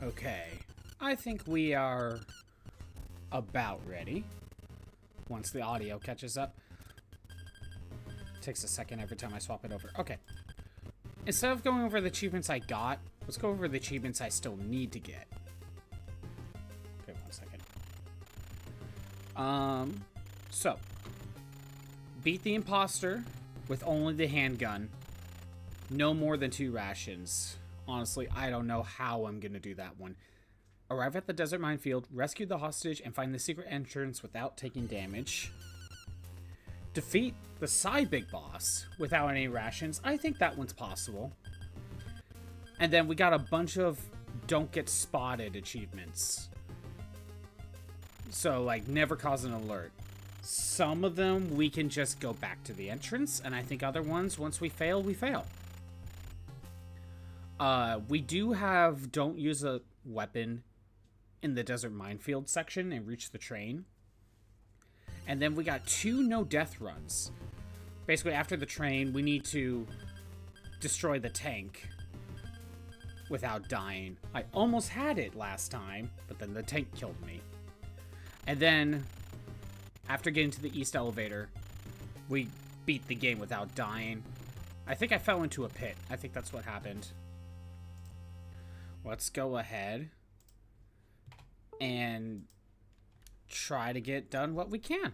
Okay. I think we are about ready. Once the audio catches up. Takes a second every time I swap it over. Okay. Instead of going over the achievements I got, let's go over the achievements I still need to get. Okay, 1 second. So. Beat the imposter with only the handgun. No more than 2 rations. Honestly, I don't know how I'm gonna do that one. Arrive at the desert minefield, rescue the hostage, and find the secret entrance without taking damage. Defeat the Cybig boss without any rations. I think that one's possible. And then we got a bunch of don't get spotted achievements. So, like, never cause an alert. Some of them we can just go back to the entrance, and I think other ones, once we fail, we fail. We do have don't use a weapon in the desert minefield section and reach the train. And then we got 2 no death runs. Basically, after the train, we need to destroy the tank without dying. I almost had it last time, but then the tank killed me. And then, after getting to the east elevator, we beat the game without dying. I think I fell into a pit. I think that's what happened. Let's go ahead and try to get done what we can.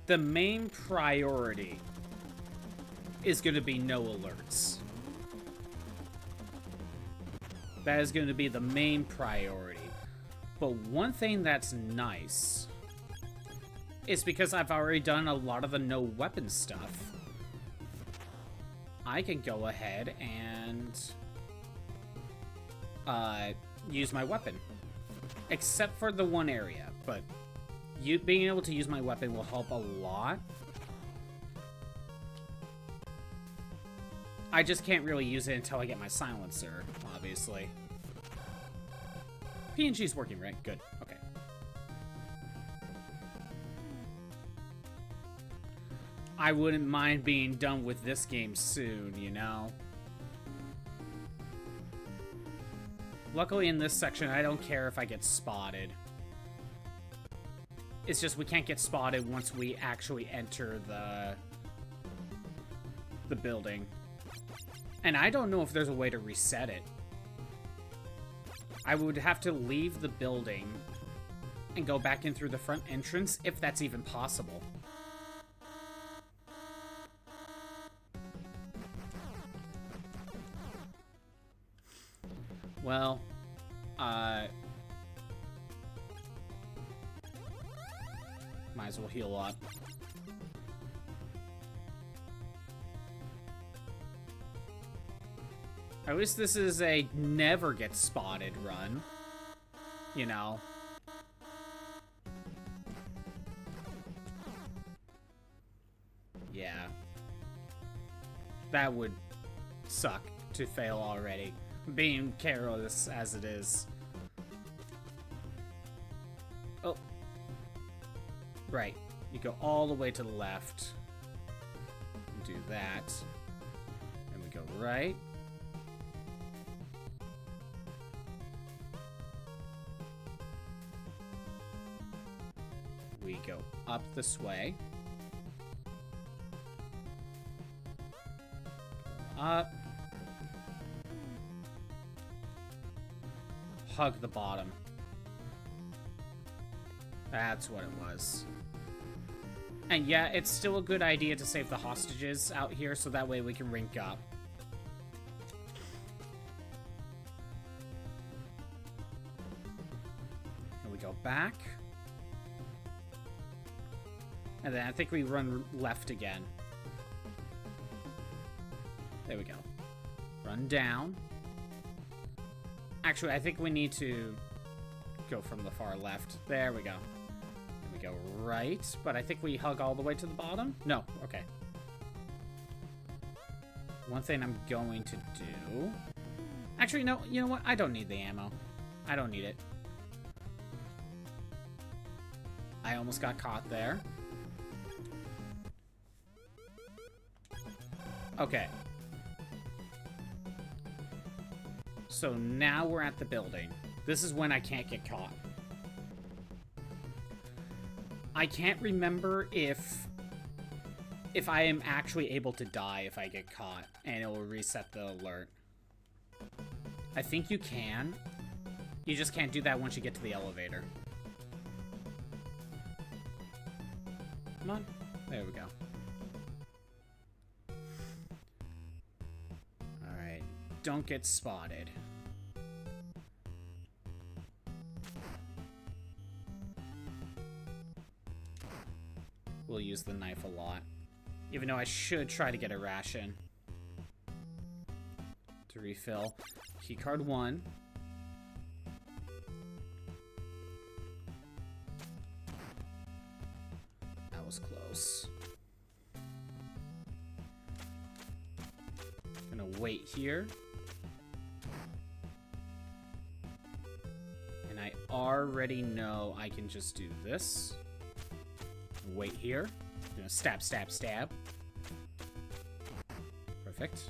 The main priority is going to be no alerts. That is going to be the main priority. But one thing that's nice is because I've already done a lot of the no weapon stuff, I can go ahead and use my weapon. Except for the one area, but being able to use my weapon will help a lot. I just can't really use it until I get my silencer, obviously. PNG's working, right? Good. Okay. I wouldn't mind being done with this game soon, you know? Luckily in this section, I don't care if I get spotted. It's just we can't get spotted once we actually enter the building. And I don't know if there's a way to reset it. I would have to leave the building and go back in through the front entrance, if that's even possible. Well, might as well heal up. At least this is a never get spotted run, you know. Yeah. That would suck to fail already, being careless as it is. Oh. Right. You go all the way to the left. Do that. And we go right. We go up this way. Go up. Hug the bottom. That's what it was. And yeah, it's still a good idea to save the hostages out here so that way we can rank up. And we go back. And then I think we run left again. There we go. Run down. Actually, I think we need to go from the far left. There we go. We go right, but I think we hug all the way to the bottom. No, okay. One thing I'm going to do... Actually, no, you know what? I don't need the ammo. I don't need it. I almost got caught there. Okay. So now we're at the building. This is when I can't get caught. I can't remember if I am actually able to die if I get caught, and it will reset the alert. I think you can. You just can't do that once you get to the elevator. Come on. There we go. Alright. Don't get spotted. We'll use the knife a lot. Even though I should try to get a ration. To refill. Keycard 1. That was close. Gonna wait here. And I already know I can just do this. Wait here. Gonna stab, stab, stab. Perfect.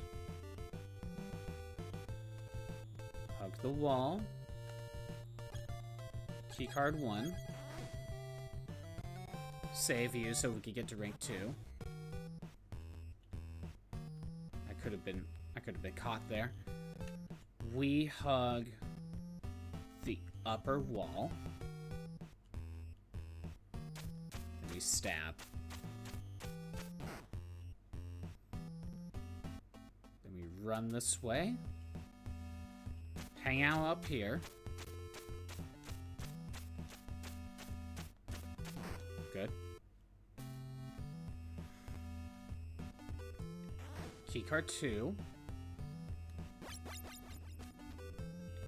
Hug the wall. Keycard 1. Save you so we could get to rank 2. I could have been caught there. We hug the upper wall. And we stab. Then we run this way. Hang out up here. Good. Keycard 2.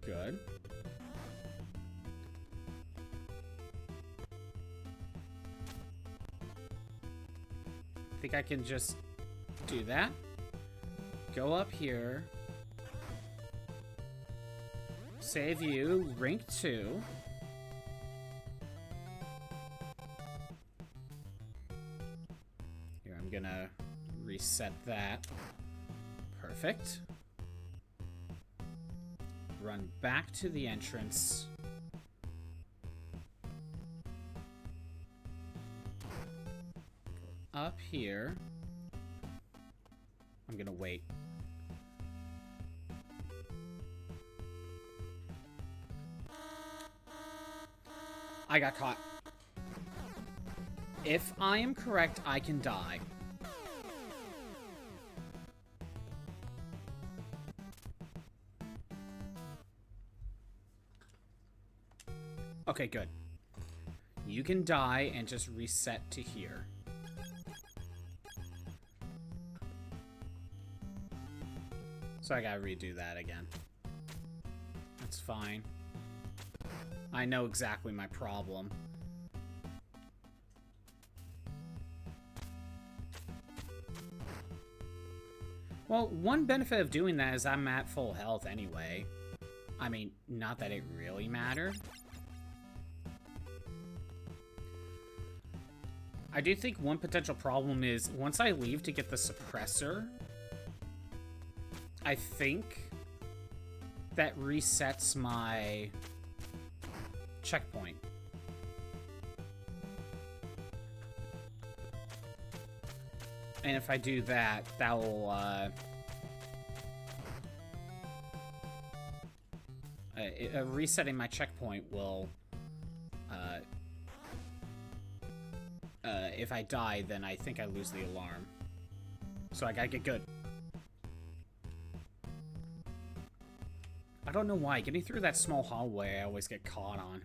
Good. I think I can just do that. Go up here. Save you. Rank 2. Here, I'm gonna reset that. Perfect. Run back to the entrance. Go up here. I'm gonna wait. I got caught. If I am correct, I can die. Okay, good. You can die and just reset to here. So I gotta redo that again. That's fine. I know exactly my problem. Well, one benefit of doing that is I'm at full health anyway. I mean, not that it really mattered. I do think one potential problem is once I leave to get the suppressor, I think that resets my checkpoint. And if I do that, that will, resetting my checkpoint will, if I die, then I think I lose the alarm. So I gotta get good. I don't know why. Getting through that small hallway, I always get caught on.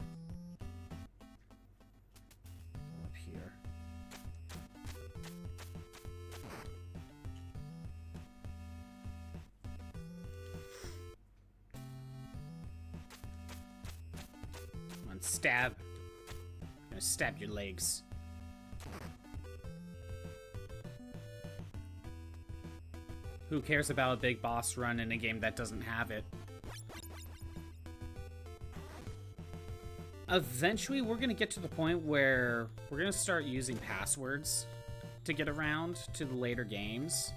Go up here. Come on, stab. I'm gonna stab your legs. Who cares about a big boss run in a game that doesn't have it? Eventually, we're going to get to the point where we're going to start using passwords to get around to the later games.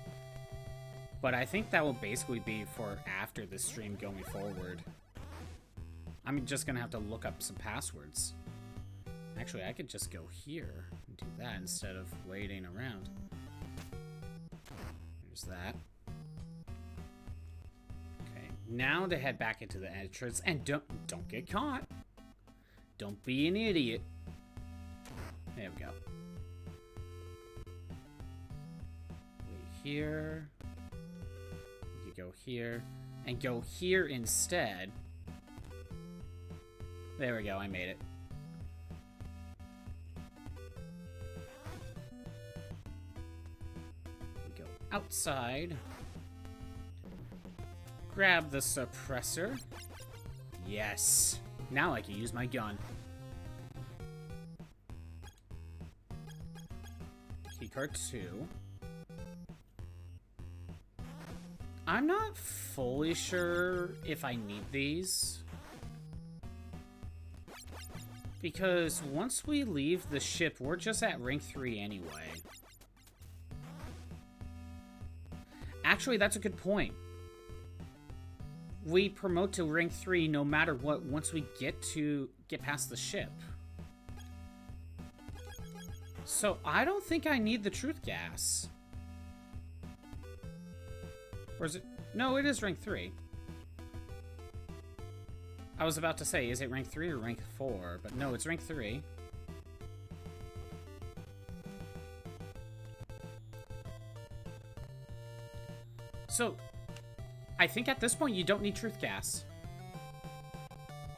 But I think that will basically be for after the stream going forward. I'm just gonna have to look up some passwords. Actually, I could just go here and do that instead of waiting around. There's that. Okay, now to head back into the entrance, and don't get caught. Don't be an idiot. There we go. Wait here. We could go here and go here instead. There we go, I made it. We go outside. Grab the suppressor. Yes. Now I can use my gun. Keycard 2. I'm not fully sure if I need these. Because once we leave the ship, we're just at rank 3 anyway. Actually, that's a good point. We promote to rank 3 no matter what once we get past the ship. So I don't think I need the truth gas. Or is it? No, it is rank 3. I was about to say, is it rank 3 or rank 4? But no, it's rank 3. So, I think at this point you don't need truth gas.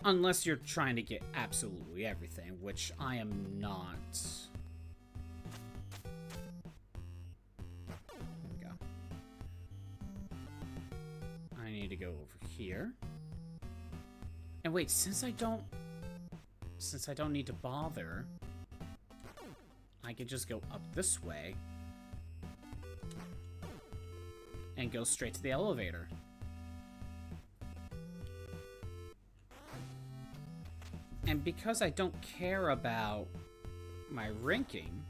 Unless you're trying to get absolutely everything, which I am not. There we go. I need to go over here. And wait, since I don't need to bother, I could just go up this way and go straight to the elevator. And because I don't care about my ranking,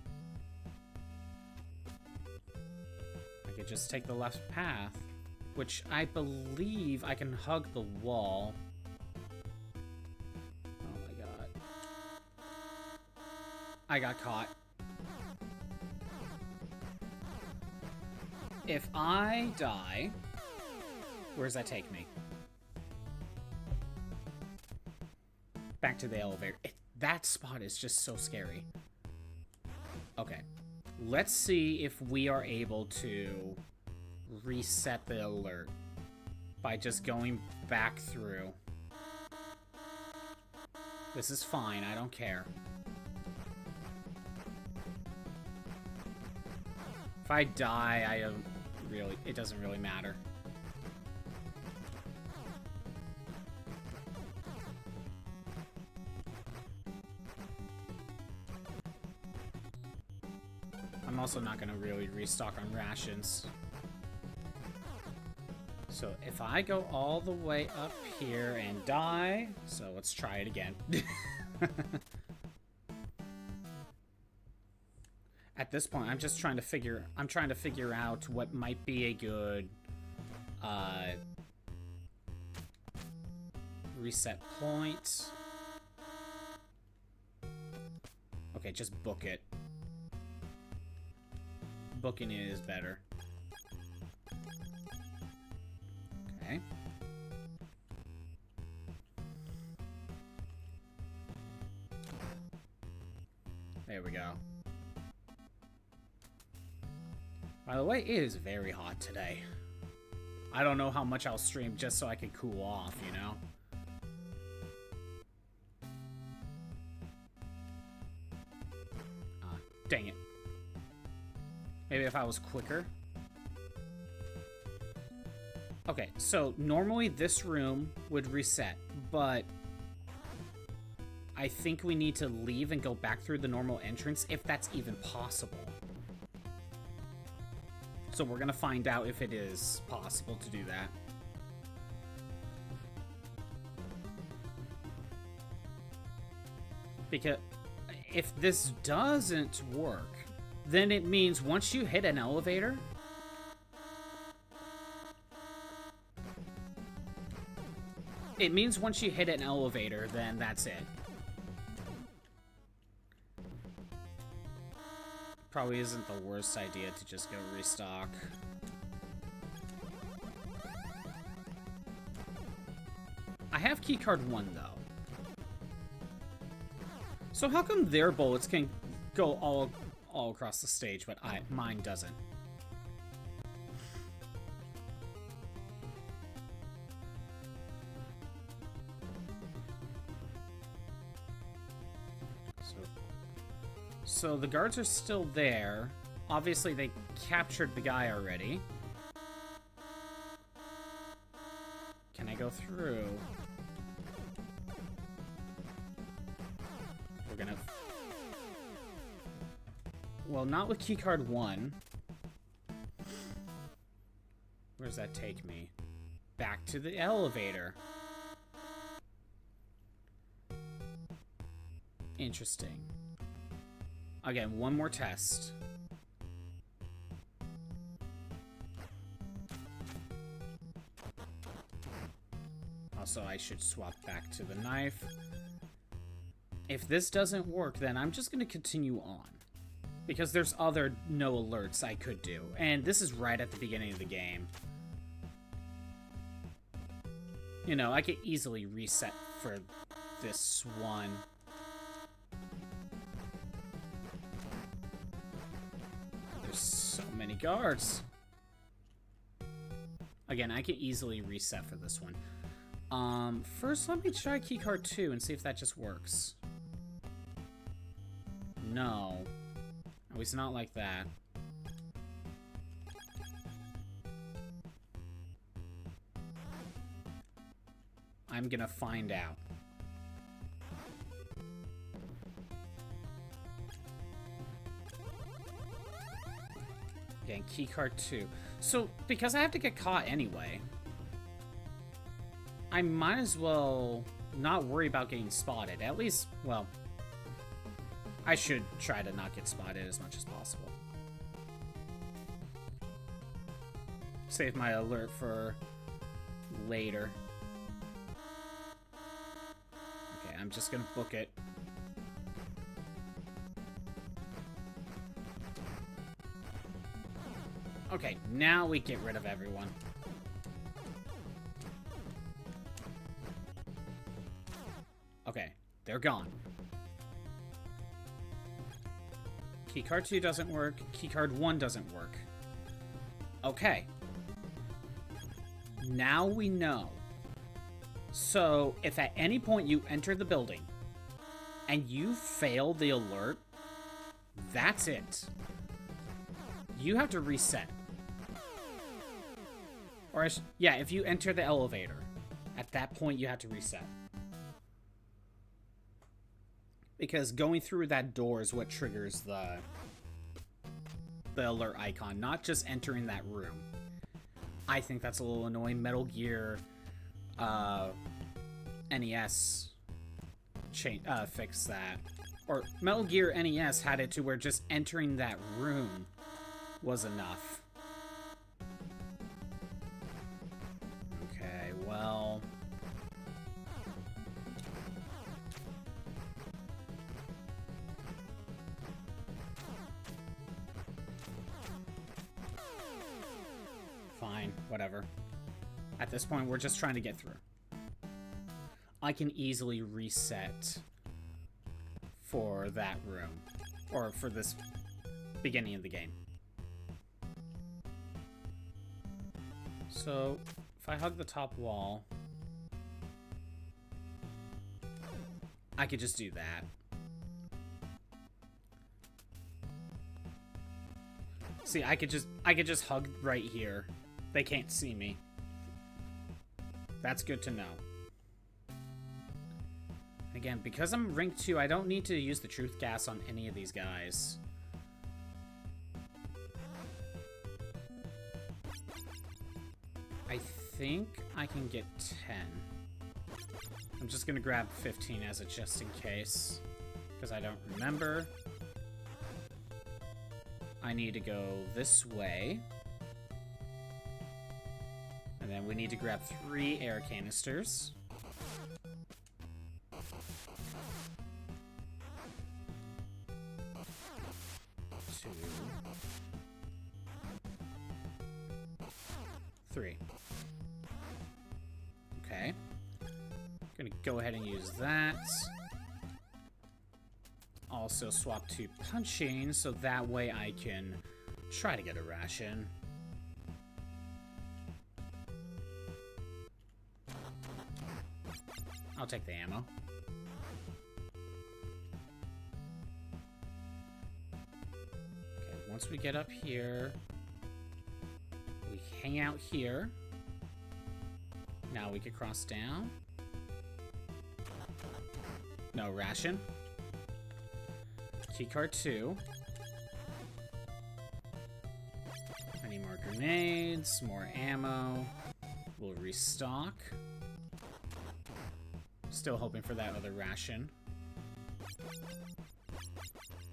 I could just take the left path, which I believe I can hug the wall. I got caught. If I die, where does that take me? Back to the elevator. That spot is just so scary. Okay. Let's see if we are able to reset the alert by just going back through. This is fine. I don't care. If I die, I don't really, it doesn't really matter. I'm also not going to really restock on rations. So if I go all the way up here and die, so let's try it again. At this point, I'm just trying to figure out what might be a good reset point. Okay, just book it. Booking it is better. Okay. There we go. By the way, it is very hot today. I don't know how much I'll stream just so I can cool off, you know? Dang it. Maybe if I was quicker. Okay, so normally this room would reset, but I think we need to leave and go back through the normal entrance, if that's even possible. So we're gonna find out if it is possible to do that. Because if this doesn't work, then it means once you hit an elevator, it means once you hit an elevator, then that's it. Probably isn't the worst idea to just go restock. I have keycard 1, though. So how come their bullets can go all across the stage, but mine doesn't? So the guards are still there. Obviously, they captured the guy already. Can I go through? We're gonna... Well, not with keycard 1. Where does that take me? Back to the elevator. Interesting. Again, one more test. Also, I should swap back to the knife. If this doesn't work, then I'm just going to continue on. Because there's other no alerts I could do. And this is right at the beginning of the game. You know, I could easily reset for this one. There's so many guards. Again, I could easily reset for this one. First, let me try keycard 2 and see if that just works. No. At least not like that. I'm gonna find out. Again, keycard 2. So, because I have to get caught anyway, I might as well not worry about getting spotted. At least, well, I should try to not get spotted as much as possible. Save my alert for later. Okay, I'm just gonna book it. Okay, now we get rid of everyone. Okay, they're gone. Keycard 2 doesn't work. Keycard 1 doesn't work. Okay. Now we know. So, if at any point you enter the building and you fail the alert, that's it. You have to reset. Or, yeah, if you enter the elevator, at that point you have to reset. Because going through that door is what triggers the alert icon, not just entering that room. I think that's a little annoying. Metal Gear NES fixed that. Or Metal Gear NES had it to where just entering that room was enough. Okay, well... Fine, whatever. At this point, we're just trying to get through. I can easily reset for that room. Or for this beginning of the game. So, if I hug the top wall, I could just do that. See, I could just hug right here. They can't see me. That's good to know. Again, because I'm rank 2, I don't need to use the truth gas on any of these guys. I think I can get 10. I'm just gonna grab 15 as a just in case, because I don't remember. I need to go this way. And then we need to grab 3 air canisters. 3. Okay. Gonna go ahead and use that. Also swap to punching, so that way I can try to get a ration. I'll take the ammo. Okay, once we get up here, we hang out here. Now we can cross down. No ration. Keycard 2. I need more grenades, more ammo. We'll restock. Still hoping for that other ration.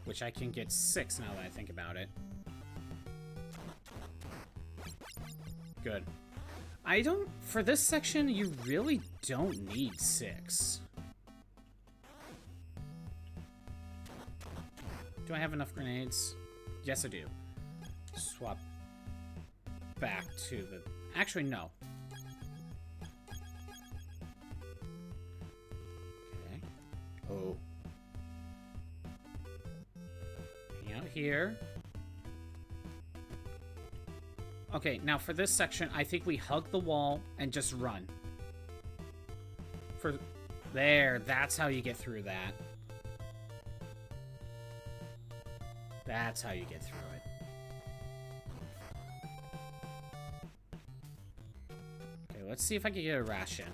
Which I can get 6 now that I think about it. Good. I don't... For this section, you really don't need 6. Do I have enough grenades? Yes, I do. Swap back to the... Actually, no. Okay. Oh. Hang out here. Okay, now for this section, I think we hug the wall and just run. There, that's how you get through that. That's how you get through it. Okay, let's see if I can get a ration.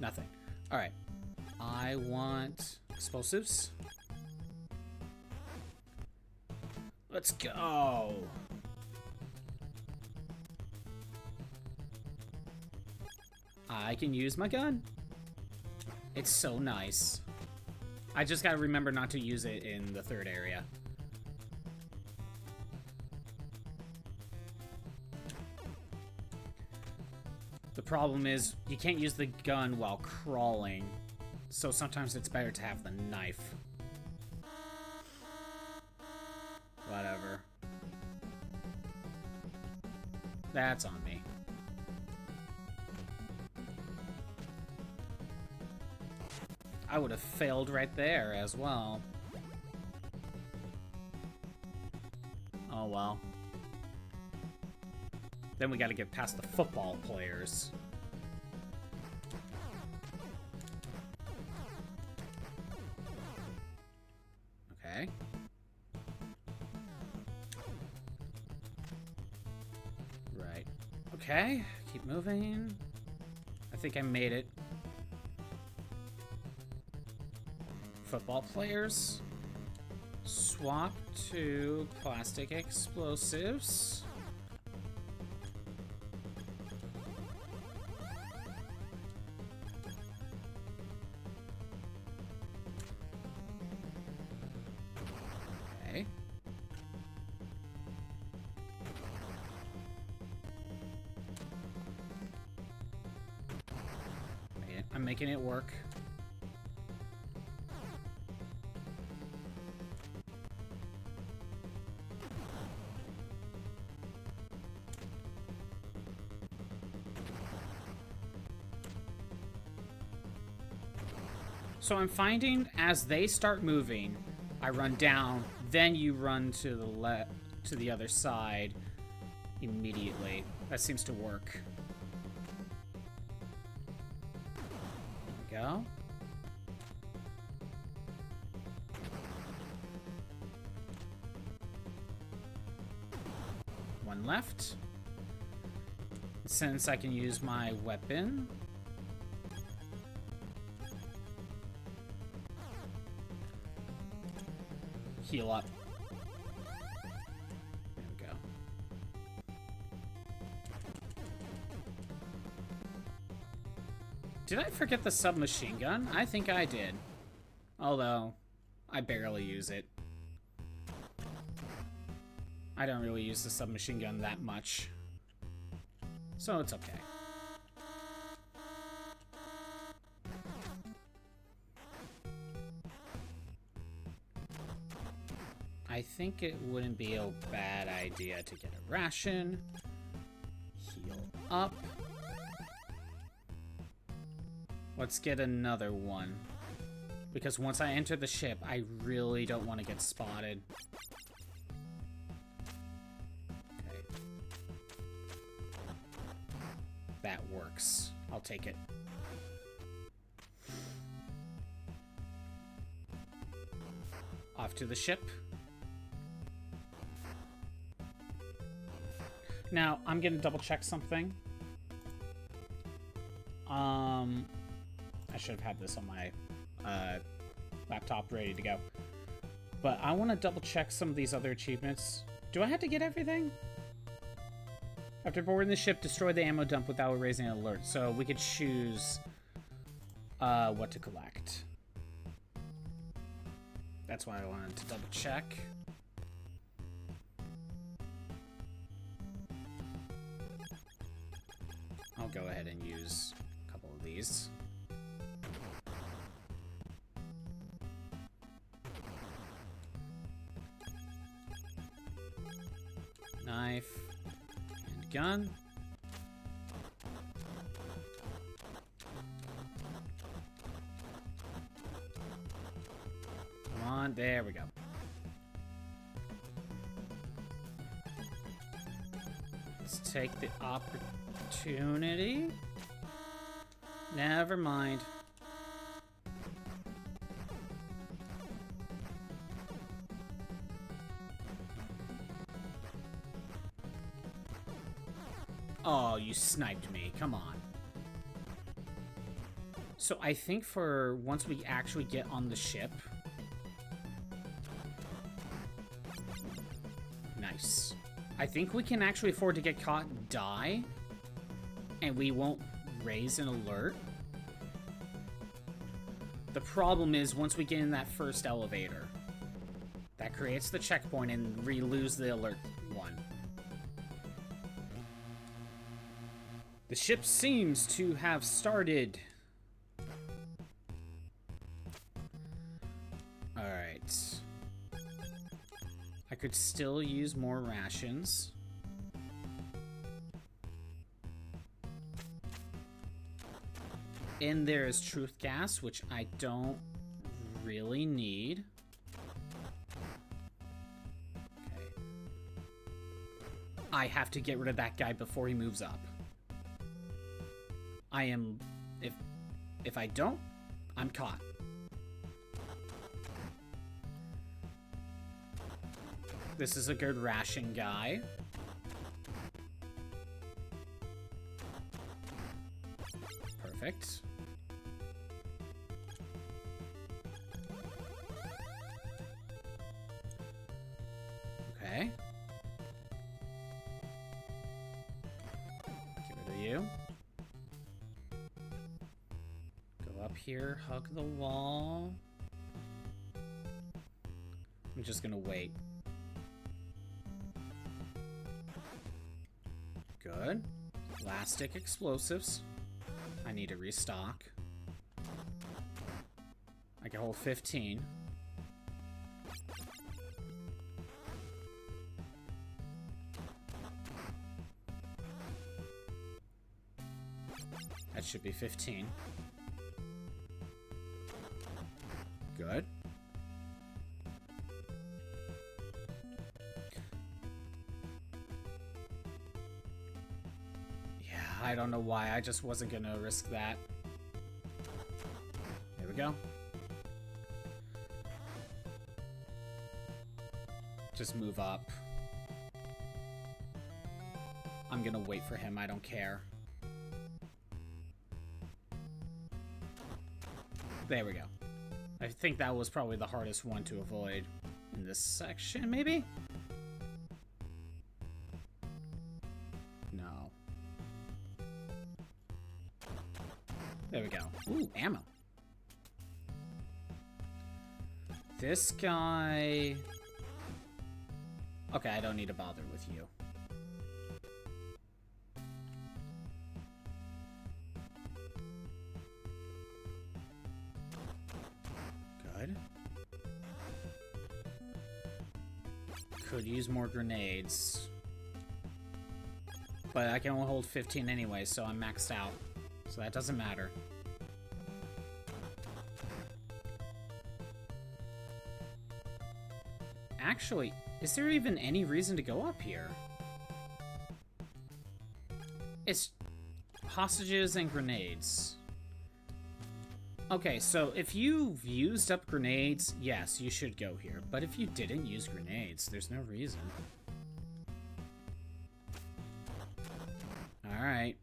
Nothing. Alright. I want explosives. Let's go! I can use my gun. It's so nice. I just gotta remember not to use it in the third area. The problem is, you can't use the gun while crawling, so sometimes it's better to have the knife. Whatever. That's on me. I would have failed right there as well. Oh well. Then we gotta get past the football players. Okay. Right. Okay, keep moving. I think I made it. Football players. Swap to plastic explosives. Okay. I'm making it work. So I'm finding as they start moving, I run down, then you run to the other side immediately. That seems to work. There we go. One left. Since I can use my weapon. Heal up. There we go. Did I forget the submachine gun? I think I did. Although, I barely use it. I don't really use the submachine gun that much. So it's okay. I I think it wouldn't be a bad idea to get a ration. Heal up. Let's get another one. Because once I enter the ship, I really don't want to get spotted. Okay. That works. I'll take it. Off to the ship. Now, I'm gonna double check something. I should have had this on my laptop ready to go. But I want to double check some of these other achievements. Do I have to get everything? After boarding the ship, destroy the ammo dump without raising an alert. So we could choose what to collect. That's why I wanted to double check. I'll go ahead and use a couple of these. Knife and gun. Come on, there we go. Let's take the opportunity. Never mind. Oh, you sniped me. Come on. So I think for once we actually get on the ship. Nice. I think we can actually afford to get caught and die. And we won't raise an alert. The problem is once we get in that first elevator, that creates the checkpoint and we lose the alert one. The ship seems to have started. Alright. I could still use more rations. And there is truth gas, which I don't really need. Okay. I have to get rid of that guy before he moves up. I am... If I don't, I'm caught. This is a good ration guy. Perfect. Okay. Get rid of you. Go up here, hug the wall. I'm just gonna wait. Good. Plastic explosives. I need to restock. I can hold 15. That should be 15. Good. I don't know why, I just wasn't gonna risk that. There we go. Just move up. I'm gonna wait for him, I don't care. There we go. I think that was probably the hardest one to avoid in this section, maybe? No. There we go. Ooh, ammo. This guy... Okay, I don't need to bother with you. Good. Could use more grenades. But I can only hold 15 anyway, so I'm maxed out. So that doesn't matter. Actually, is there even any reason to go up here? It's hostages and grenades. Okay, so if you've used up grenades, yes, you should go here. But if you didn't use grenades, there's no reason. Alright.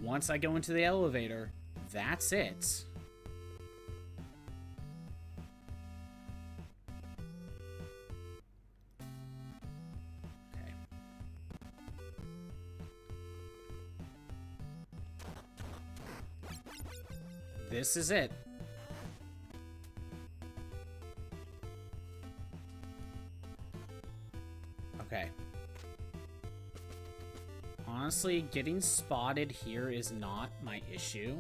Once I go into the elevator, that's it. Okay. This is it. Okay. Honestly, getting spotted here is not my issue.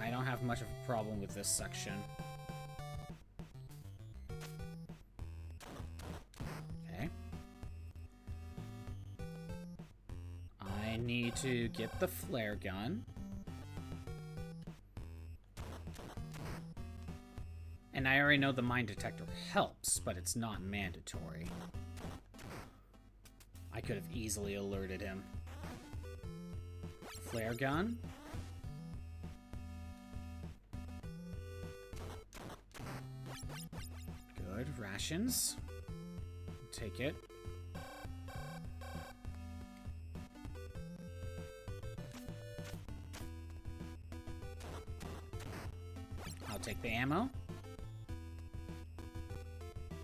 I don't have much of a problem with this section. Okay. I need to get the flare gun. And I already know the mine detector helps, but it's not mandatory. I could have easily alerted him. Flare gun. Good. Rations. Take it. I'll take the ammo.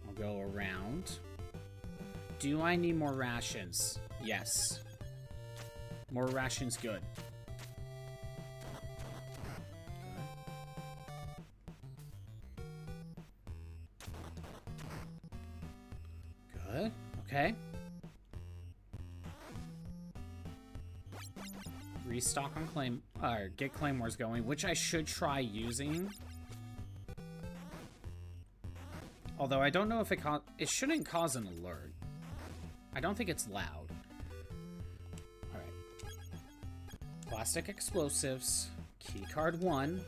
I'll go around. Do I need more rations? Yes. More rations, good. Good. Okay. Restock on get claymores going, which I should try using. Although I don't know if it shouldn't cause an alert. I don't think it's loud. Alright. Plastic explosives. Keycard 1.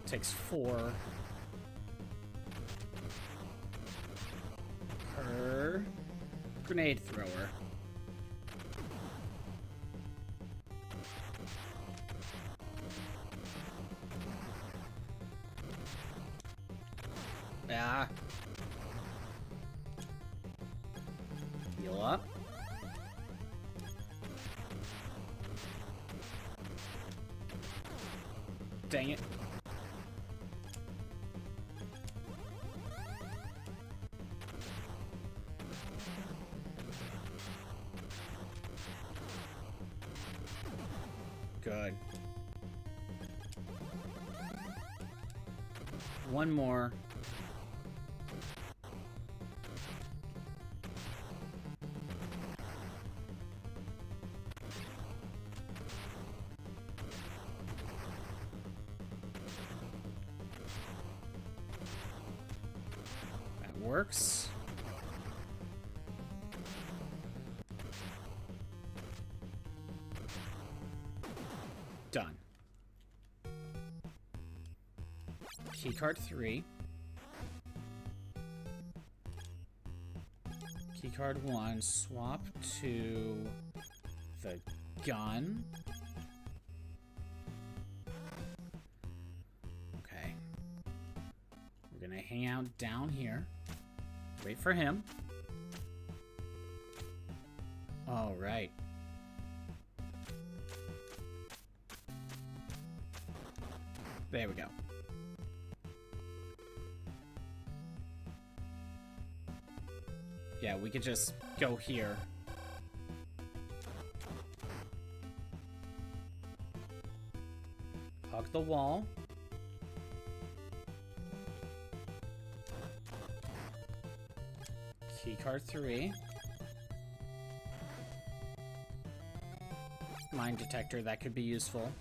Takes 4 per grenade thrower. Ah. Heal up. Dang it. Good. One more. That works. Done. Keycard 3. Keycard 1. Swap to the gun. Okay. We're gonna hang out down here. Wait for him. All right. There we go. Yeah, we could just go here. Hug the wall. Keycard 3. Mine detector, that could be useful.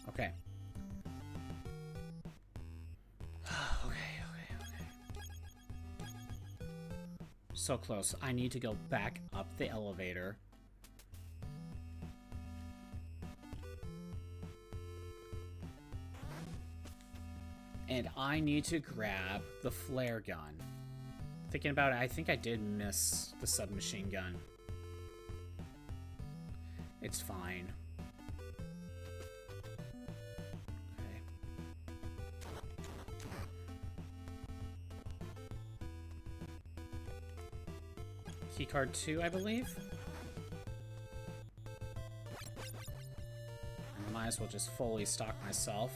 Okay. Okay. So close. I need to go back up the elevator. And I need to grab the flare gun. Thinking about it, I think I did miss the submachine gun. It's fine. Okay. Keycard 2, I believe. I might as well just fully stock myself.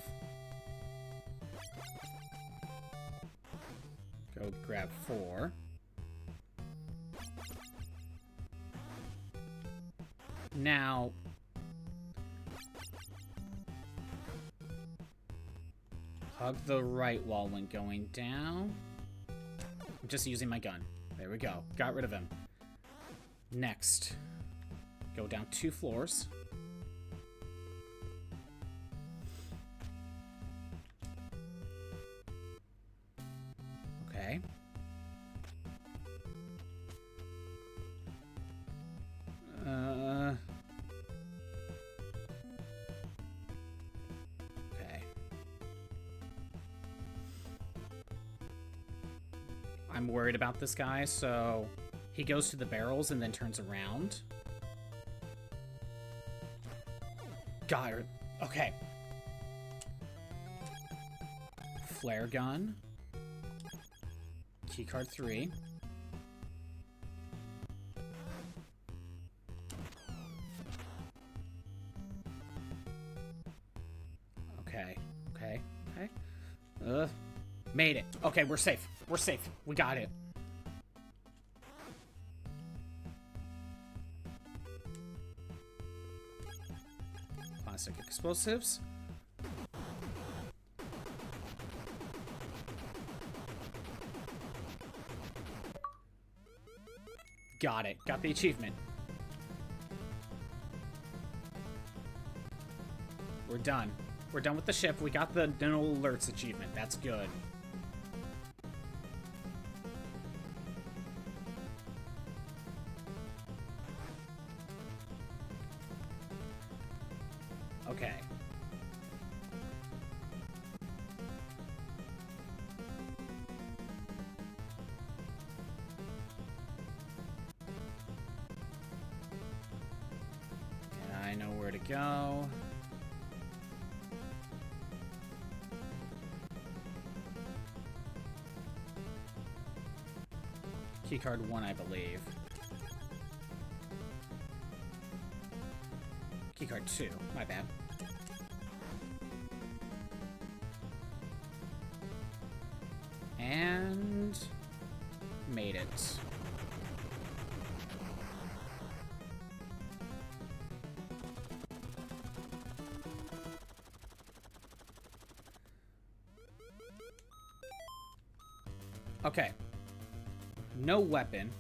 Go grab 4. Now, hug the right wall when going down. I'm just using my gun. There we go. Got rid of him. Next, go down 2 floors. Okay. Okay. I'm worried about this guy, so he goes to the barrels and then turns around. Got her. Okay. Flare gun. Keycard 3. Okay. Okay. Okay. Made it. Okay, we're safe. We're safe. We got it. Plastic explosives. Got it. Got the achievement. We're done. We're done with the ship. We got the no alerts achievement. That's good. Okay. Yeah, I know where to go. Keycard 1, I believe. Keycard 2, my bad. And made it. Okay. No weapon.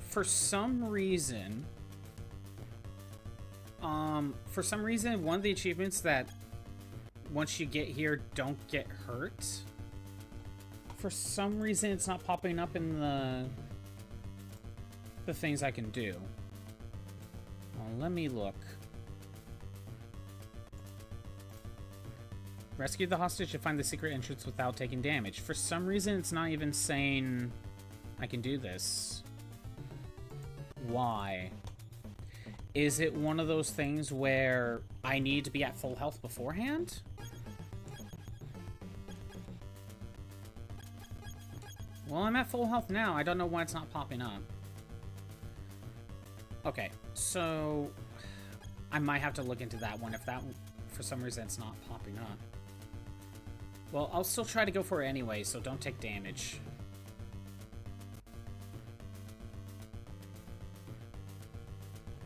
For some reason, one of the achievements that once you get here don't get hurt. For some reason, it's not popping up in the things I can do. Well, let me look. Rescue the hostage to find the secret entrance without taking damage. For some reason, it's not even saying I can do this. Why? Is it one of those things where I need to be at full health beforehand? Well, I'm at full health now. I don't know why it's not popping up. Okay, so I might have to look into that one if that, for some reason, it's not popping up. Well, I'll still try to go for it anyway, so don't take damage.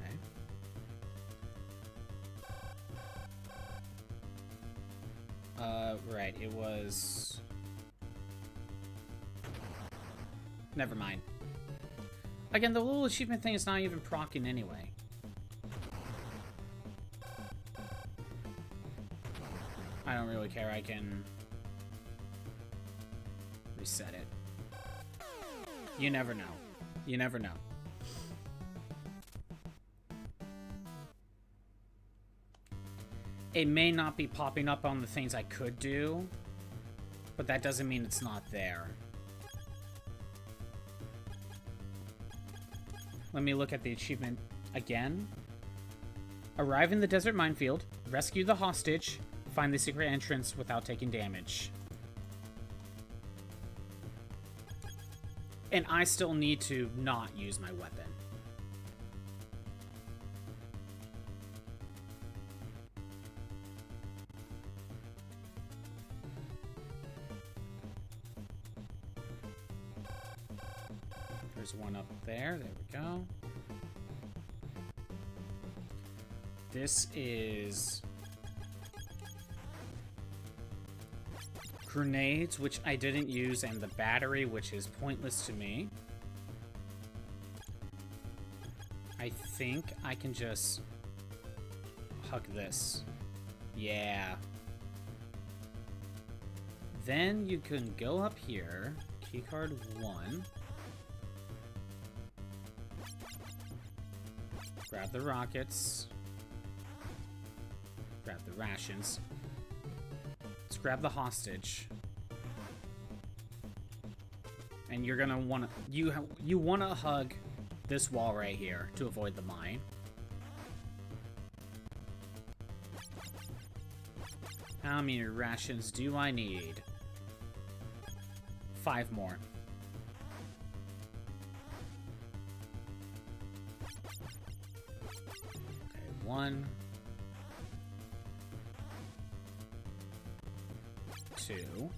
Okay. Right, it was... Never mind. Again, the little achievement thing is not even proccing anyway. I don't really care, I can... reset it. You never know. You never know. It may not be popping up on the things I could do, but that doesn't mean it's not there. Let me look at the achievement again. Arrive in the desert minefield, rescue the hostage, find the secret entrance without taking damage. And I still need to not use my weapon. There's one up there. There we go. This is grenades, which I didn't use, and the battery, which is pointless to me. I think I can just hug this. Yeah. Then you can go up here. Keycard 1. Grab the rockets. Grab the rations. Let's grab the hostage. And you're gonna wanna... You wanna hug this wall right here to avoid the mine. How many rations do I need? 5 more. Okay, 1. 2.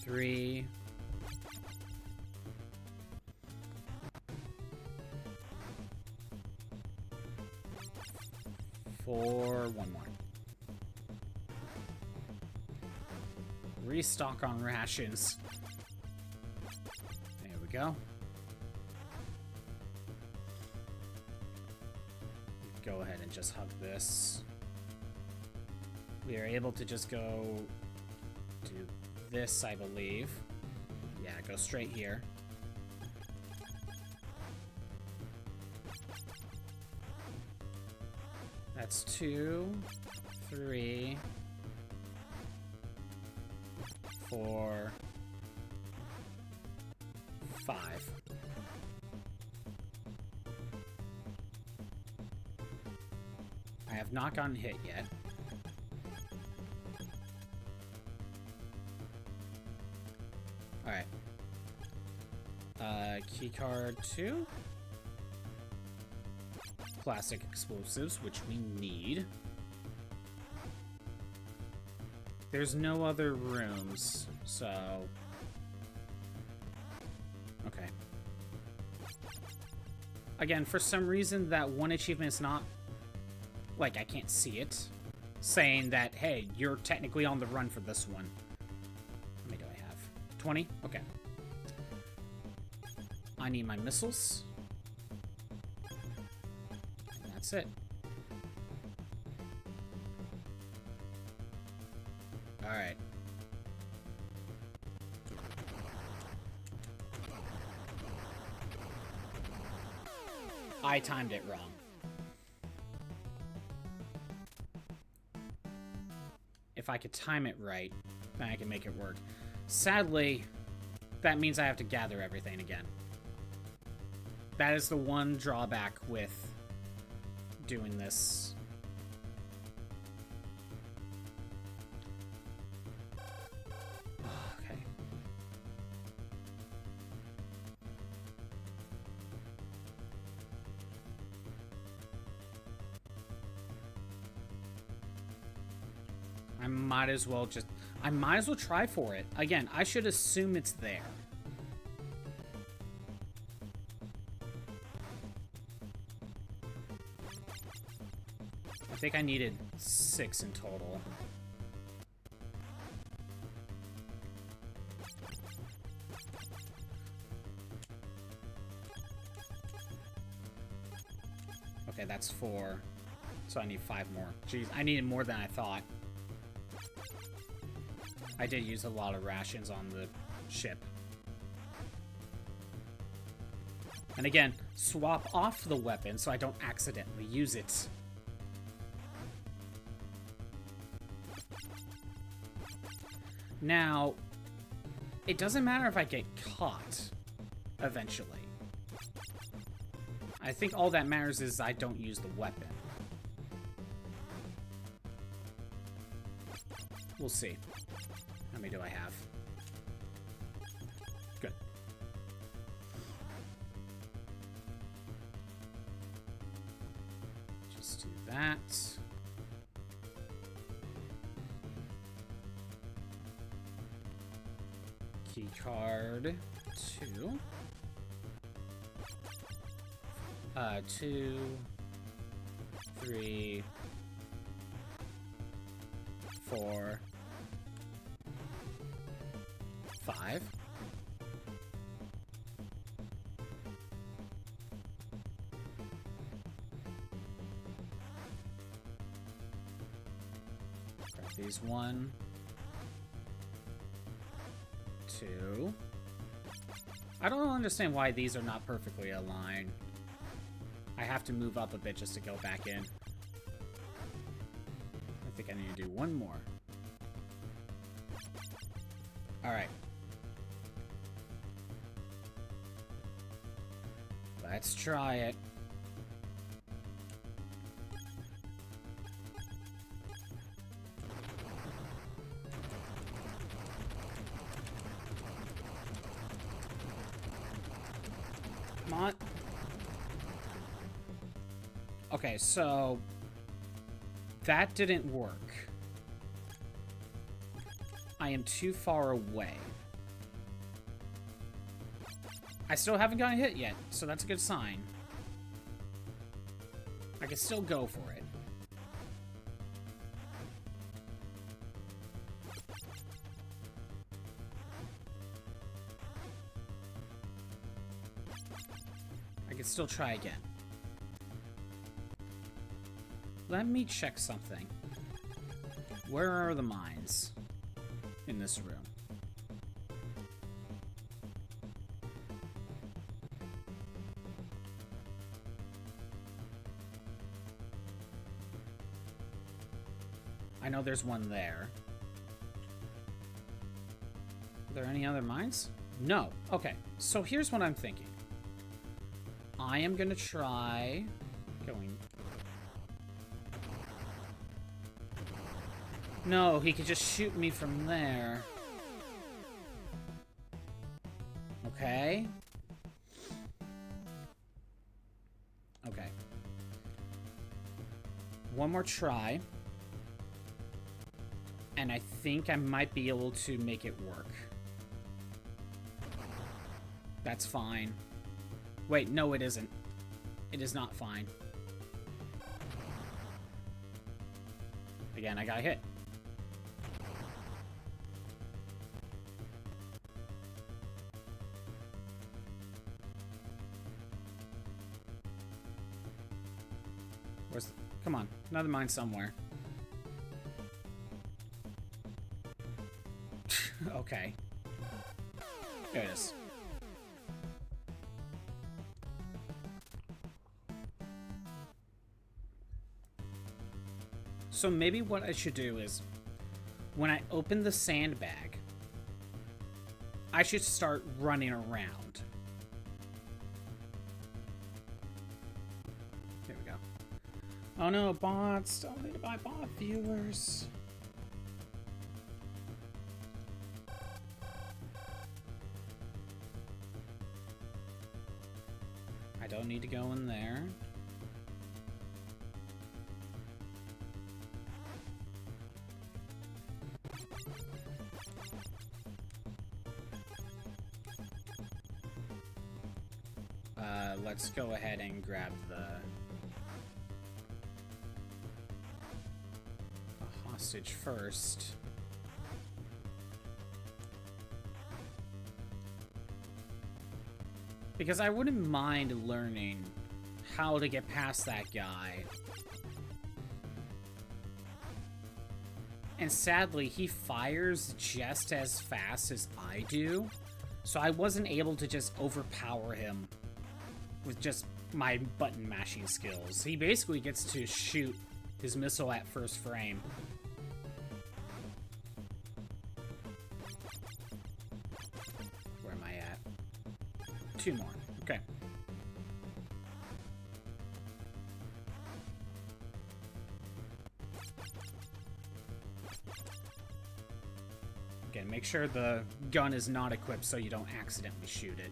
3. 4. 1 more. Restock on rations. There we go. Go ahead and just hug this. We are able to just go do this, I believe. Yeah, go straight here. That's 2, 3, 4, 5. I have not gotten hit yet. Alright. Keycard 2. Plastic explosives, which we need. There's no other rooms, so... Okay. Again, for some reason, that one achievement is not... Like, I can't see it. Saying that, hey, you're technically on the run for this one. How many do I have? 20? Okay. I need my missiles. And that's it. Alright. I timed it wrong. If I could time it right, then I can make it work. Sadly, that means I have to gather everything again. That is the one drawback with doing this. Okay. I might as well try for it. Again, I should assume it's there. think I needed 6 in total. Okay, that's 4. So I need 5 more. Jeez, I needed more than I thought. I did use a lot of rations on the ship. And again, swap off the weapon so I don't accidentally use it. Now, it doesn't matter if I get caught eventually. I think all that matters is I don't use the weapon. We'll see. How many do I have? Good. Just do that. Key card 2. 2, 3, 4, 5. Grab these 1, 2. I don't understand why these are not perfectly aligned. I have to move up a bit just to go back in. I think I need to do 1 more. Alright. Let's try it. Come on. Okay, so that didn't work. I am too far away. I still haven't gotten hit yet, so that's a good sign. I can still go for it. I can still try again. Let me check something. Where are the mines in this room? I know there's one there. Are there any other mines? No. Okay, so here's what I'm thinking. I am gonna try going... No, he could just shoot me from there. Okay. Okay. One more try. And I think I might be able to make it work. That's fine. Wait, no it isn't. It is not fine. Again, I got hit. Where's the... Come on, another mine somewhere. Okay. There it is. So maybe what I should do is, when I open the sandbag, I should start running around. There we go. Oh no, bots! Don't need to buy bot viewers. I don't need to go in there. Let's go ahead and grab the... hostage first. Because I wouldn't mind learning how to get past that guy. And sadly, he fires just as fast as I do. So I wasn't able to just overpower him with just my button mashing skills. He basically gets to shoot his missile at first frame. Where am I at? 2 more. Okay. Again, make sure the gun is not equipped so you don't accidentally shoot it.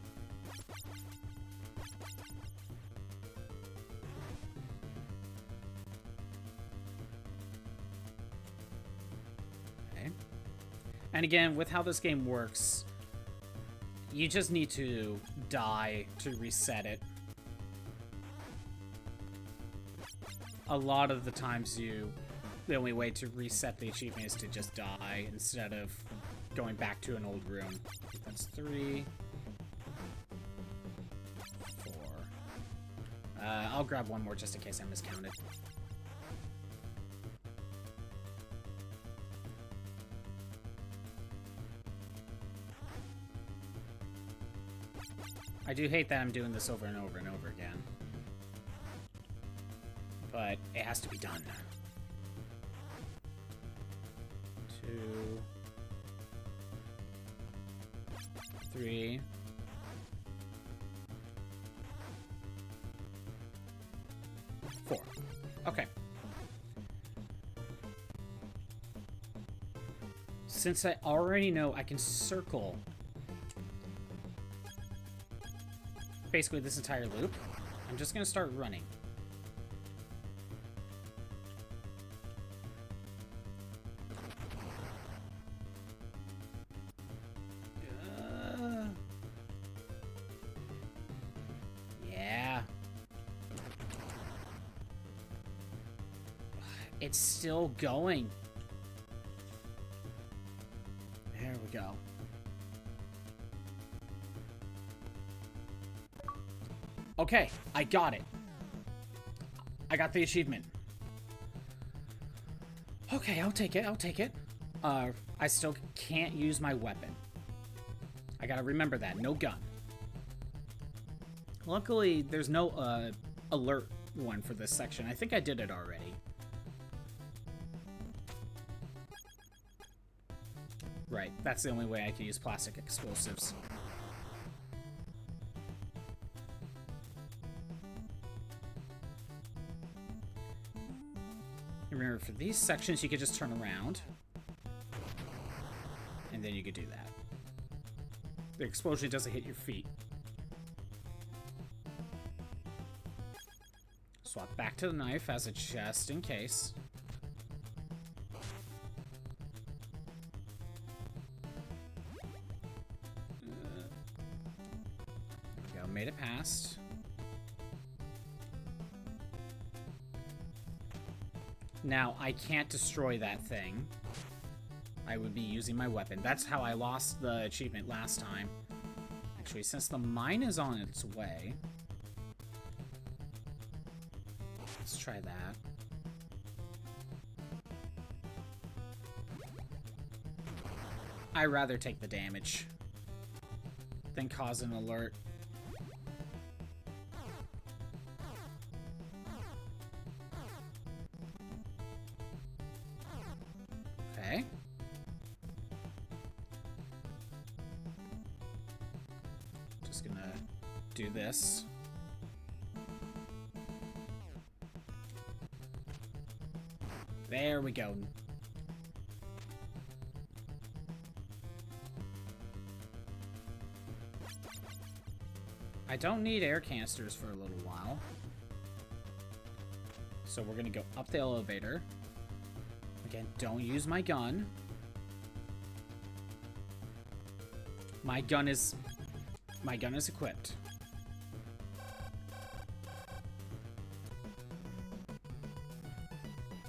Okay. And again, with how this game works, you just need to die to reset it. A lot of the times the only way to reset the achievement is to just die instead of going back to an old room. That's 3. 4. I'll grab one more just in case I miscounted. I do hate that I'm doing this over and over and over again. But it has to be done. 2, 3. 4. Okay. Since I already know I can circle basically this entire loop, I'm just gonna start running. Yeah. It's still going. There we go. Okay, I got it. I got the achievement. Okay, I'll take it, I'll take it. I still can't use my weapon. I gotta remember that, no gun. Luckily, there's no alert one for this section. I think I did it already. Right, that's the only way I can use plastic explosives. Remember, for these sections, you could just turn around. And then you could do that. The explosion doesn't hit your feet. Swap back to the knife as a just in case. There we go, made it past. Now, I can't destroy that thing. I would be using my weapon. That's how I lost the achievement last time. Actually, since the mine is on its way, let's try that. I'd rather take the damage than cause an alert. Okay. Just gonna do this. There we go. I don't need air canisters for a little while. So we're gonna go up the elevator. Again, don't use my gun. My gun is equipped.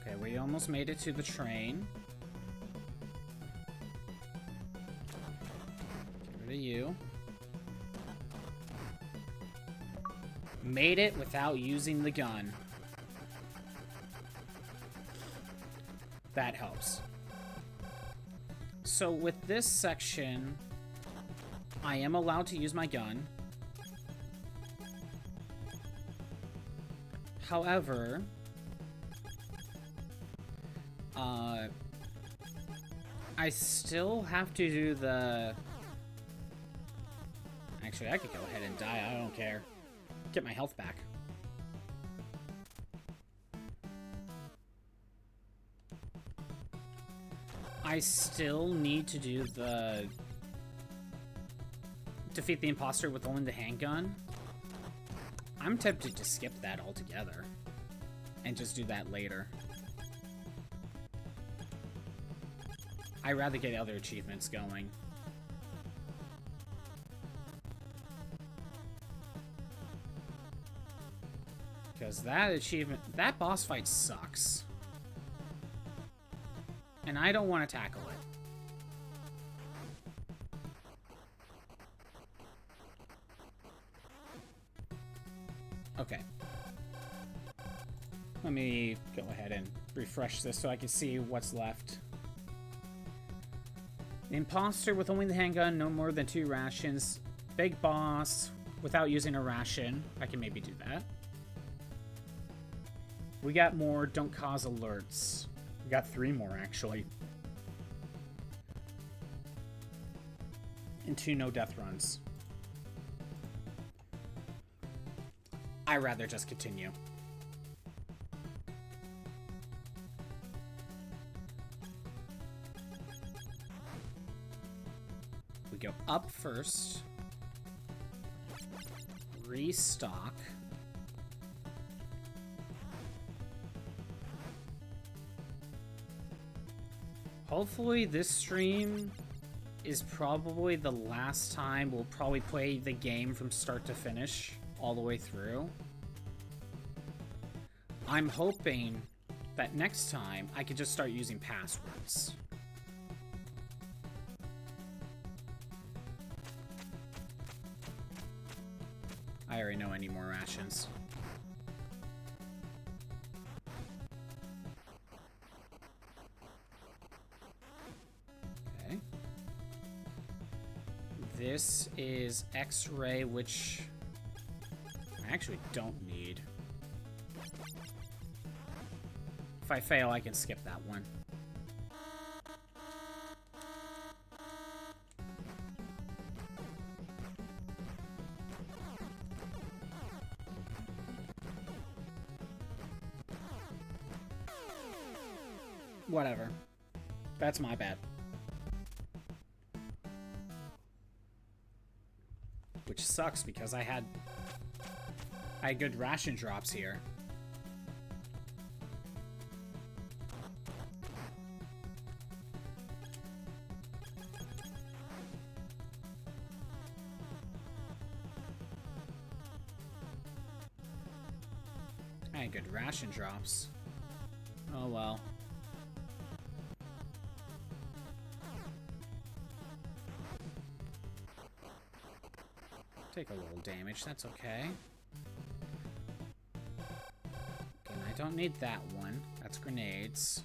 Okay, we almost made it to the train. Get rid of you. Made it without using the gun. That helps. So with this section, I am allowed to use my gun. However, I still have to do the... Actually, I could go ahead and die. I don't care. Get my health back. I still need to do the... Defeat the imposter with only the handgun. I'm tempted to skip that altogether. And just do that later. I'd rather get other achievements going. Because that achievement... That boss fight sucks. And I don't want to tackle it. Okay. Let me go ahead and refresh this so I can see what's left. The imposter with only the handgun, no more than 2 rations. Big boss without using a ration. I can maybe do that. We got more don't cause alerts. We got 3 more, actually. And 2 no death runs. I'd rather just continue. We go up first. Restock. Hopefully this stream is probably the last time we'll probably play the game from start to finish, all the way through. I'm hoping that next time I can just start using passwords. I already know I need more rations. Okay. This is X-ray, which I actually don't need. If I fail, I can skip that one. Whatever. That's my bad. Which sucks because I had good ration drops here. I had good ration drops. Oh well. Take a little damage, that's okay. And I don't need that one. That's grenades.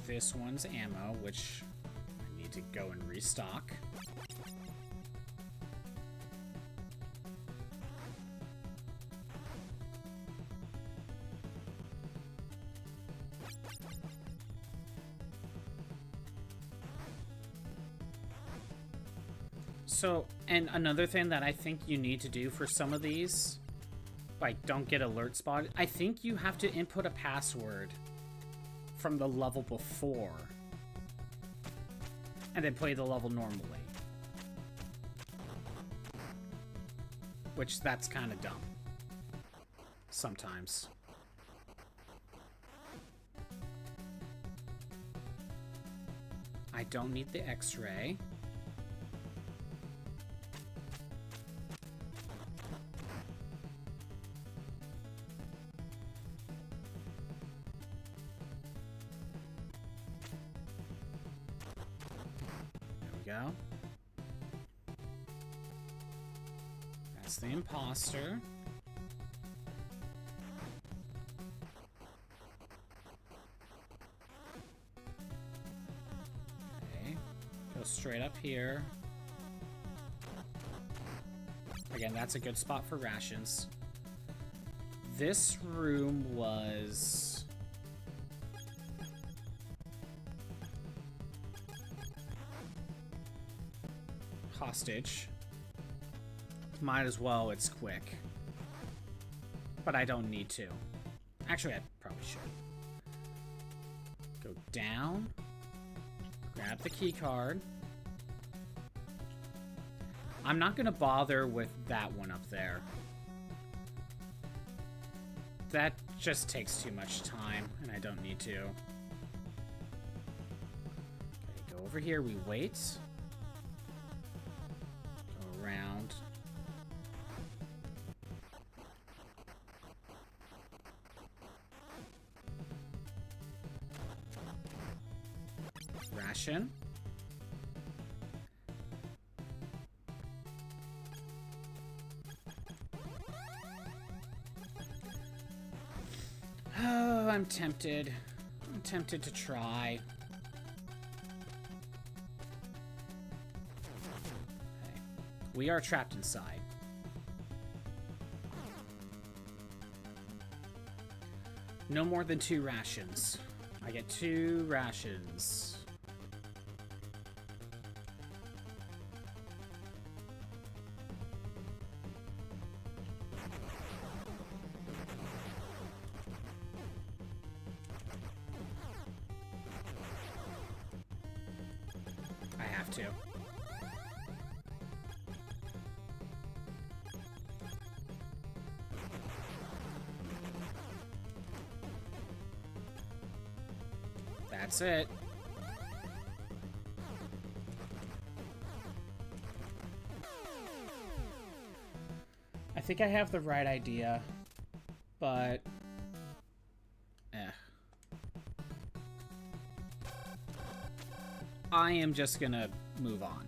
This one's ammo, which I need to go and restock. So, and another thing that I think you need to do for some of these, like don't get alert spotted, I think you have to input a password from the level before and then play the level normally. Which that's kind of dumb. Sometimes. I don't need the X-ray. go. That's the imposter. Okay. Go straight up here. Again, that's a good spot for rations. This room was... hostage. Might as well, it's quick. But I don't need to. Actually, I probably should. Go down. Grab the key card. I'm not going to bother with that one up there. That just takes too much time, and I don't need to. Okay, go over here, we wait. Go around. Ration. Oh, I'm tempted. I'm tempted to try. Okay. We are trapped inside. No more than 2 rations. I get 2 rations. To. That's it. I think I have the right idea, but I am just gonna move on.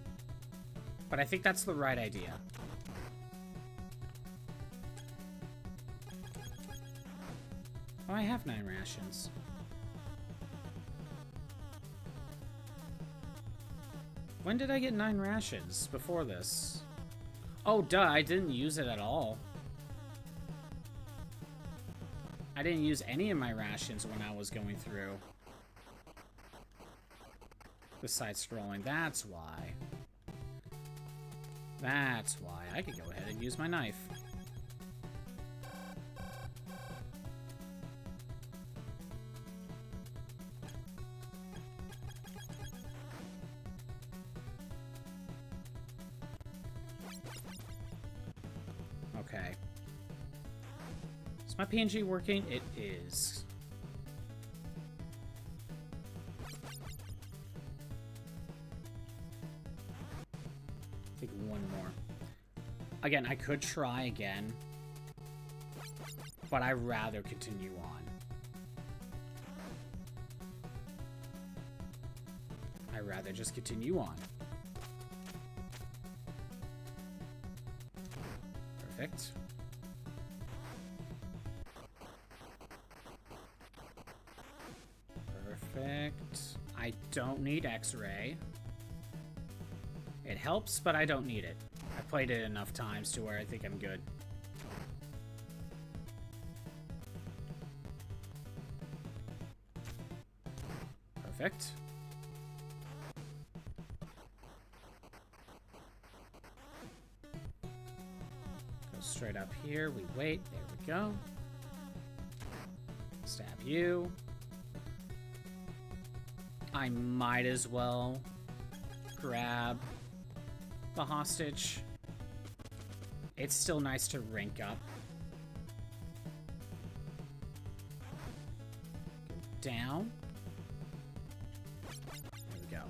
But I think that's the right idea. Oh, I have 9 rations. When did I get 9 rations before this? Oh, duh, I didn't use it at all. I didn't use any of my rations when I was going through. Besides scrolling, that's why. That's why. I could go ahead and use my knife. Okay. Is my PNG working? It is. One more. Again, I could try again, but I'd rather continue on. I'd rather just continue on. Perfect. Perfect. I don't need X-ray. It helps, but I don't need it. I played it enough times to where I think I'm good. Perfect. Go straight up here. We wait. There we go. Stab you. I might as well grab the hostage. It's still nice to rank up. Go down. There we go.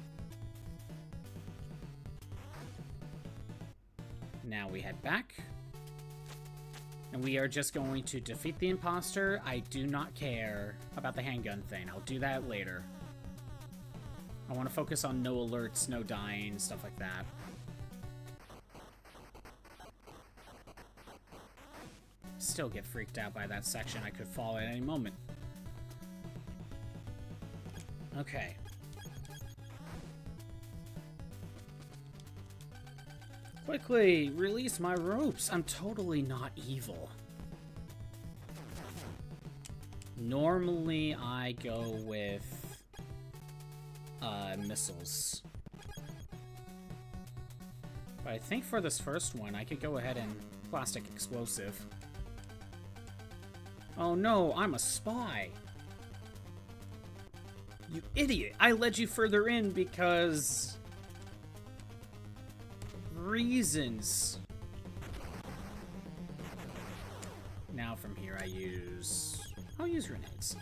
Now we head back. And we are just going to defeat the imposter. I do not care about the handgun thing. I'll do that later. I want to focus on no alerts, no dying, stuff like that. Still get freaked out by that section. I could fall at any moment. Okay. Quickly, release my ropes. I'm totally not evil. Normally, I go with missiles. But I think for this first one, I could go ahead and plastic explosive. Oh no, I'm a spy. You idiot. I led you further in because... reasons. Now from here I'll use grenades.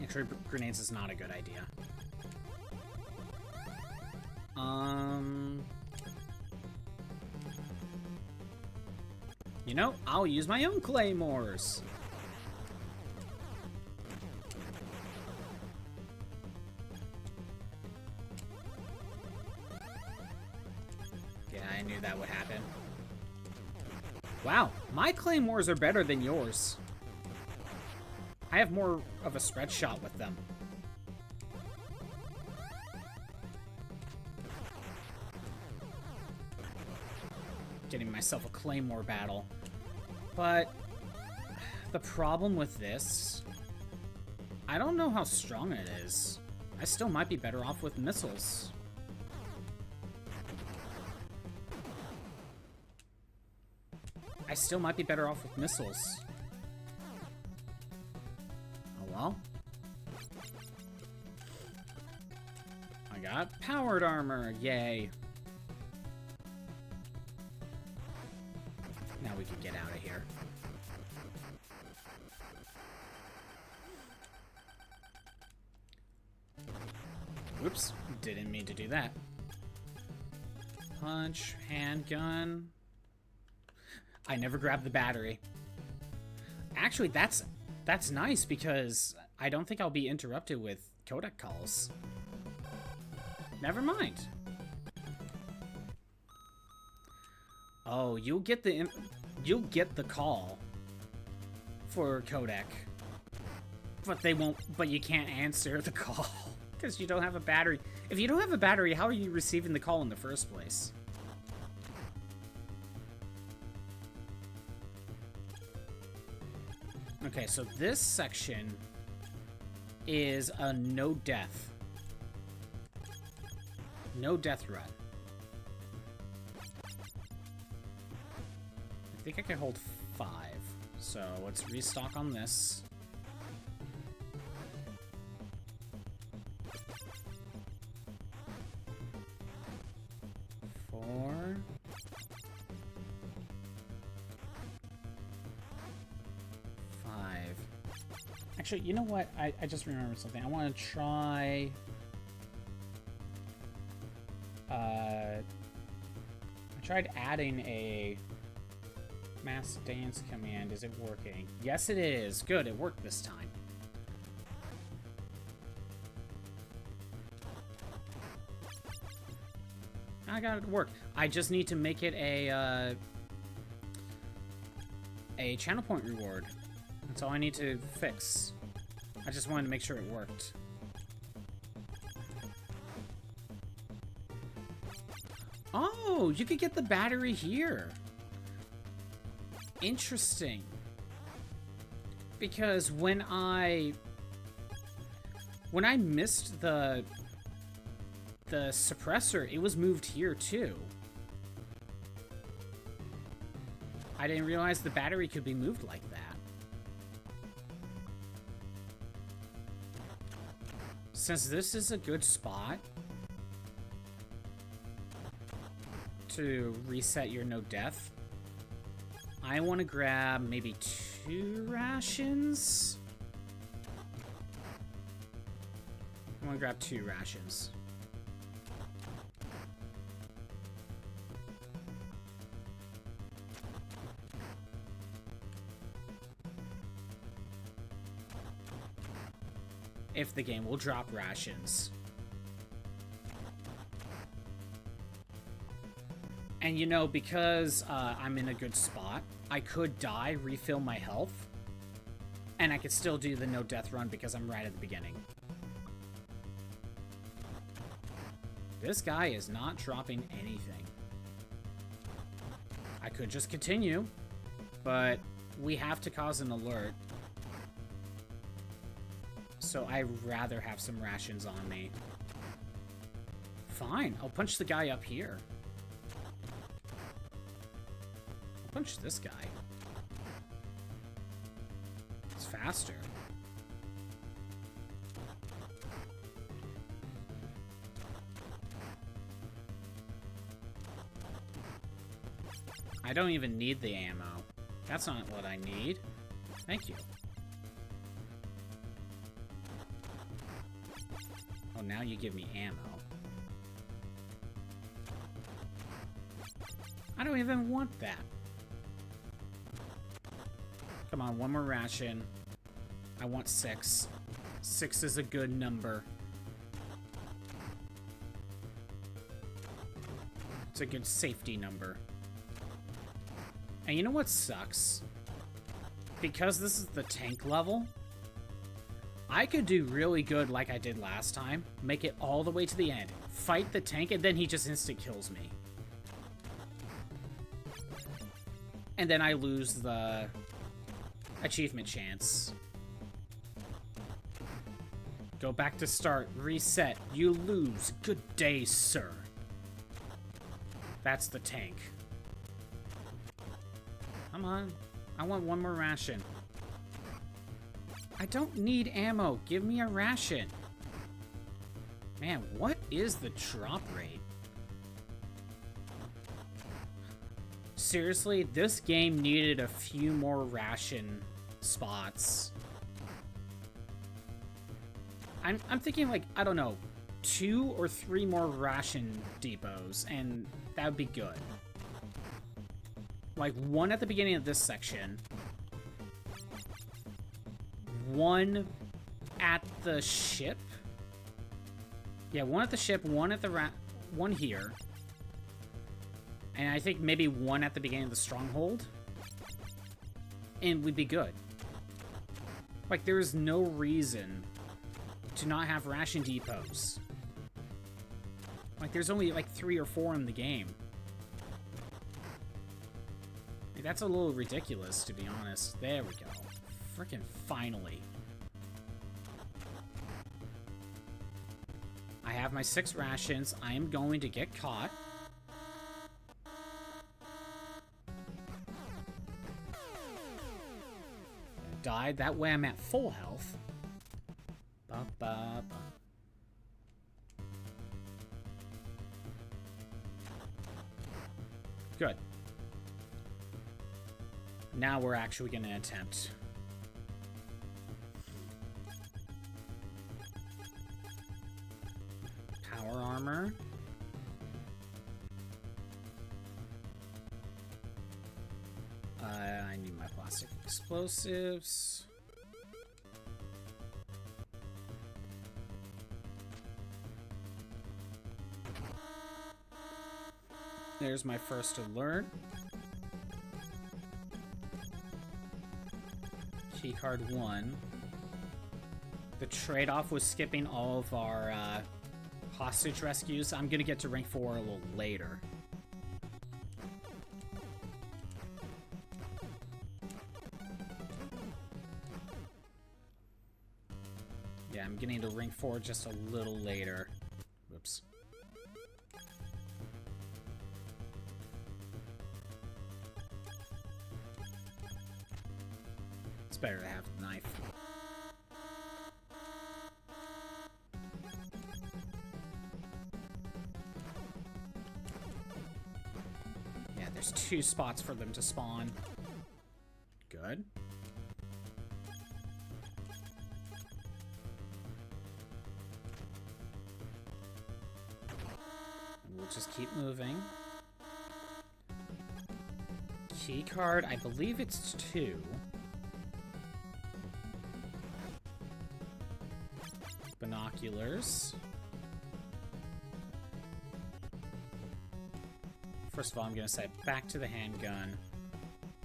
Actually, grenades is not a good idea. You know, I'll use my own claymores. Yeah, I knew that would happen. Wow, my claymores are better than yours. I have more of a spread shot with them. Getting myself a claymore battle. But the problem with this, I don't know how strong it is. I still might be better off with missiles. I still might be better off with missiles. Oh well. I got powered armor, yay. Now we can get out of here. Oops, didn't mean to do that. Punch, handgun. I never grabbed the battery. Actually, that's nice because I don't think I'll be interrupted with codec calls. Never mind. Oh, you'll get the call for codec, but they won't. But you can't answer the call because you don't have a battery. If you don't have a battery, how are you receiving the call in the first place? Okay, so this section is a no death run. I think I can hold 5. So let's restock on this. Four. 5. Actually, you know what? I just remembered something. I want to try... I tried adding a mass dance command. Is it working? Yes, it is. Good, it worked this time. I got it to work. I just need to make it a channel point reward. That's all I need to fix. I just wanted to make sure it worked. Oh, you could get the battery here. Interesting. Because when I missed the suppressor, it was moved here too. I didn't realize the battery could be moved like that. Since this is a good spot to reset your no death, I want to grab maybe 2 rations. I want to grab 2 rations. if the game will drop rations. And you know, because I'm in a good spot, I could die, refill my health, and I could still do the no death run because I'm right at the beginning. This guy is not dropping anything. I could just continue, but we have to cause an alert. So I'd rather have some rations on me. Fine, I'll punch the guy up here. I'll punch this guy. It's faster. I don't even need the ammo. That's not what I need. Thank you. Oh, now you give me ammo. I don't even want that. Come on, one more ration. I want 6. 6 is a good number. It's a good safety number. And you know what sucks? Because this is the tank level, I could do really good like I did last time. Make it all the way to the end. Fight the tank, and then he just instant kills me. And then I lose the achievement chance. Go back to start. Reset. You lose. Good day, sir. That's the tank. Come on. I want one more ration. I don't need ammo. Give me a ration. Man, what is the drop rate? Seriously, this game needed a few more ration spots. I'm thinking like, I don't know, 2 or 3 more ration depots, and that would be good. Like, 1 at the beginning of this section. 1 at the ship. Yeah, 1 at the ship, 1 at the 1 here. And I think maybe 1 at the beginning of the Stronghold. And we'd be good. Like, there is no reason to not have ration depots. Like, there's only like 3 or 4 in the game. Like, that's a little ridiculous, to be honest. There we go. Frickin' finally. I have my 6 rations. I am going to get caught. Died. That way I'm at full health. Ba, ba, ba. Good. Now we're actually going to attempt. Power armor. I need my plastic explosives. There's my first alert. Keycard 1. The trade-off was skipping all of our hostage rescues. I'm gonna get to rank 4 a little later. Yeah, I'm getting to rank 4 just a little later. Whoops. It's better to have the knife. Yeah, there's 2 spots for them to spawn. Good. And we'll just keep moving. Keycard, I believe it's 2. binoculars. First of all, I'm going to say back to the handgun.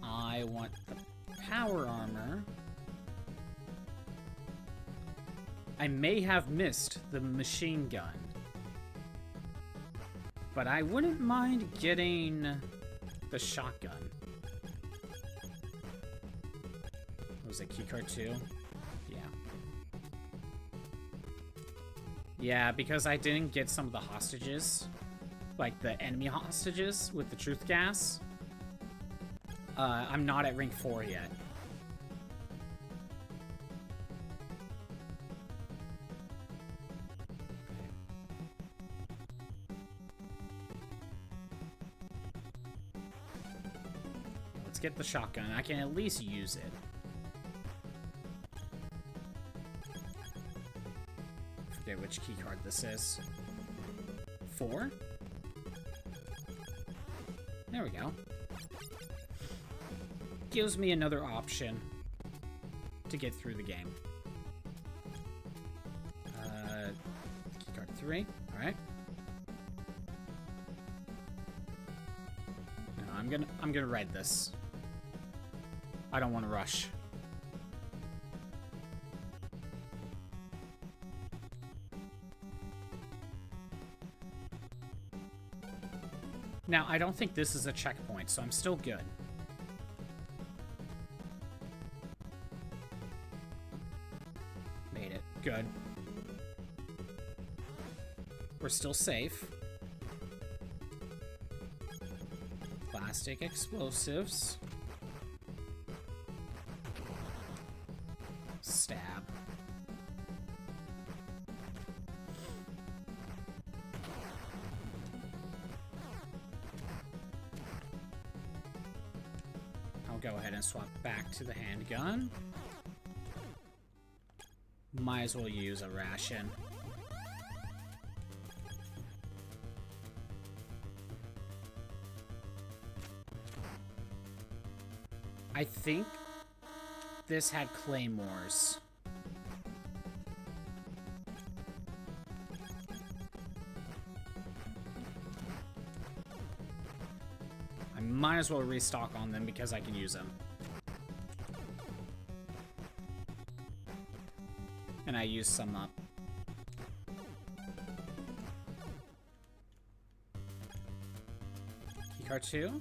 I want the power armor. I may have missed the machine gun. But I wouldn't mind getting the shotgun. What was it, keycard 2? Yeah. Yeah, because I didn't get some of the hostages. Like the enemy hostages with the truth gas. I'm not at ring 4 yet. Let's get the shotgun. I can at least use it. Forget which key card this is. 4? There we go. Gives me another option to get through the game. Keycard 3. Alright. No, I'm gonna read this. I don't want to rush. Now, I don't think this is a checkpoint, so I'm still good. Made it. Good. We're still safe. Plastic explosives. Stab. I'll go ahead and swap back to the handgun. Might as well use a ration. I think this had claymores. I might as well restock on them because I can use them. And I used some up. Keycard 2?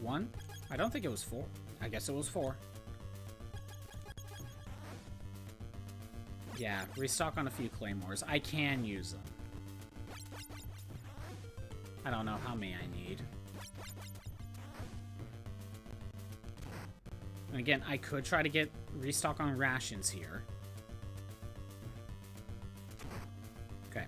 1? I don't think it was 4. I guess it was 4. Yeah, restock on a few claymores. I can use them. I don't know how many I need. And again, I could try to get restock on rations here. Okay.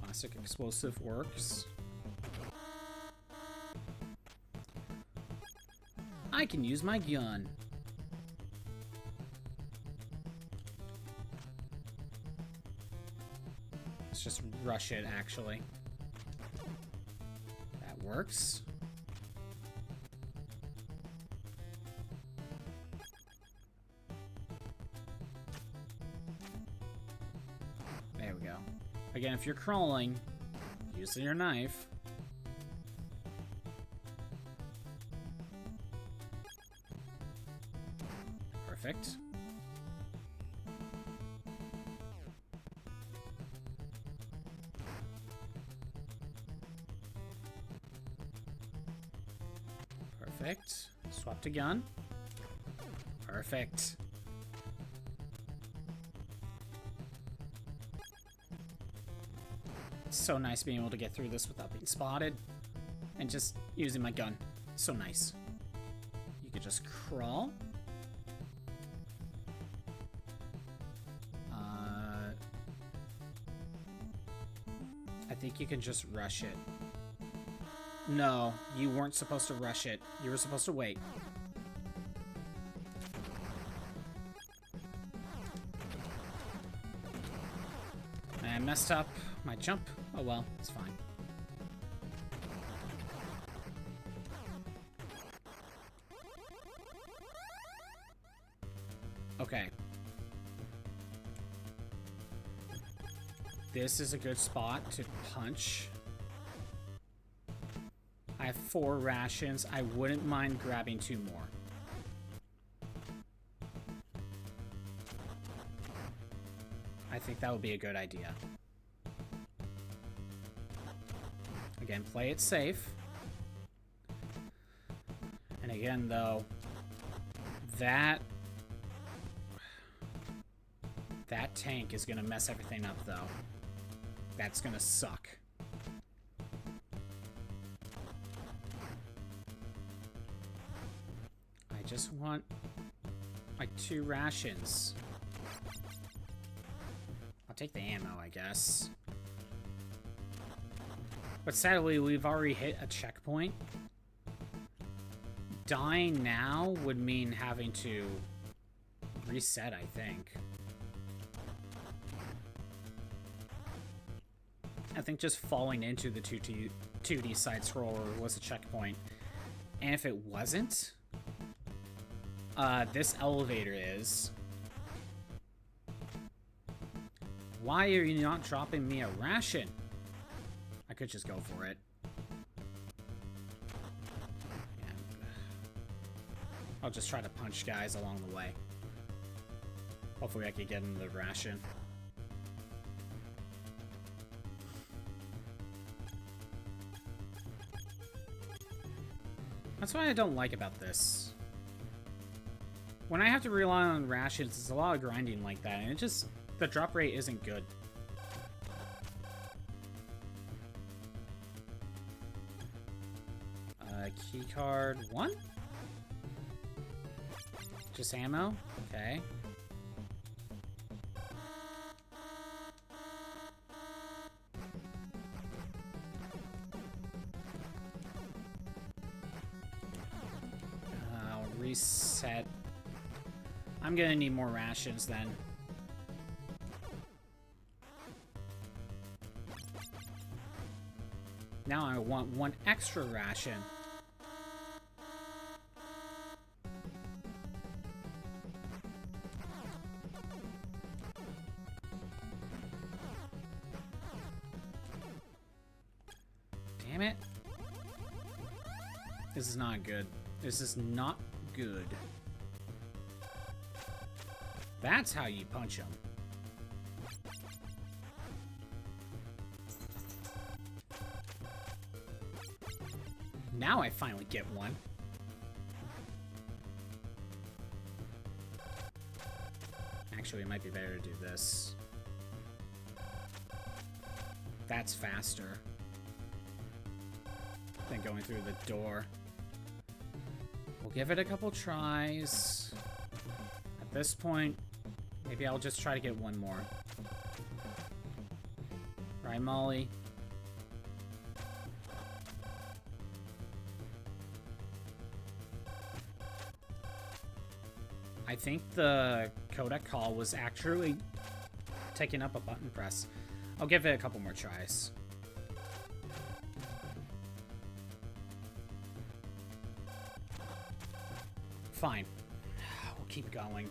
Plastic explosive works. I can use my gun. Let's just rush it, actually. That works. There we go. Again, if you're crawling, use your knife. Perfect. Perfect. Swap to gun. Perfect. It's so nice being able to get through this without being spotted. And just using my gun. So nice. You could just crawl. I think you can just rush it. No, you weren't supposed to rush it. You were supposed to wait. I messed up my jump. Oh well, it's fine. Okay. This is a good spot to punch. I have 4 rations. I wouldn't mind grabbing 2 more. I think that would be a good idea. Again, play it safe. And again, though, that tank is going to mess everything up, though. That's going to suck. I just want, like, 2 rations. I'll take the ammo, I guess. But sadly, we've already hit a checkpoint. Dying now would mean having to reset, I think. I think just falling into the 2D side-scroller was a checkpoint. And if it wasn't, this elevator is. Why are you not dropping me a ration? I could just go for it. And I'll just try to punch guys along the way. Hopefully I can get into the ration. That's what I don't like about this. When I have to rely on rations, it's a lot of grinding like that, and it just... the drop rate isn't good. Keycard 1? Just ammo? Okay. I'll reset. I'm gonna need more rations then. Now I want 1 extra ration. Damn it. This is not good. This is not good. That's how you punch him. Now I finally get one. Actually, it might be better to do this. That's faster than going through the door. We'll give it a couple tries. At this point, maybe I'll just try to get 1 more. Right, Molly? I think the codec call was actually taking up a button press. I'll give it a couple more tries. Fine. We'll keep going.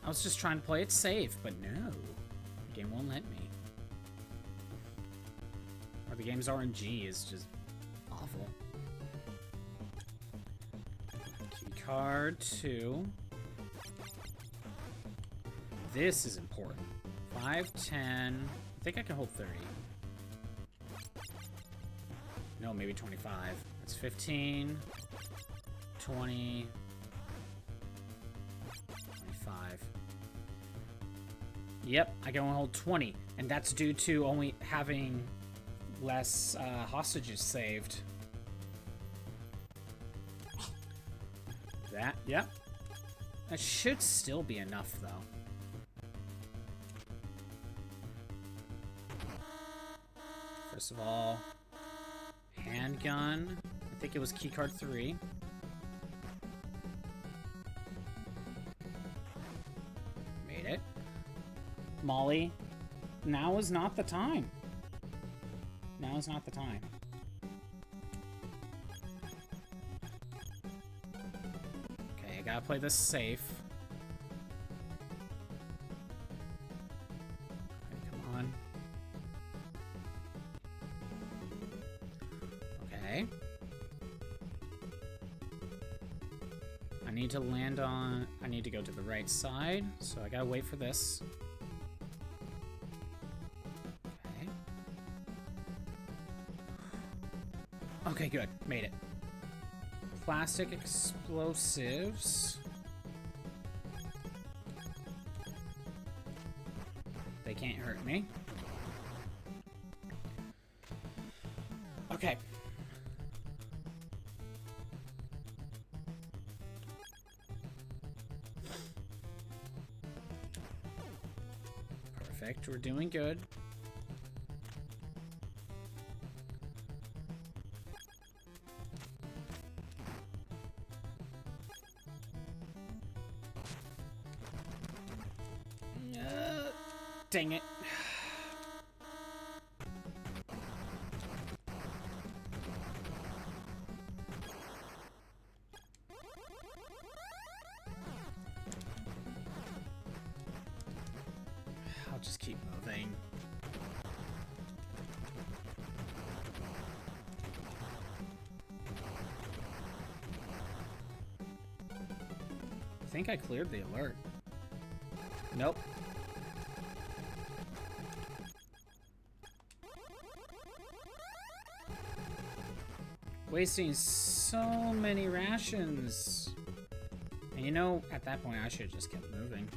I was just trying to play it safe, but no. The game won't let me. Or the game's RNG is just awful. Keycard 2. This is important. 5, 10. I think I can hold 30. No, maybe 25. That's 15. 20. 25. Yep, I can only hold 20. And that's due to only having less hostages saved. That, yep. That should still be enough, though. First of all, handgun. I think it was keycard 3. Made it. Molly, now is not the time. Now is not the time. Okay, I gotta play this safe. Okay. I need to land on... I need to go to the right side, so I gotta wait for this. Okay. Okay, good. Made it. Plastic explosives. They can't hurt me. Okay. Perfect. We're doing good. Dang it. I'll just keep moving. I think I cleared the alert. Nope. Wasting so many rations. And you know, at that point, I should have just kept moving.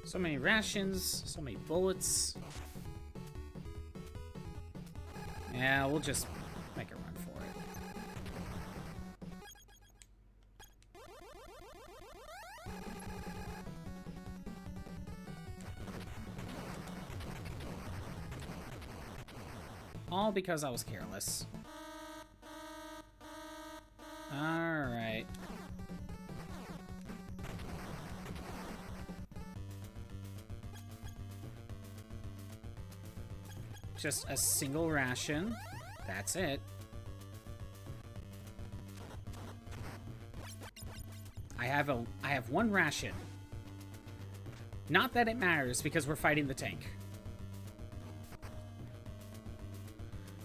So many rations, so many bullets. Yeah, we'll just make a run for it. All because I was careless. Alright. Just a single ration. That's it. I have one ration. Not that it matters because we're fighting the tank.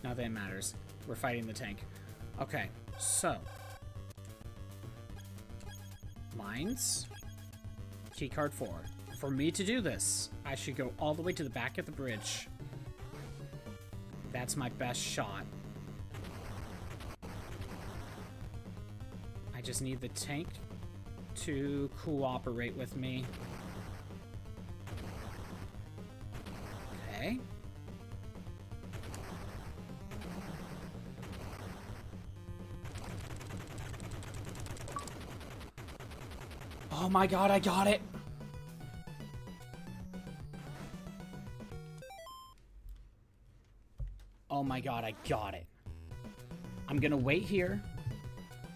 Not that it matters. We're fighting the tank. Okay, so mines. Keycard 4. For me to do this, I should go all the way to the back of the bridge. That's my best shot. I just need the tank to cooperate with me. Okay. Oh my god, I got it! Oh my god, I got it. I'm gonna wait here.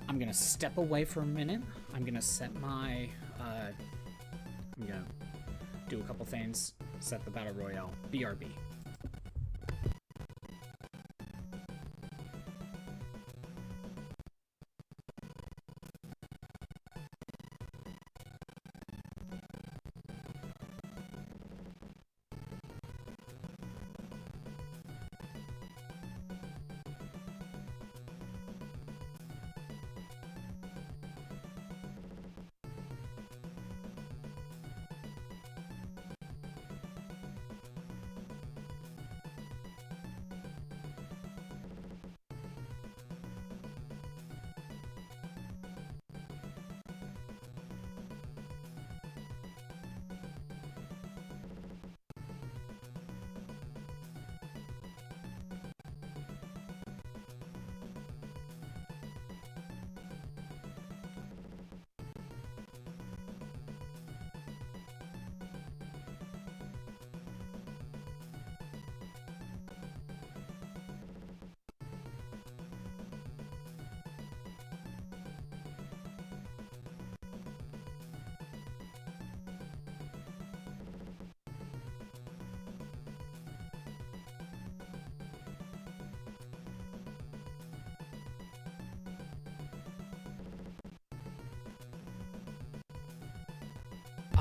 I'm gonna step away for a minute. I'm gonna set my, I'm gonna do a couple things. Set the Battle Royale. BRB.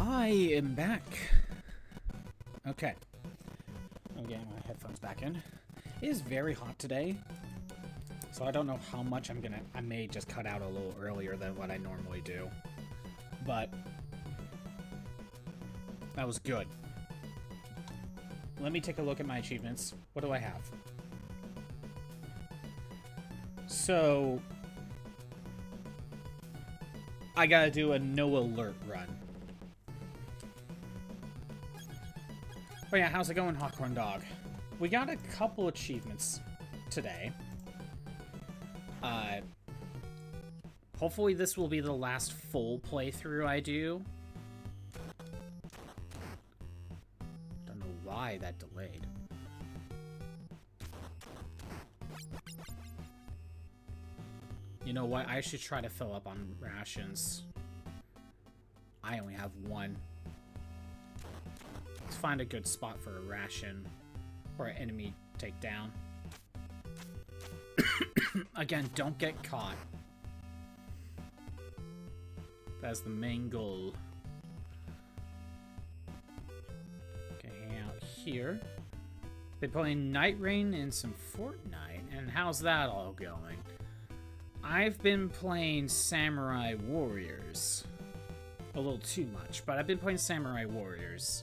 I am back. Okay. I'm getting my headphones back in. It is very hot today. So I don't know how much I may just cut out a little earlier than what I normally do. But that was good. Let me take a look at my achievements. What do I have? So I gotta do a no alert run. Oh yeah, how's it going, Hawkhorn Dog? We got a couple achievements today. Hopefully this will be the last full playthrough I do. Don't know why that delayed. You know what? I should try to fill up on rations. I only have one. Let's find a good spot for a ration or an enemy takedown. Again, don't get caught. That's the main goal. Okay, hang out here. Been playing Night Rain and some Fortnite, and how's that all going? I've been playing Samurai Warriors. A little too much, but I've been playing Samurai Warriors.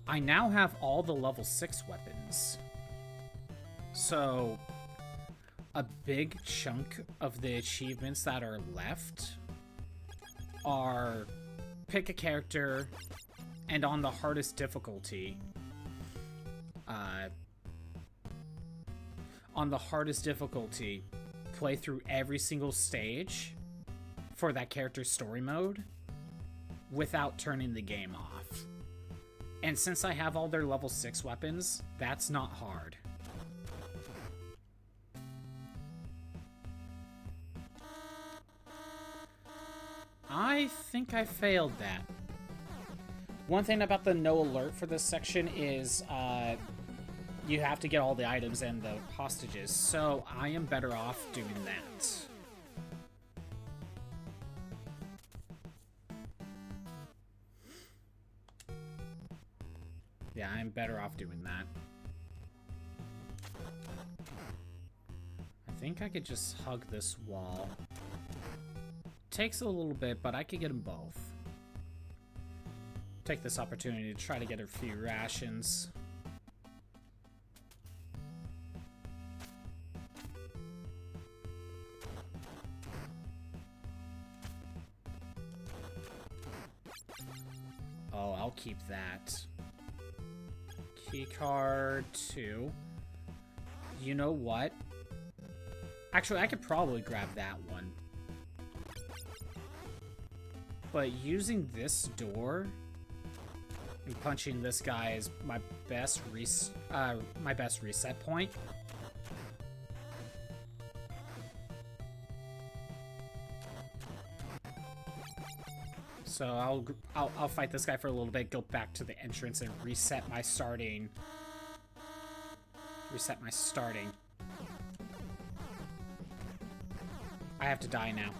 I now have all the level 6 weapons. So a big chunk of the achievements that are left are pick a character and on the hardest difficulty. Play through every single stage for that character's story mode without turning the game off. And since I have all their level 6 weapons, that's not hard. I think I failed that. One thing about the no alert for this section is you have to get all the items and the hostages, so I am better off doing that. Yeah, I'm better off doing that. I think I could just hug this wall. Takes a little bit, but I could get them both. Take this opportunity to try to get a few rations. Oh, I'll keep that. Keycard 2. You know what? Actually, I could probably grab that one. But using this door and punching this guy is my best reset point. So I'll fight this guy for a little bit, go back to the entrance and reset my starting. I have to die now.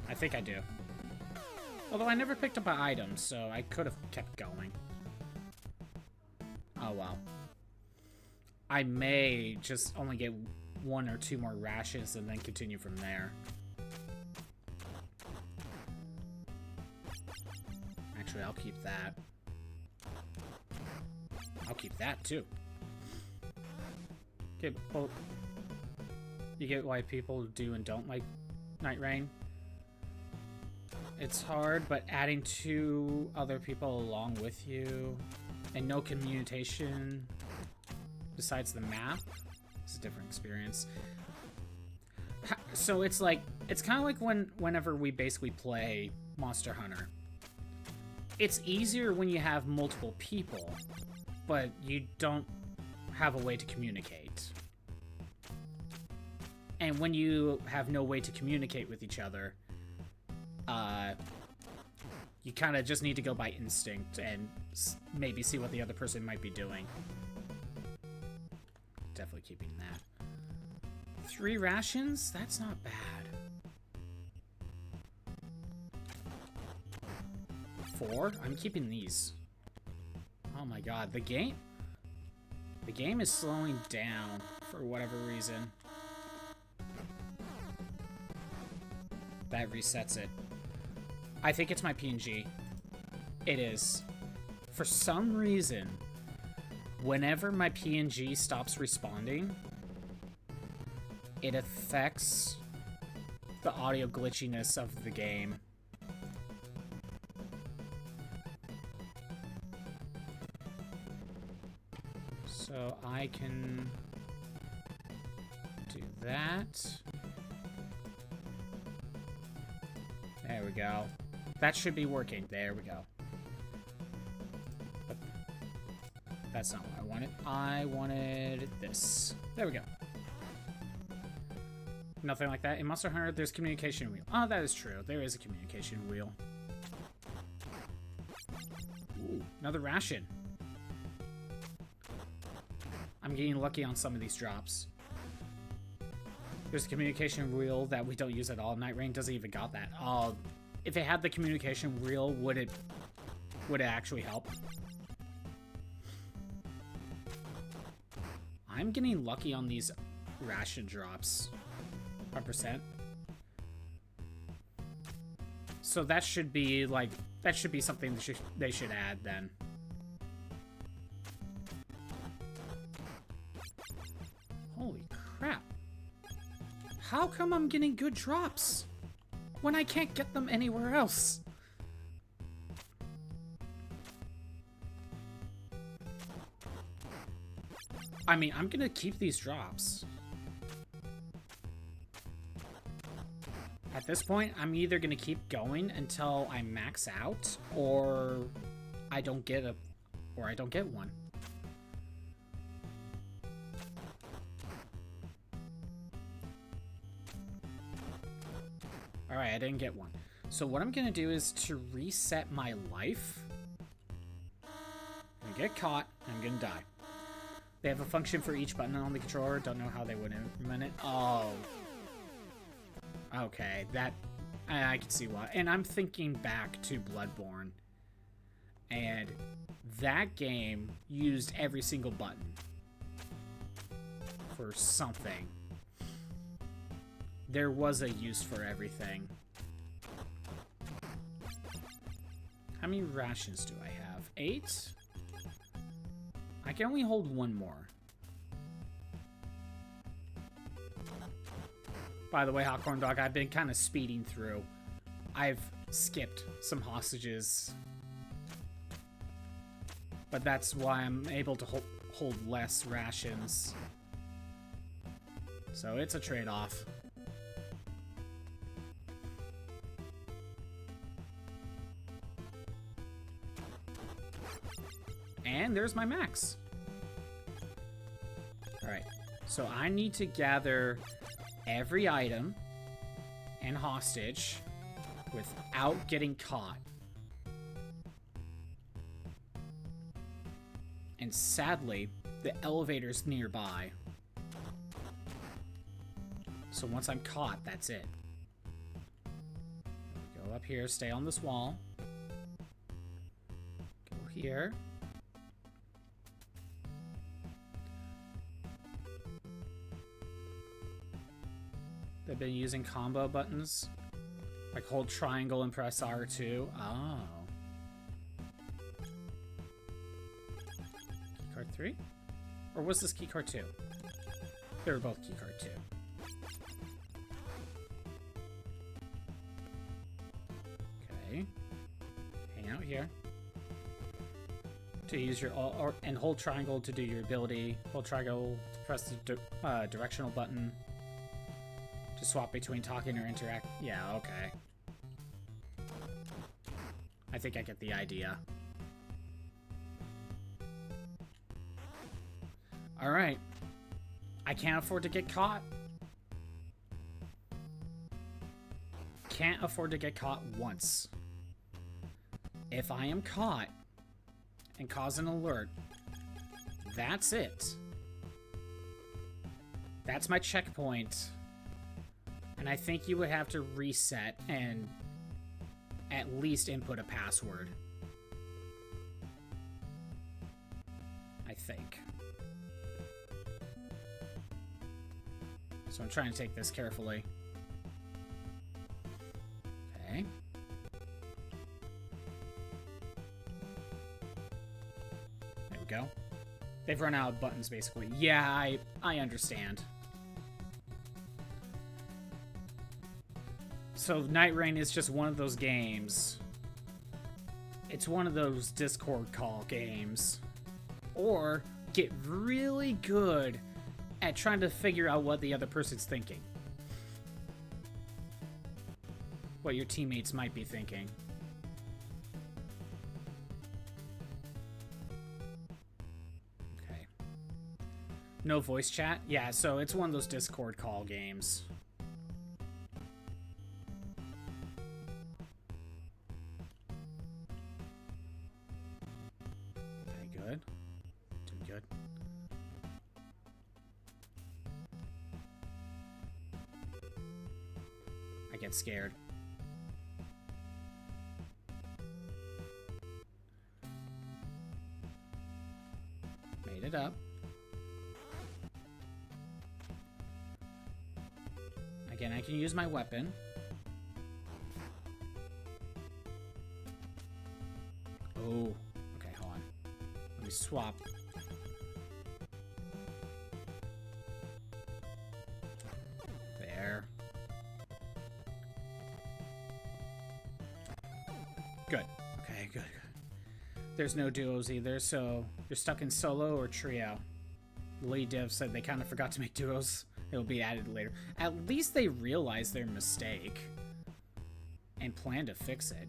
I think I do. Although I never picked up an item, so I could have kept going. Oh well. I may just only get 1 or 2 more rations and then continue from there. Actually, I'll keep that. I'll keep that too. Okay, well, you get why people do and don't like Night Rain. It's hard, but adding 2 other people along with you and no communication besides the map is a different experience. So it's like, it's kind of like whenever we basically play Monster Hunter. It's easier when you have multiple people, but you don't have a way to communicate. And when you have no way to communicate with each other, you kind of just need to go by instinct and maybe see what the other person might be doing. Definitely keeping that. 3 rations? That's not bad. 4? I'm keeping these. Oh my god, the game is slowing down for whatever reason. That resets it. I think it's my PNG. It is. For some reason, whenever my PNG stops responding, it affects the audio glitchiness of the game. So I can do that. There we go. That should be working. There we go. But that's not what I wanted. I wanted this. There we go. Nothing like that. In Monster Hunter, there's communication wheel. Oh, that is true. There is a communication wheel. Ooh, another ration. I'm getting lucky on some of these drops. There's a communication wheel that we don't use at all. Night Rain doesn't even got that. Oh, if it had the communication wheel, would it actually help? I'm getting lucky on these ration drops. 100%. So that should be like, that should be something that they should add then. Holy crap. How come I'm getting good drops when I can't get them anywhere else? I mean, I'm gonna keep these drops. At this point, I'm either gonna keep going until I max out, or I don't get one. Alright, I didn't get one. So what I'm gonna do is to reset my life. I'm gonna get caught, I'm gonna die. They have a function for each button on the controller. Don't know how they would implement it. Oh. Okay, that... I can see why. And I'm thinking back to Bloodborne. And that game used every single button for something. There was a use for everything. How many rations do I have? 8? I can only hold one more. By the way, Hot Corn Dog, I've been kind of speeding through. I've skipped some hostages. But that's why I'm able to hold less rations. So it's a trade-off. And there's my max. Alright, so I need to gather every item and hostage without getting caught. And sadly, the elevator's nearby. So once I'm caught, that's it. Go up here, stay on this wall. Go here. They've been using combo buttons. Like hold triangle and press R2. Oh. Keycard 3? Or was this keycard 2? They were both keycard 2. Okay. Hang out here. To use your and hold triangle to do your ability. Hold triangle to press the directional button. To swap between talking or interact. Yeah, okay. I think I get the idea. Alright. I can't afford to get caught. Can't afford to get caught once. If I am caught and cause an alert, that's it. That's my checkpoint. And I think you would have to reset and at least input a password. I think. So I'm trying to take this carefully. go. They've run out of buttons, basically. Yeah, I understand. So Night Rain is just one of those games. It's one of those Discord call games. Or get really good at trying to figure out what the other person's thinking. What your teammates might be thinking. Okay. No voice chat? Yeah, so it's one of those Discord call games. Okay, good. Doing good. I get scared. Made it up. Again, I can use my weapon. Oh, okay, hold on. Let me swap. There. Good. Okay, good. There's no duos either, so you're stuck in solo or trio. The lead dev said they kind of forgot to make duos. It'll be added later. At least they realized their mistake and plan to fix it.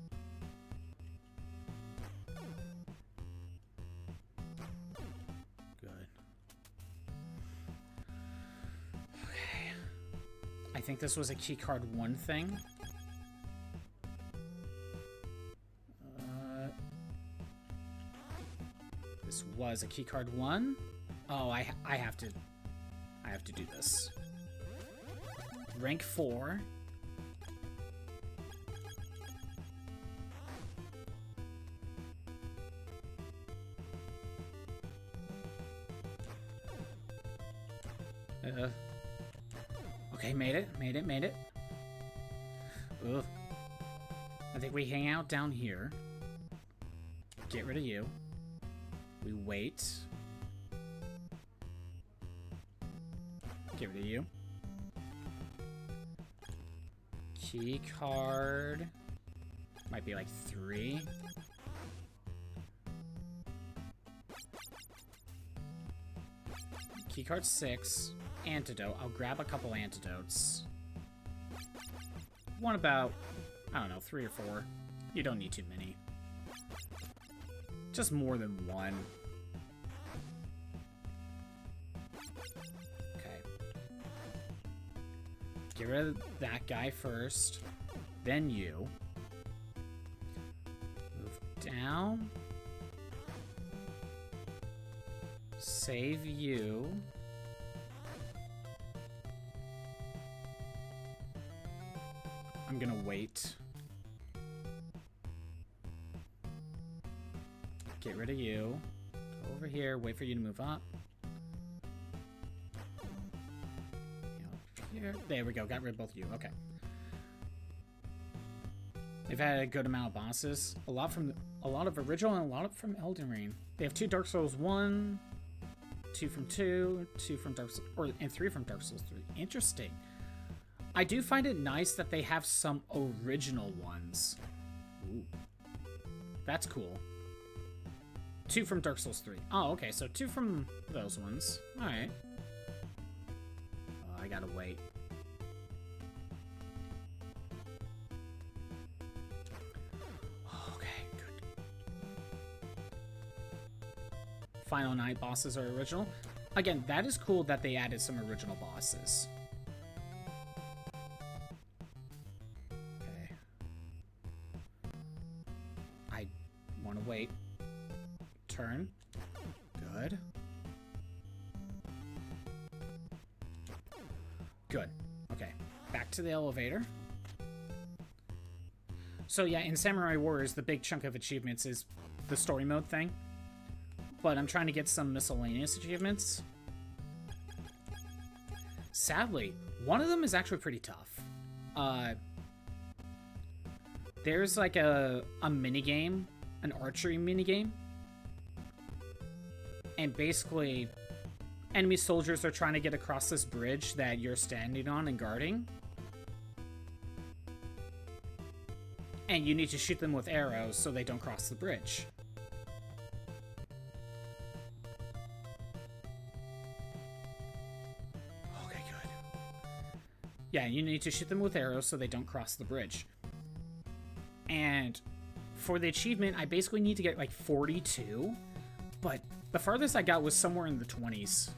Good. Okay. I think this was a keycard 1 thing. This was a keycard 1. Oh, I have to do this. Rank 4. Okay, made it. Ugh. I think we hang out down here. Get rid of you. We wait. Get rid of you. Key card. Might be like 3. Key card 6. Antidote. I'll grab a couple antidotes. One about, I don't know, 3 or 4. You don't need too many. Just more than 1. Get rid of that guy first, then you. Move down. Save you. I'm gonna wait. Get rid of you. Go over here, wait for you to move up. Here. There we go. Got rid of both of you. Okay. They've had a good amount of bosses. A lot of original and a lot from Elden Ring. They have 2 Dark Souls 1, 2 from 2, 2 from Dark Souls, and 3 from Dark Souls 3. Interesting. I do find it nice that they have some original ones. Ooh. That's cool. 2 from Dark Souls 3. Oh, okay. So 2 from those ones. All right. I gotta wait. Okay, good. Final Night bosses are original. Again, that is cool that they added some original bosses. Okay. I want to wait. Turn. Good. Good. Okay. Back to the elevator. So yeah, in Samurai Warriors, the big chunk of achievements is the story mode thing. But I'm trying to get some miscellaneous achievements. Sadly, one of them is actually pretty tough. There's like a minigame, an archery minigame. And basically, enemy soldiers are trying to get across this bridge that you're standing on and guarding. And you need to shoot them with arrows so they don't cross the bridge. Okay, good. Yeah, you need to shoot them with arrows so they don't cross the bridge. And for the achievement, I basically need to get like 42, but the farthest I got was somewhere in the 20s.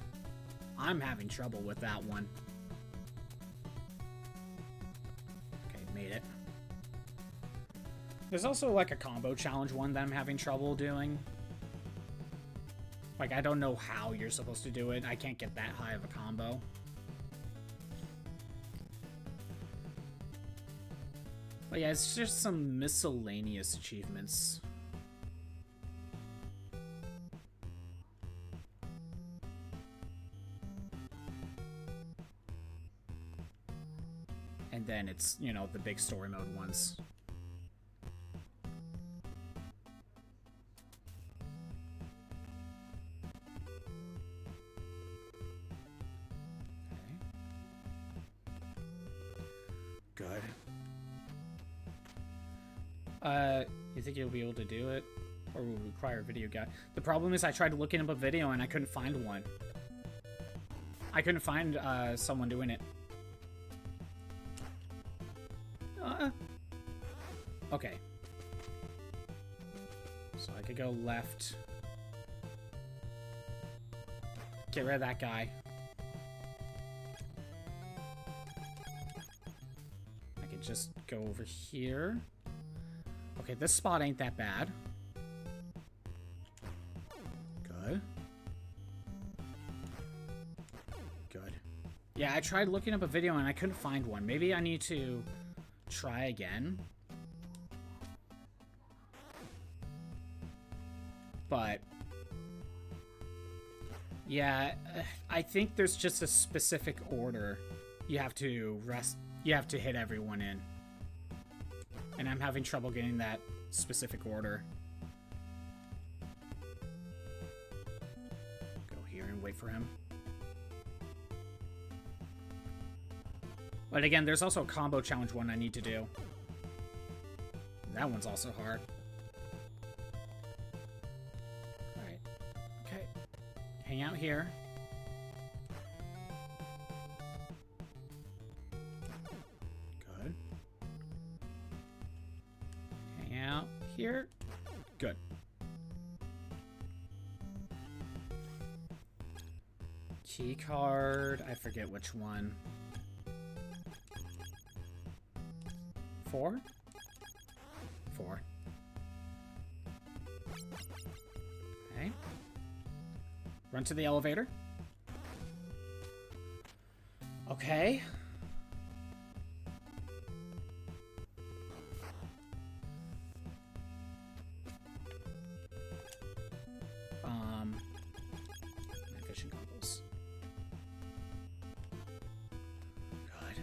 I'm having trouble with that one. Okay, made it. There's also like a combo challenge one that I'm having trouble doing. Like, I don't know how you're supposed to do it. I can't get that high of a combo. But yeah, it's just some miscellaneous achievements. And then it's, you know, the big story mode ones. Good. You think you'll be able to do it? Or will require a video guide? The problem is I tried looking up a video and I couldn't find one. I couldn't find someone doing it. Okay. So I could go left. Get rid of that guy. I could just go over here. Okay, this spot ain't that bad. Good. Good. Yeah, I tried looking up a video and I couldn't find one. Maybe I need to try again. But yeah, I think there's just a specific order you have to hit everyone in. And I'm having trouble getting that specific order. Go here and wait for him. But again, there's also a combo challenge one I need to do. That one's also hard. Alright. Okay. Hang out here. Good. Hang out here. Good. Key card. I forget which one. 4? 4. Okay. Run to the elevator. Okay. My fishing goggles. Good.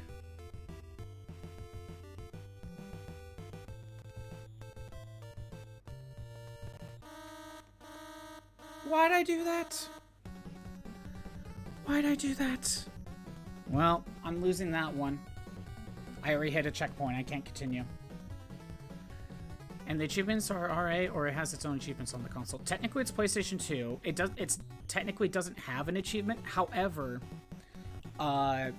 Why'd I do that? Why'd I do that? Well, I'm losing that one. I already hit a checkpoint. I can't continue. And the achievements are RA, or it has its own achievements on the console. Technically, it's PlayStation 2. It technically doesn't have an achievement. However, I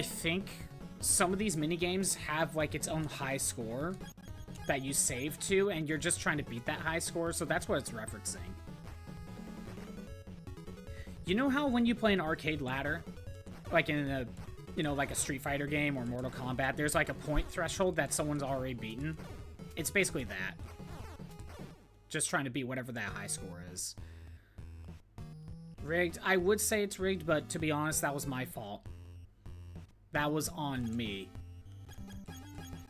think some of these minigames have like its own high score that you save to, and you're just trying to beat that high score. So that's what it's referencing. You know how when you play an arcade ladder, like in a, you know, like a Street Fighter game or Mortal Kombat, there's like a point threshold that someone's already beaten? It's basically that. Just trying to beat whatever that high score is. Rigged? I would say it's rigged, but to be honest, that was my fault. That was on me.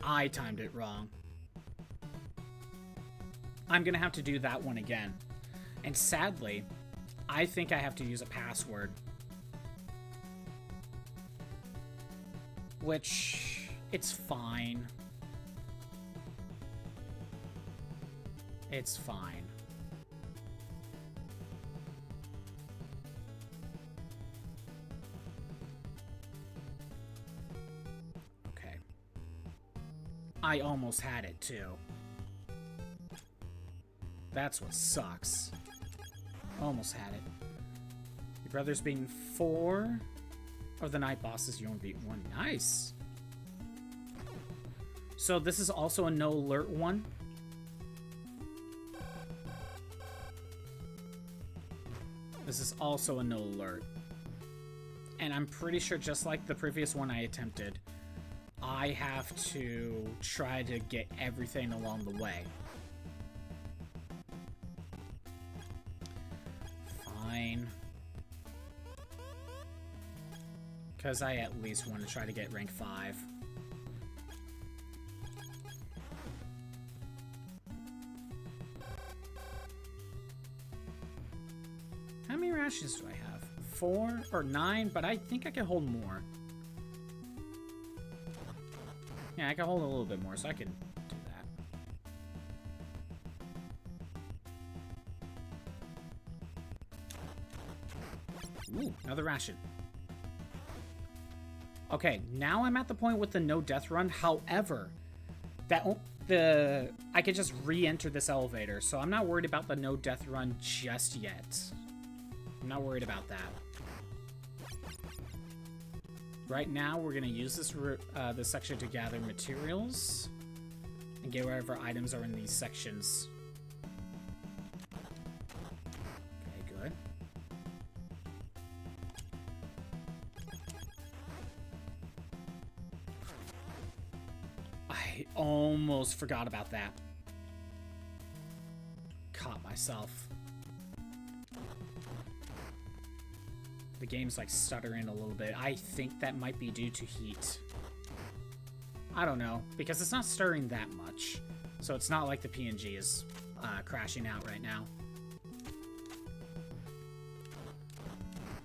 I timed it wrong. I'm gonna have to do that one again. And sadly, I think I have to use a password. Which, it's fine. It's fine. I almost had it, too. That's what sucks. Almost had it. Your brother's beaten 4 of the night bosses. You only beat 1. Nice. So this is also a no alert one. This is also a no alert. And I'm pretty sure, just like the previous one I attempted, I have to try to get everything along the way. Fine. Because I at least want to try to get rank 5. How many rations do I have? 4 or 9, but I think I can hold more. Yeah, I can hold a little bit more, so I can do that. Ooh, another ration. Okay, now I'm at the point with the no death run. However, I could just re-enter this elevator, so I'm not worried about the no death run just yet. I'm not worried about that. Right now, we're gonna use this section to gather materials and get whatever items are in these sections. Okay, good. I almost forgot about that. Caught myself. The game's like stuttering a little bit. I think that might be due to heat. I don't know, because it's not stirring that much. So it's not like the PNG is crashing out right now.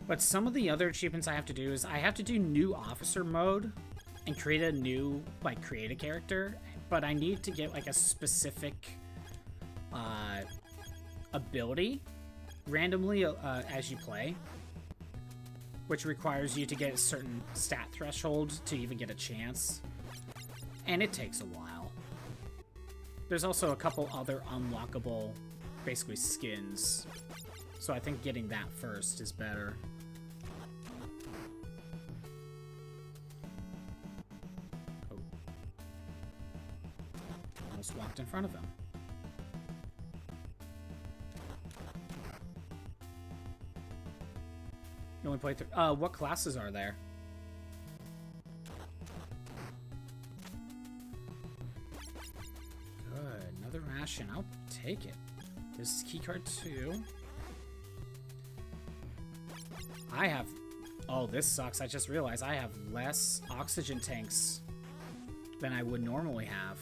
But some of the other achievements I have to do is I have to do new officer mode and create a new, like, create a character. But I need to get like a specific ability randomly as you play, which requires you to get a certain stat threshold to even get a chance. And it takes a while. There's also a couple other unlockable, basically, skins. So I think getting that first is better. Oh. Almost walked in front of him. You only play through. What classes are there? Good. Another ration. I'll take it. This is keycard 2. I have... Oh, this sucks. I just realized I have less oxygen tanks than I would normally have.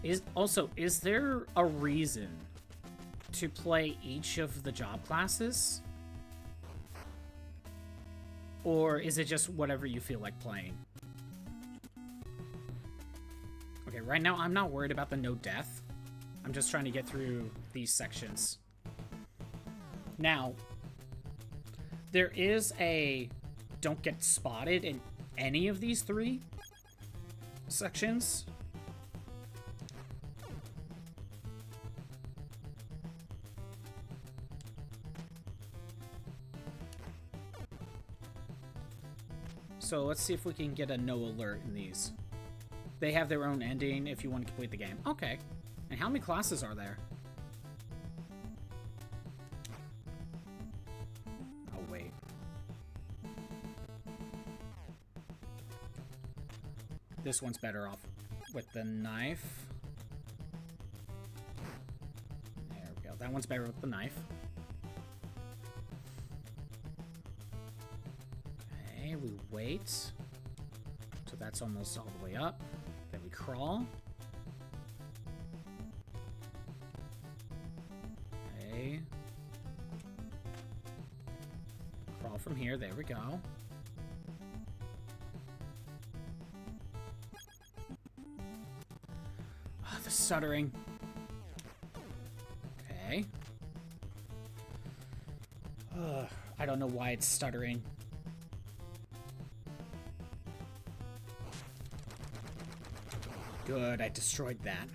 Is there a reason to play each of the job classes? Or is it just whatever you feel like playing? Okay, right now I'm not worried about the no death. I'm just trying to get through these sections. Now, there is a don't get spotted in any of these 3 sections. So let's see if we can get a no alert in these. They have their own ending if you want to complete the game. Okay. And how many classes are there? Oh, wait. This one's better off with the knife. There we go. That one's better with the knife. Okay, we wait. So that's almost all the way up. Then we crawl. Okay. Crawl from here. There we go. Oh, the stuttering. Okay. I don't know why it's stuttering. Good, I destroyed that.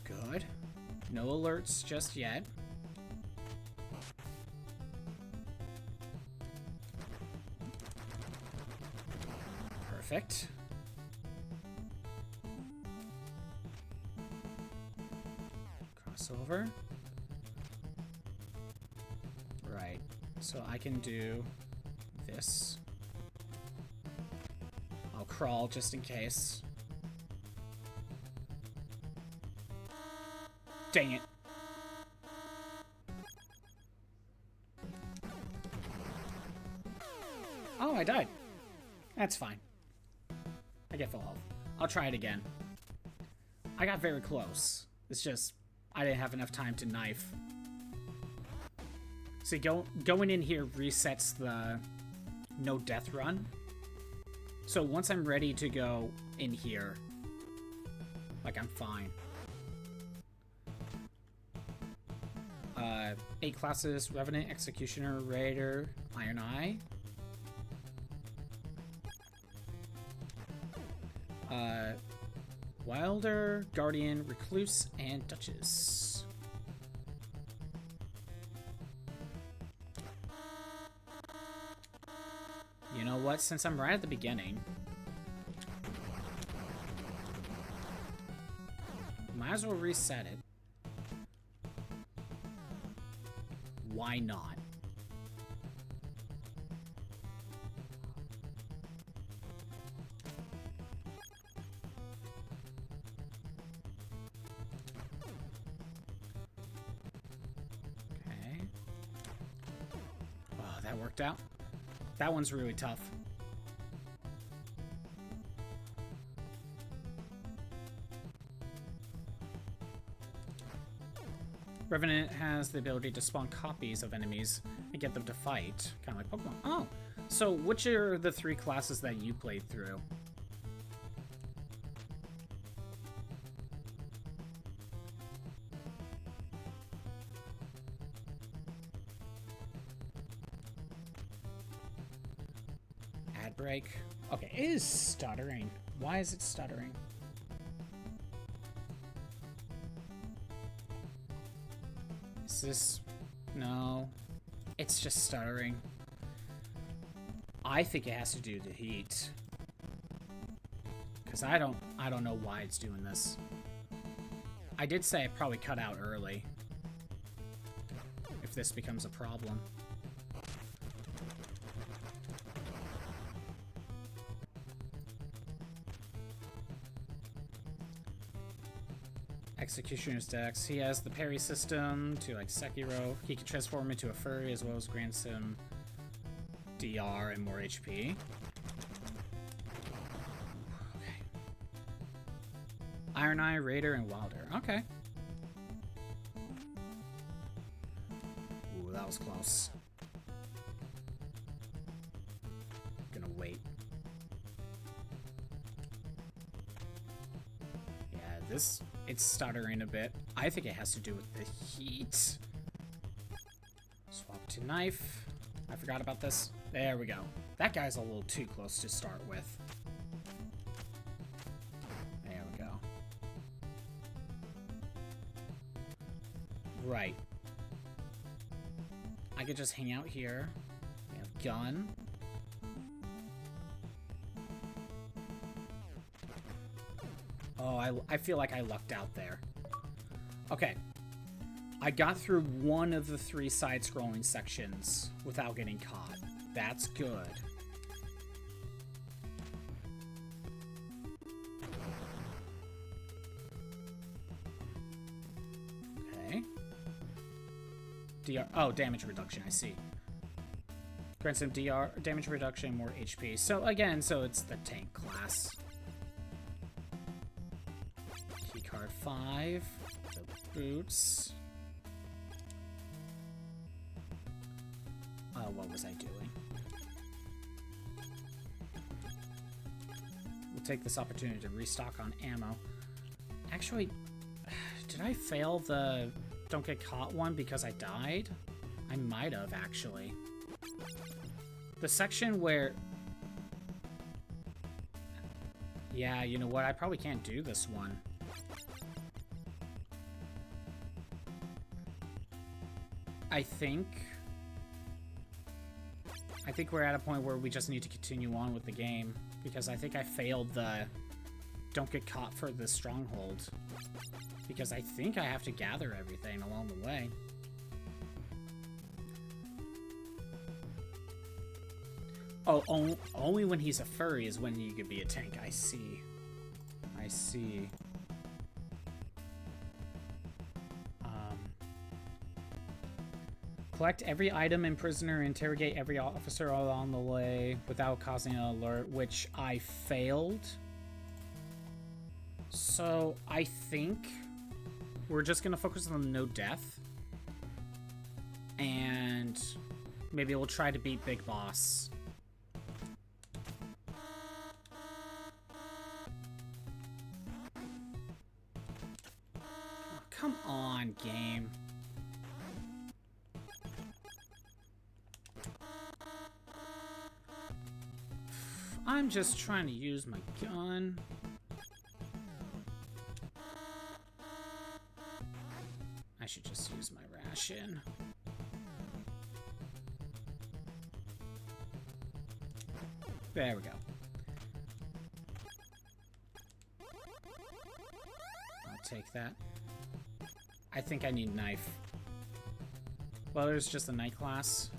Good. No alerts just yet. Perfect. Crossover. Right. So I can do this. I'll crawl just in case. Dang it. Oh, I died. That's fine. I get full health. I'll try it again. I got very close. It's just, I didn't have enough time to knife. See, going in here resets the no death run. So once I'm ready to go in here, like, I'm fine. 8 classes: Revenant, Executioner, Raider, Iron Eye. Wilder, Guardian, Recluse, and Duchess. You know what? Since I'm right at the beginning, might as well reset it. Why not? Okay. Oh, that worked out. That one's really tough. Revenant has the ability to spawn copies of enemies and get them to fight, kind of like Pokemon. Oh, so which are the 3 classes that you played through? Ad break. Okay, it is stuttering. Why is it stuttering? Is this... No. It's just stuttering. I think it has to do with the heat. Because I don't know why it's doing this. I did say I probably cut out early. If this becomes a problem. Executioner's Dex. He has the parry system to, like, Sekiro. He can transform into a furry as well as grants him DR and more HP. Okay. Iron Eye, Raider, and Wilder. Okay. Ooh, that was close. Gonna wait. Yeah, this... It's stuttering a bit. I think it has to do with the heat. Swap to knife. I forgot about this. There we go. That guy's a little too close to start with. There we go. Right. I could just hang out here. We have gun. Oh, I feel like I lucked out there. Okay. I got through one of the 3 side-scrolling sections without getting caught. That's good. Okay. DR... Oh, damage reduction, I see. Grants him DR, damage reduction, more HP. So, again, so it's the tank class. Keycard 5. The boots. What was I doing? We'll take this opportunity to restock on ammo. Actually, did I fail the don't get caught one because I died? I might have, actually. The section where Yeah, you know what? I probably can't do this one. I think we're at a point where we just need to continue on with the game, because I think I failed the don't get caught for the Stronghold, because I think I have to gather everything along the way. Oh, only when he's a furry is when you could be a tank. I see. I see. Collect every item and prisoner, interrogate every officer along the way without causing an alert, which I failed. So I think we're just gonna focus on no death. And maybe we'll try to beat Big Boss. Oh, come on, game. I'm just trying to use my gun. I should just use my ration. There we go. I'll take that. I think I need a knife. Well, there's just a knight class.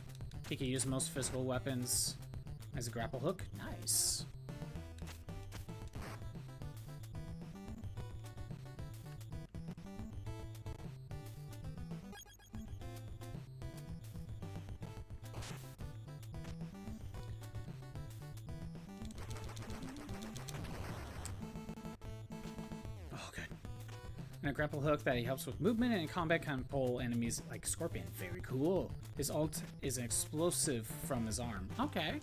He can use most physical weapons as a grapple hook. Nice. Oh, good. And a grapple hook that he helps with movement and in combat can pull enemies like Scorpion. Very cool. His ult is an explosive from his arm. Okay.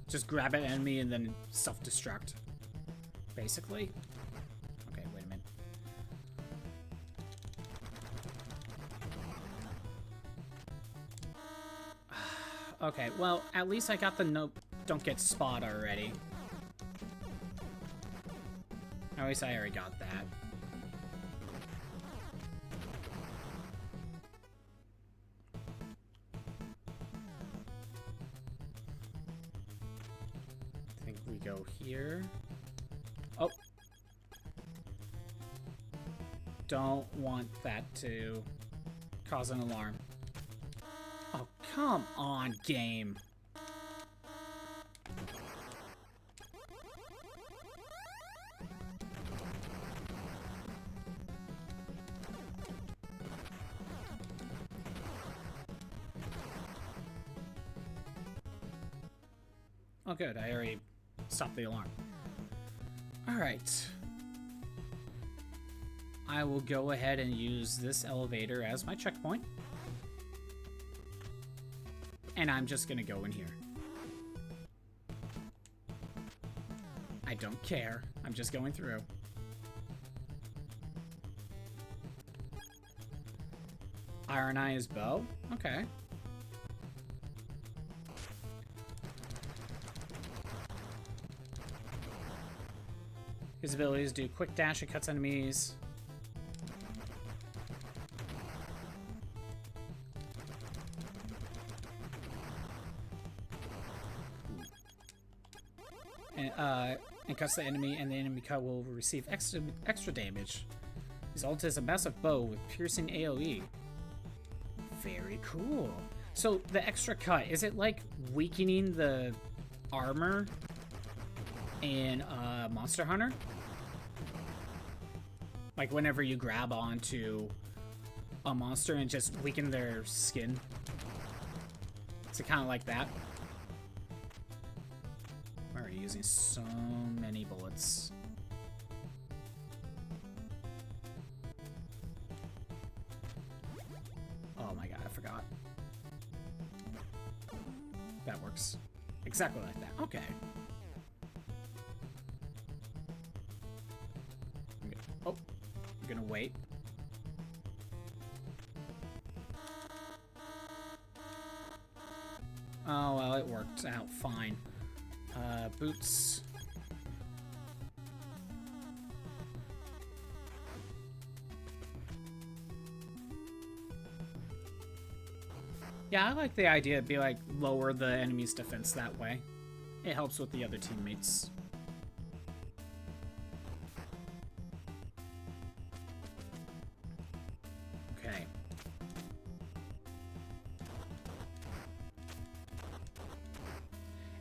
Just grab an enemy and then self-destruct, basically. Okay, wait a minute. Okay, well, at least I got the no don't get spot already. At least I already got that. Go here. Oh. Don't want that to cause an alarm. Oh, come on, game. Oh, good. I already stop the alarm. Alright. I will go ahead and use this elevator as my checkpoint. And I'm just gonna go in here. I don't care. I'm just going through. Iron Eye is bow? Okay. His abilities do quick dash, it cuts enemies. And cuts the enemy, and the enemy cut will receive extra damage. His ult is a massive bow with piercing AoE. Very cool. So the extra cut, is it like weakening the armor in Monster Hunter? Like whenever you grab onto a monster and just weaken their skin? Is it kind of like that? Why are you using so many bullets? Oh my god, I forgot. That works exactly like that. Okay. Oh, I'm gonna wait. Oh, well, it worked out fine. Boots. Yeah, I like the idea to be like lower the enemy's defense that way. It helps with the other teammates. Okay.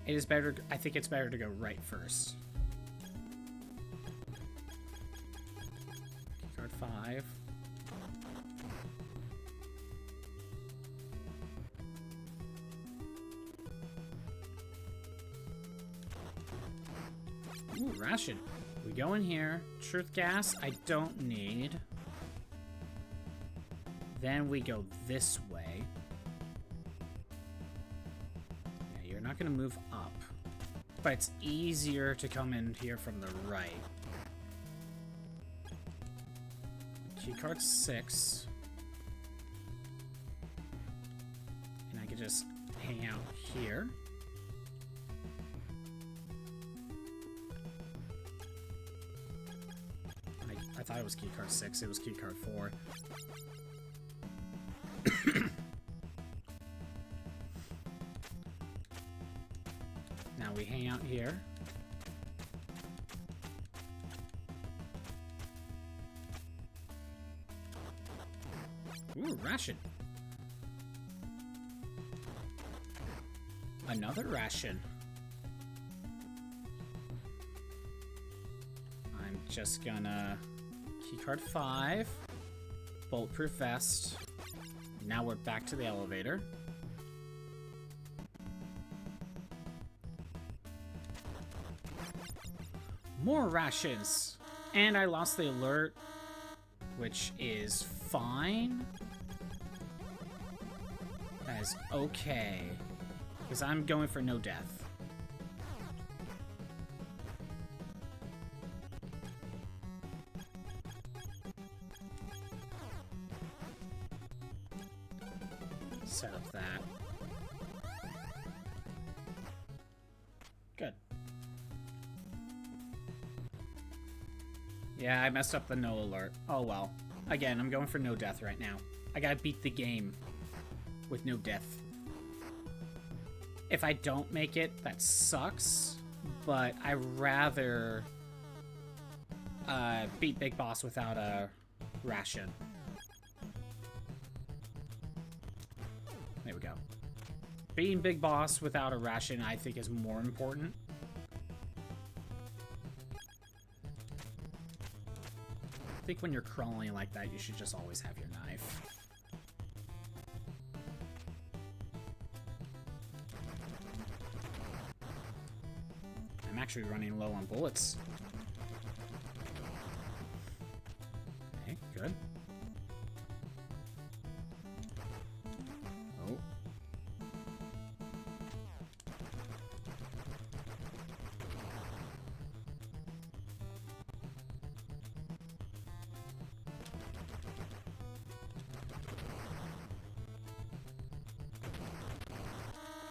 It is better, I think it's better to go right first. Card 5. Ooh, ration. We go in here. Truth gas, I don't need. Then we go this way. Yeah, you're not going to move up. But it's easier to come in here from the right. Keycard 6. And I can just hang out here. I thought it was keycard 6, it was keycard 4. Now we hang out here. Ooh, ration. Another ration. I'm just gonna... Keycard 5. Bulletproof vest. Now we're back to the elevator. More rations. And I lost the alert, which is fine. That is okay. Because I'm going for no death. Set up that. Good. Yeah, I messed up the no alert. Oh well. Again, I'm going for no death right now. I gotta beat the game with no death. If I don't make it, that sucks. But I'd rather beat Big Boss without a ration. There we go. Beating Big Boss without a ration, I think, is more important. I think when you're crawling like that, you should just always have your knife. I'm actually running low on bullets. Okay, good. Oh.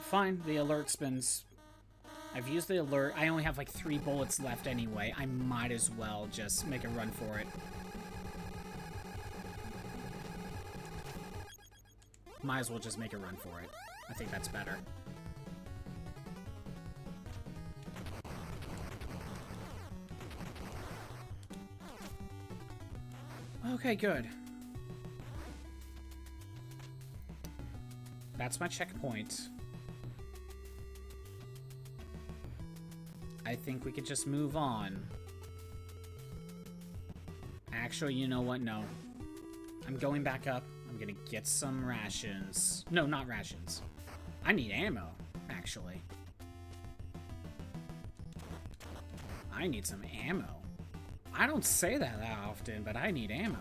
Fine, the alert spins. I've used the alert. I only have like 3 bullets left anyway. I might as well just make a run for it. Might as well just make a run for it. I think that's better. Okay, good. That's my checkpoint. I think we could just move on. Actually, you know what? No. I'm going back up. I'm gonna get some rations. No, not rations. I need ammo, actually. I need some ammo. I don't say that often, but I need ammo.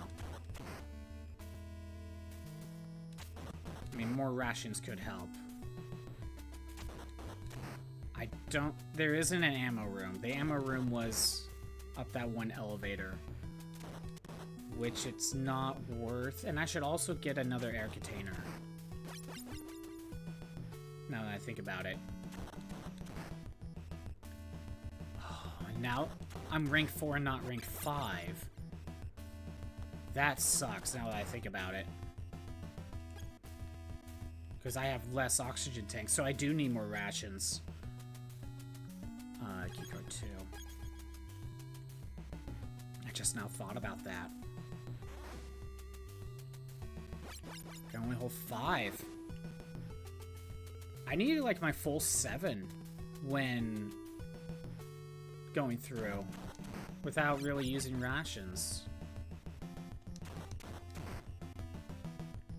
I mean, more rations could help. I don't... There isn't an ammo room. The ammo room was up that one elevator, which it's not worth. And I should also get another air container, now that I think about it. Oh, now I'm rank 4 and not rank 5. That sucks now that I think about it. Because I have less oxygen tanks, so I do need more rations. Keycard 2. I just now thought about that. I can only hold 5. I needed like my full 7 when going through without really using rations.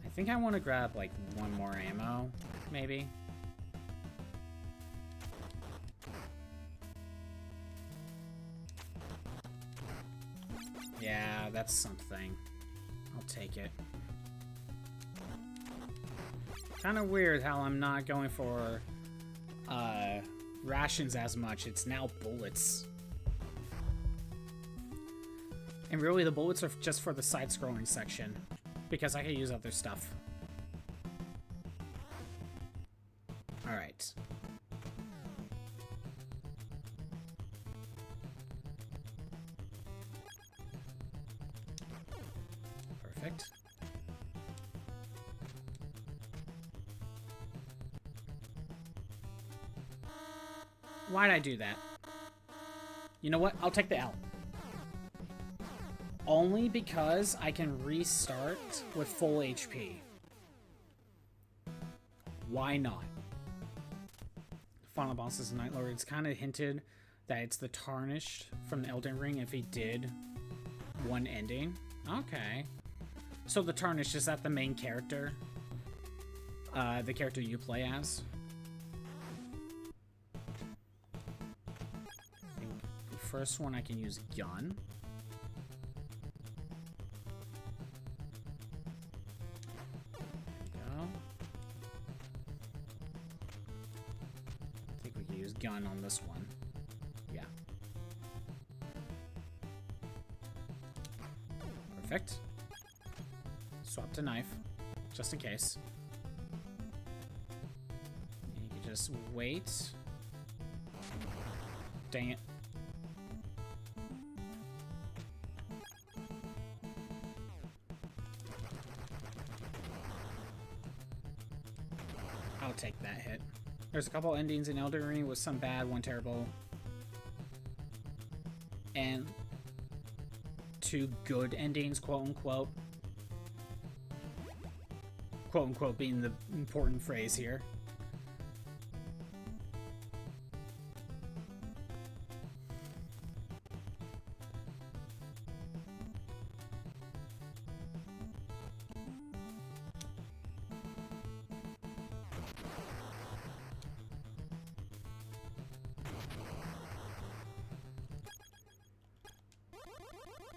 I think I want to grab like one more ammo, maybe. Yeah, that's something. I'll take it. Kind of weird how I'm not going for rations as much. It's now bullets. And really the bullets are just for the side-scrolling section, because I can use other stuff. Alright. Perfect. Why'd I do that? You know what? I'll take the L. Only because I can restart with full HP. Why not? Final boss is a Night Lord. It's kind of hinted that it's the Tarnished from the Elden Ring if he did one ending. Okay. So the Tarnished, is that the main character? The character you play as? The first one I can use gun. Gun on this one. Yeah. Perfect. Swap to knife, just in case. And you can just wait. Dang it. I'll take that hit. There's a couple endings in Elden Ring with some bad, one terrible, and 2 good endings, quote unquote. Quote unquote being the important phrase here.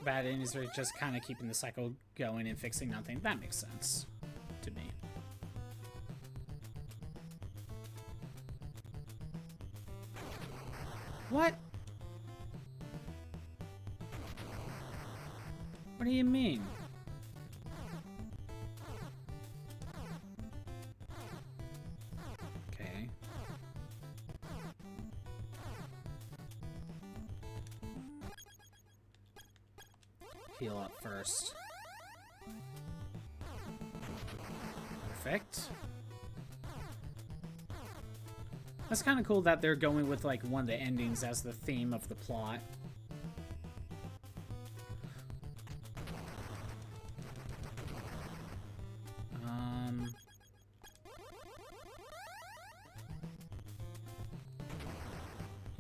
Bad endings are just kind of keeping the cycle going and fixing nothing. That makes sense to me. What? What do you mean? Okay. Heal up first. Perfect. That's kind of cool that they're going with like one of the endings as the theme of the plot.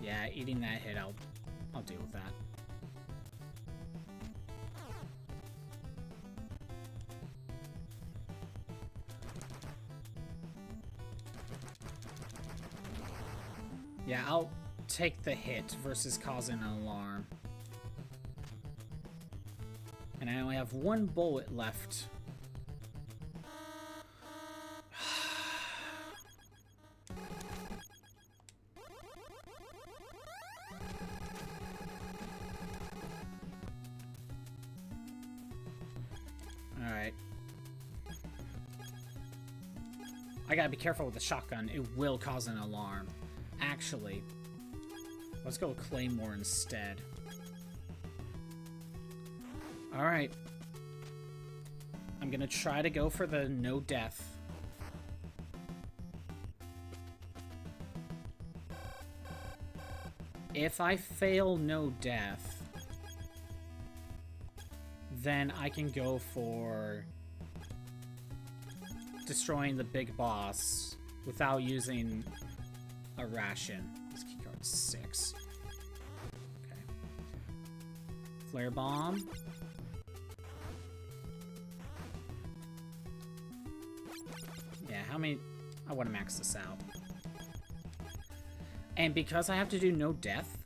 Yeah, eating that hit, I'll deal with that. Yeah, I'll take the hit versus causing an alarm. And I only have 1 bullet left. Alright. I gotta be careful with the shotgun. It will cause an alarm. Actually, let's go with Claymore instead. Alright. I'm gonna try to go for the no death. If I fail no death, then I can go for destroying the big boss without using a ration. This keycard's 6. Okay. Flare bomb. Yeah, how many? I want to max this out. And because I have to do no death,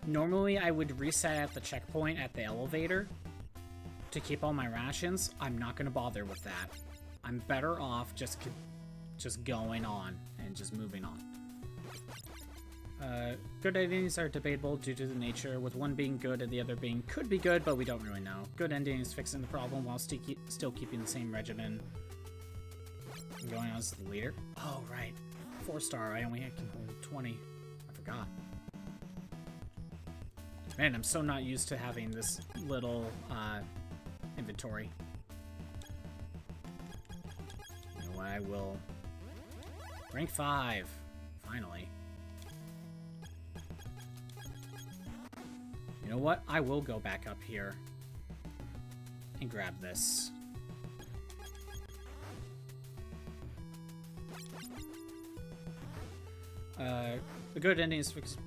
normally I would reset at the checkpoint at the elevator to keep all my rations. I'm not going to bother with that. I'm better off just going on and just moving on. Good endings are debatable due to the nature, with one being good and the other being could be good, but we don't really know. Good ending is fixing the problem while still keeping the same regimen. I'm going on as the leader. Oh, right. 4-star, I only can hold 20. I forgot. Man, I'm so not used to having this little inventory. You know what, I will... Rank 5. Finally. You know what? I will go back up here and grab this. The good ending is because,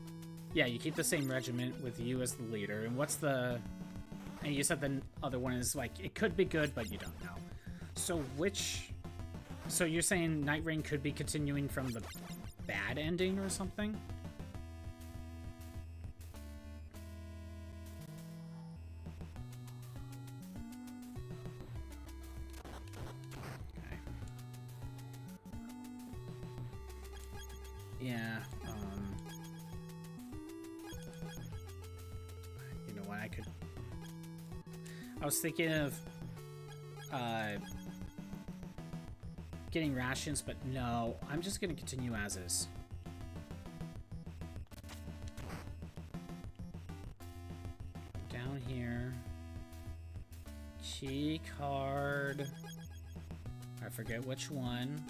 yeah, you keep the same regiment with you as the leader. And what's the... And you said the other one is like, it could be good, but you don't know. So which... So you're saying Night Rain could be continuing from the bad ending or something? Okay. Yeah, you know what, I was thinking of, getting rations, but no, I'm just gonna continue as is. Down here. Key card. I forget which one.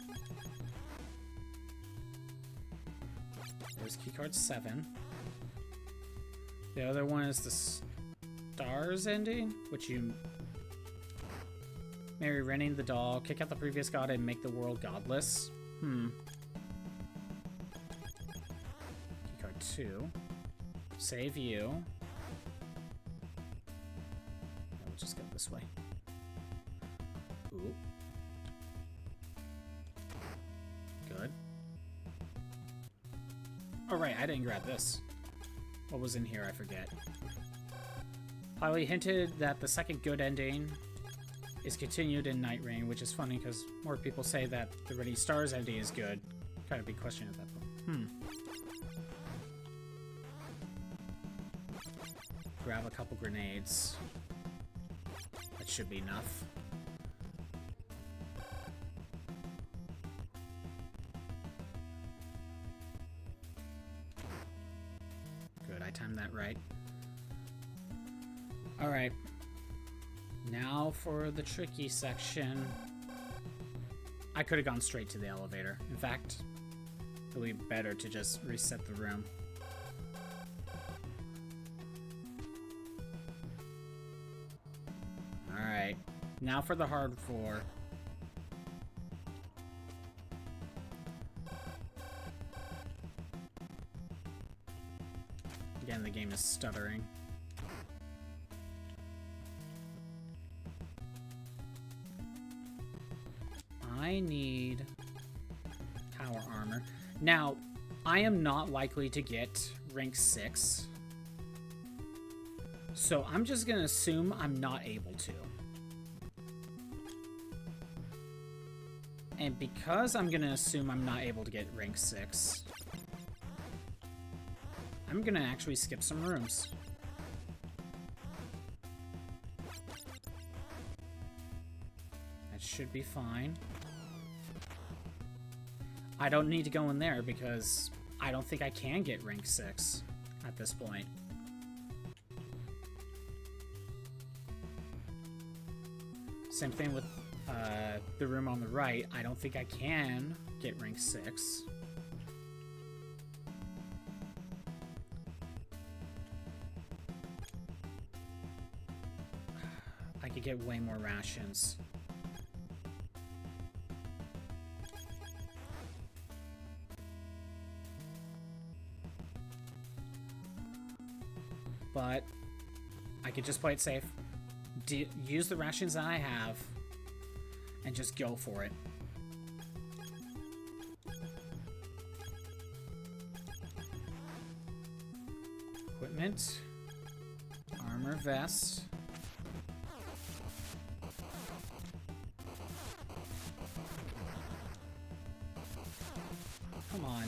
There's keycard 7. The other one is the stars ending, which you marry Renning the doll, kick out the previous god, and make the world godless. Keycard 2. Save you. We'll just go this way. Ooh. Good. Oh, right, I didn't grab this. What was in here? I forget. Piley hinted that the second good ending is continued in Night Rain, which is funny because more people say that the Ready Stars ending is good. Kind of big question at that point. Grab a couple grenades. That should be enough. Good, I timed that right. Alright. Now for the tricky section. I could have gone straight to the elevator. In fact, it would be better to just reset the room. Alright. Now for the hard floor. Again, the game is stuttering. I need power armor. Now, I am not likely to get rank 6. So I'm just going to assume I'm not able to. And because I'm going to assume I'm not able to get rank 6, I'm going to actually skip some rooms. That should be fine. I don't need to go in there because I don't think I can get rank 6 at this point. Same thing with the room on the right. I don't think I can get rank 6. could get way more rations. But I could just play it safe. Use the rations that I have and just go for it. Equipment. Armor vest. Come on.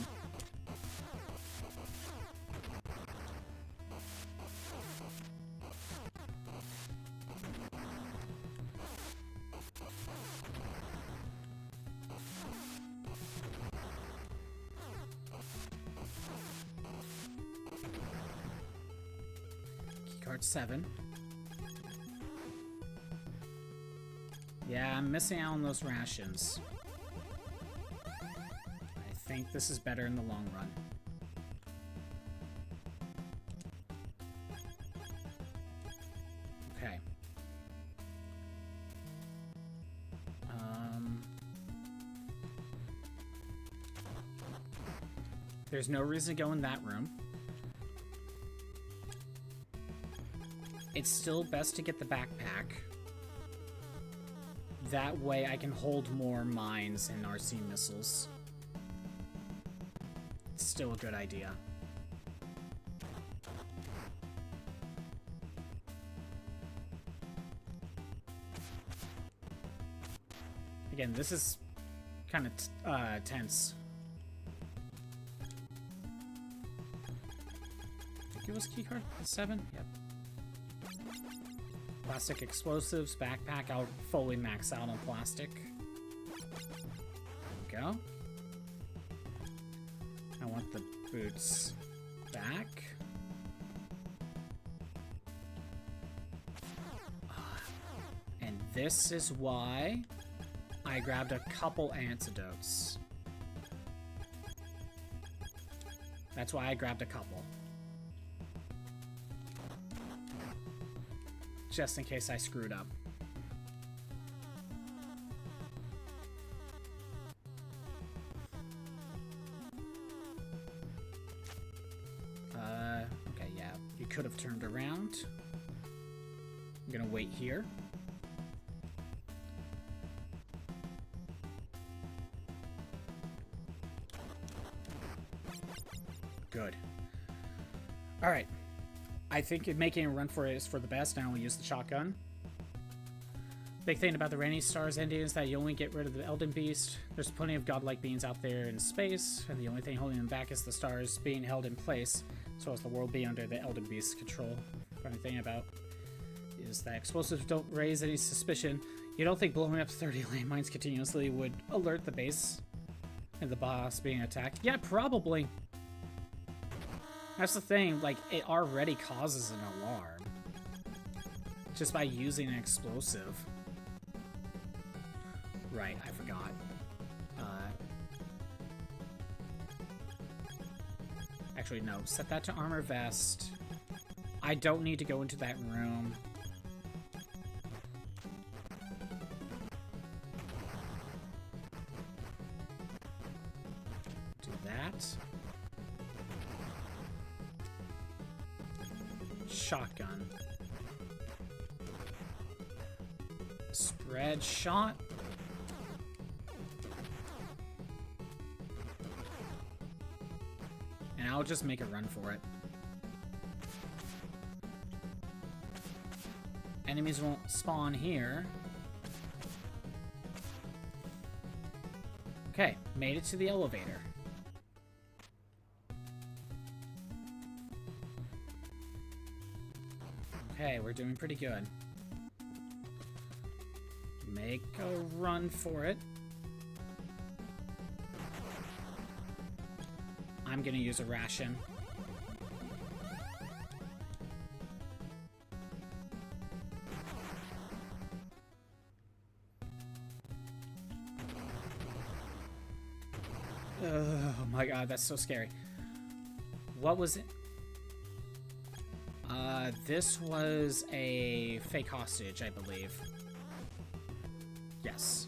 Keycard 7. Yeah, I'm missing out on those rations. I think this is better in the long run. Okay. There's no reason to go in that room. It's still best to get the backpack. That way I can hold more mines and RC missiles. It's still a good idea. Again, this is kind of tense. I think it was keycard 7? Yep. Plastic explosives, backpack. I'll fully max out on plastic. There we go. I want the boots back. And this is why I grabbed a couple antidotes. That's why I grabbed a couple. Just in case I screwed up. Okay, yeah. You could have turned around. I'm gonna wait here. Good. Alright. I think making a run for it is for the best. Now we'll use the shotgun. Big thing about the Rainy Stars ending is that you only get rid of the Elden Beast. There's plenty of godlike beings out there in space, and the only thing holding them back is the stars being held in place, so as the world be under the Elden Beast's control. Funny thing about is that explosives don't raise any suspicion. You don't think blowing up 30 landmines continuously would alert the base and the boss being attacked? Yeah, probably. That's the thing, like, it already causes an alarm. Just by using an explosive. Right, I forgot. Actually, no, set that to armor vest. I don't need to go into that room. Do that. Shotgun. Spread shot. And I'll just make a run for it. Enemies won't spawn here. Okay, made it to the elevator. Okay, we're doing pretty good. Make a run for it. I'm gonna use a ration. Oh my god, that's so scary. What was it? This was a fake hostage, I believe. Yes.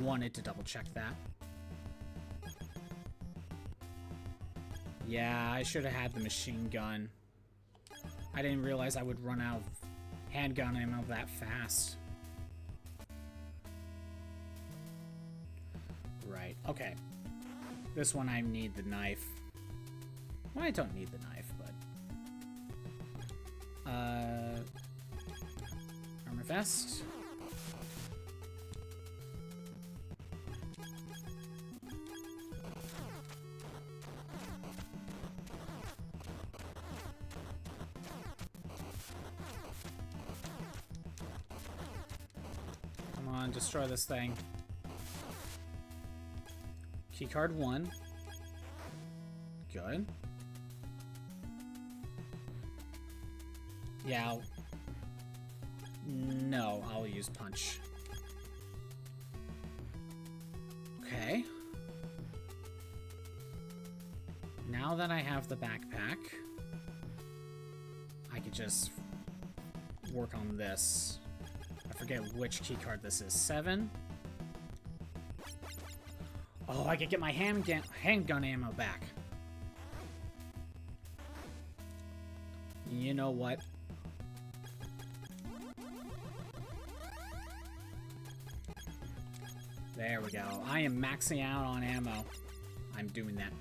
Wanted to double check that. Yeah, I should have had the machine gun. I didn't realize I would run out of handgun ammo that fast. Right, okay. This one I need the knife. Well, I don't need the knife, but... armor vest. Come on, destroy this thing. Keycard 1. Good. Yeah. No, I'll use punch. Okay. Now that I have the backpack, I could just work on this. I forget which keycard this is. 7. Oh, I could get my handgun ammo back. You know what? There we go. I am maxing out on ammo. I'm doing that.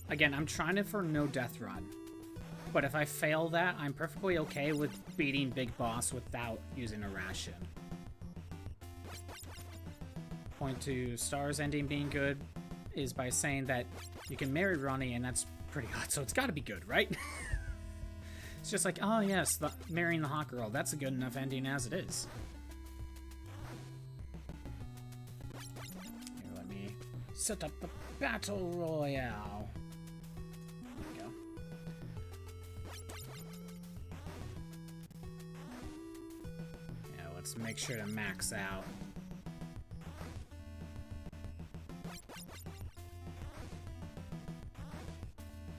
Again, I'm trying it for no death run. But if I fail that, I'm perfectly okay with beating Big Boss without using a ration. Point to Star's ending being good is by saying that you can marry Ronnie, and that's pretty hot, so it's gotta be good, right? It's just like, oh yes, marrying the hot girl, that's a good enough ending as it is. Here, let me set up the Battle Royale. There we go. Yeah, let's make sure to max out.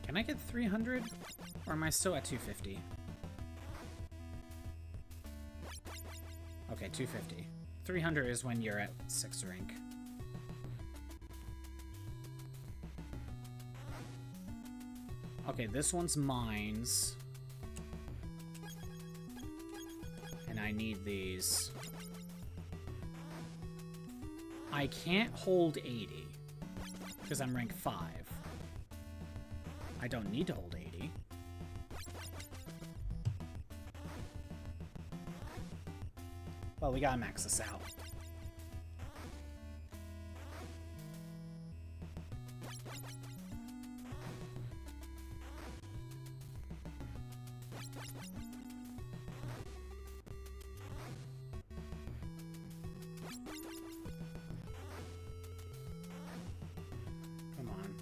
Can I get 300? Or am I still at 250? Okay, 250. 300 is when you're at 6th rank. Okay, this one's mines. And I need these. I can't hold 80. Because I'm rank 5. I don't need to hold 80. Well, we gotta max this out. Come on.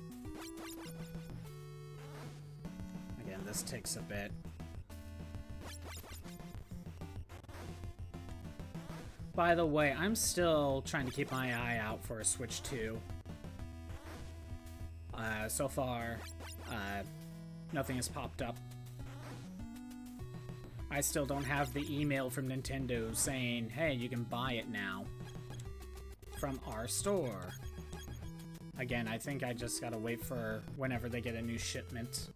Again, this takes a bit. By the way, I'm still trying to keep my eye out for a Switch 2. So far, nothing has popped up. I still don't have the email from Nintendo saying, hey, you can buy it now from our store. Again, I think I just gotta wait for whenever they get a new shipment.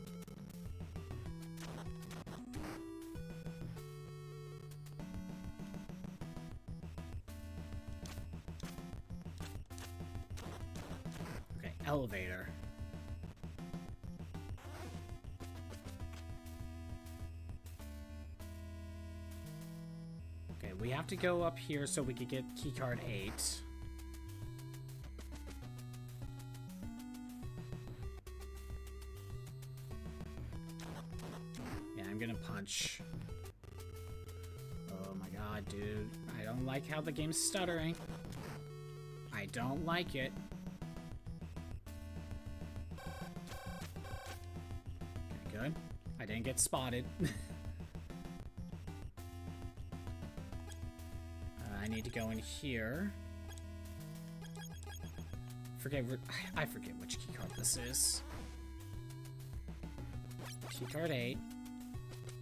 Okay, elevator. Okay, we have to go up here so we could get keycard 8. Yeah, I'm gonna punch. Oh my god, dude. I don't like how the game's stuttering. I don't like it. Okay, good. I didn't get spotted. I need to go in here. I forget which keycard this is. Keycard 8.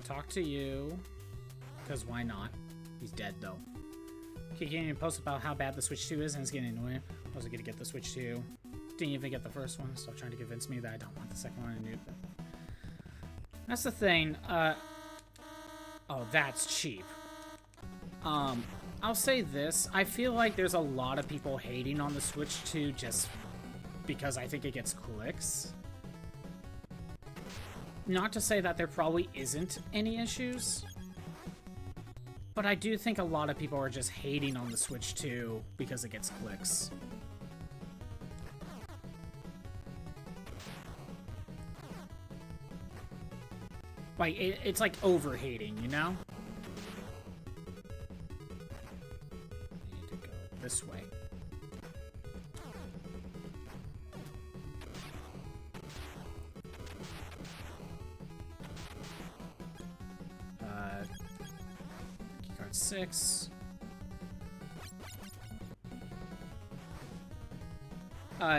Talk to you. Because why not? He's dead, though. Keep getting a post about how bad the Switch 2 is, and it's getting annoying. I wasn't gonna get the Switch 2. Didn't even get the first one. Stop trying to convince me that I don't want the second one. That's the thing. Oh, that's cheap. I'll say this. I feel like there's a lot of people hating on the Switch 2 just because I think it gets clicks. Not to say that there probably isn't any issues, but I do think a lot of people are just hating on the Switch 2 because it gets clicks. Like, it's like over-hating, you know? I need to go this way. Keycard 6.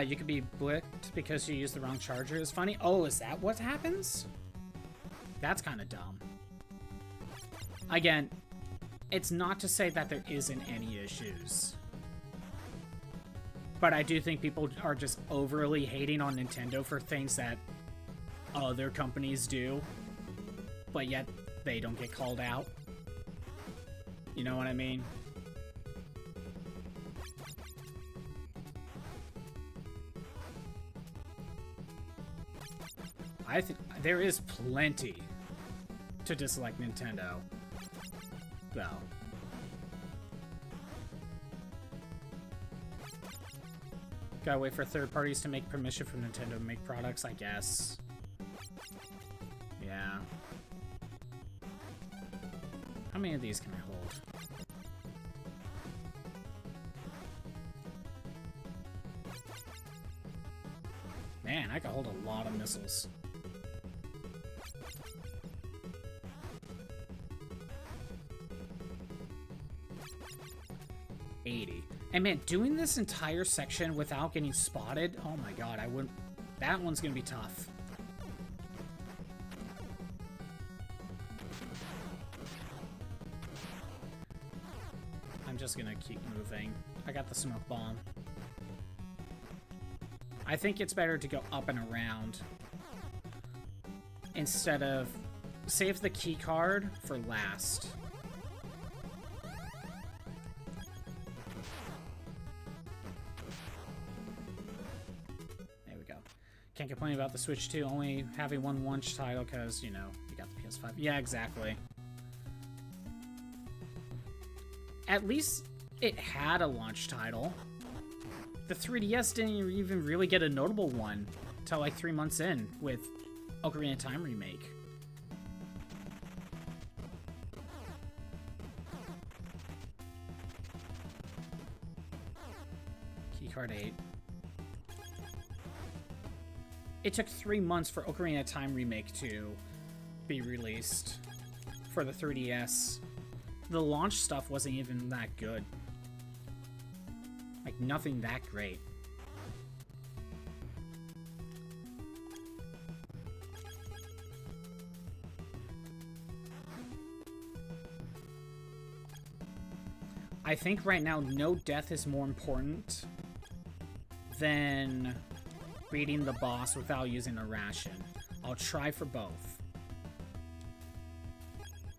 You could be blicked because you used the wrong charger. It's funny. Oh, is that what happens? That's kind of dumb. Again, it's not to say that there isn't any issues. But I do think people are just overly hating on Nintendo for things that other companies do, but yet they don't get called out. You know what I mean? I think there is plenty to dislike Nintendo, though. Gotta wait for third parties to make permission from Nintendo to make products, I guess. Yeah. How many of these can I hold? Man, I can hold a lot of missiles. And man, doing this entire section without getting spotted, oh my god, I wouldn't... That one's gonna be tough. I'm just gonna keep moving. I got the smoke bomb. I think it's better to go up and around instead of save the key card for last. Can't complain about the Switch 2 only having one launch title because, you know, you got the PS5. Yeah, exactly. At least it had a launch title. The 3DS didn't even really get a notable one until like 3 months in with Ocarina of Time Remake. Keycard 8. It took 3 months for Ocarina of Time Remake to be released for the 3DS. The launch stuff wasn't even that good. Like, nothing that great. I think right now, no death is more important than beating the boss without using a ration. I'll try for both.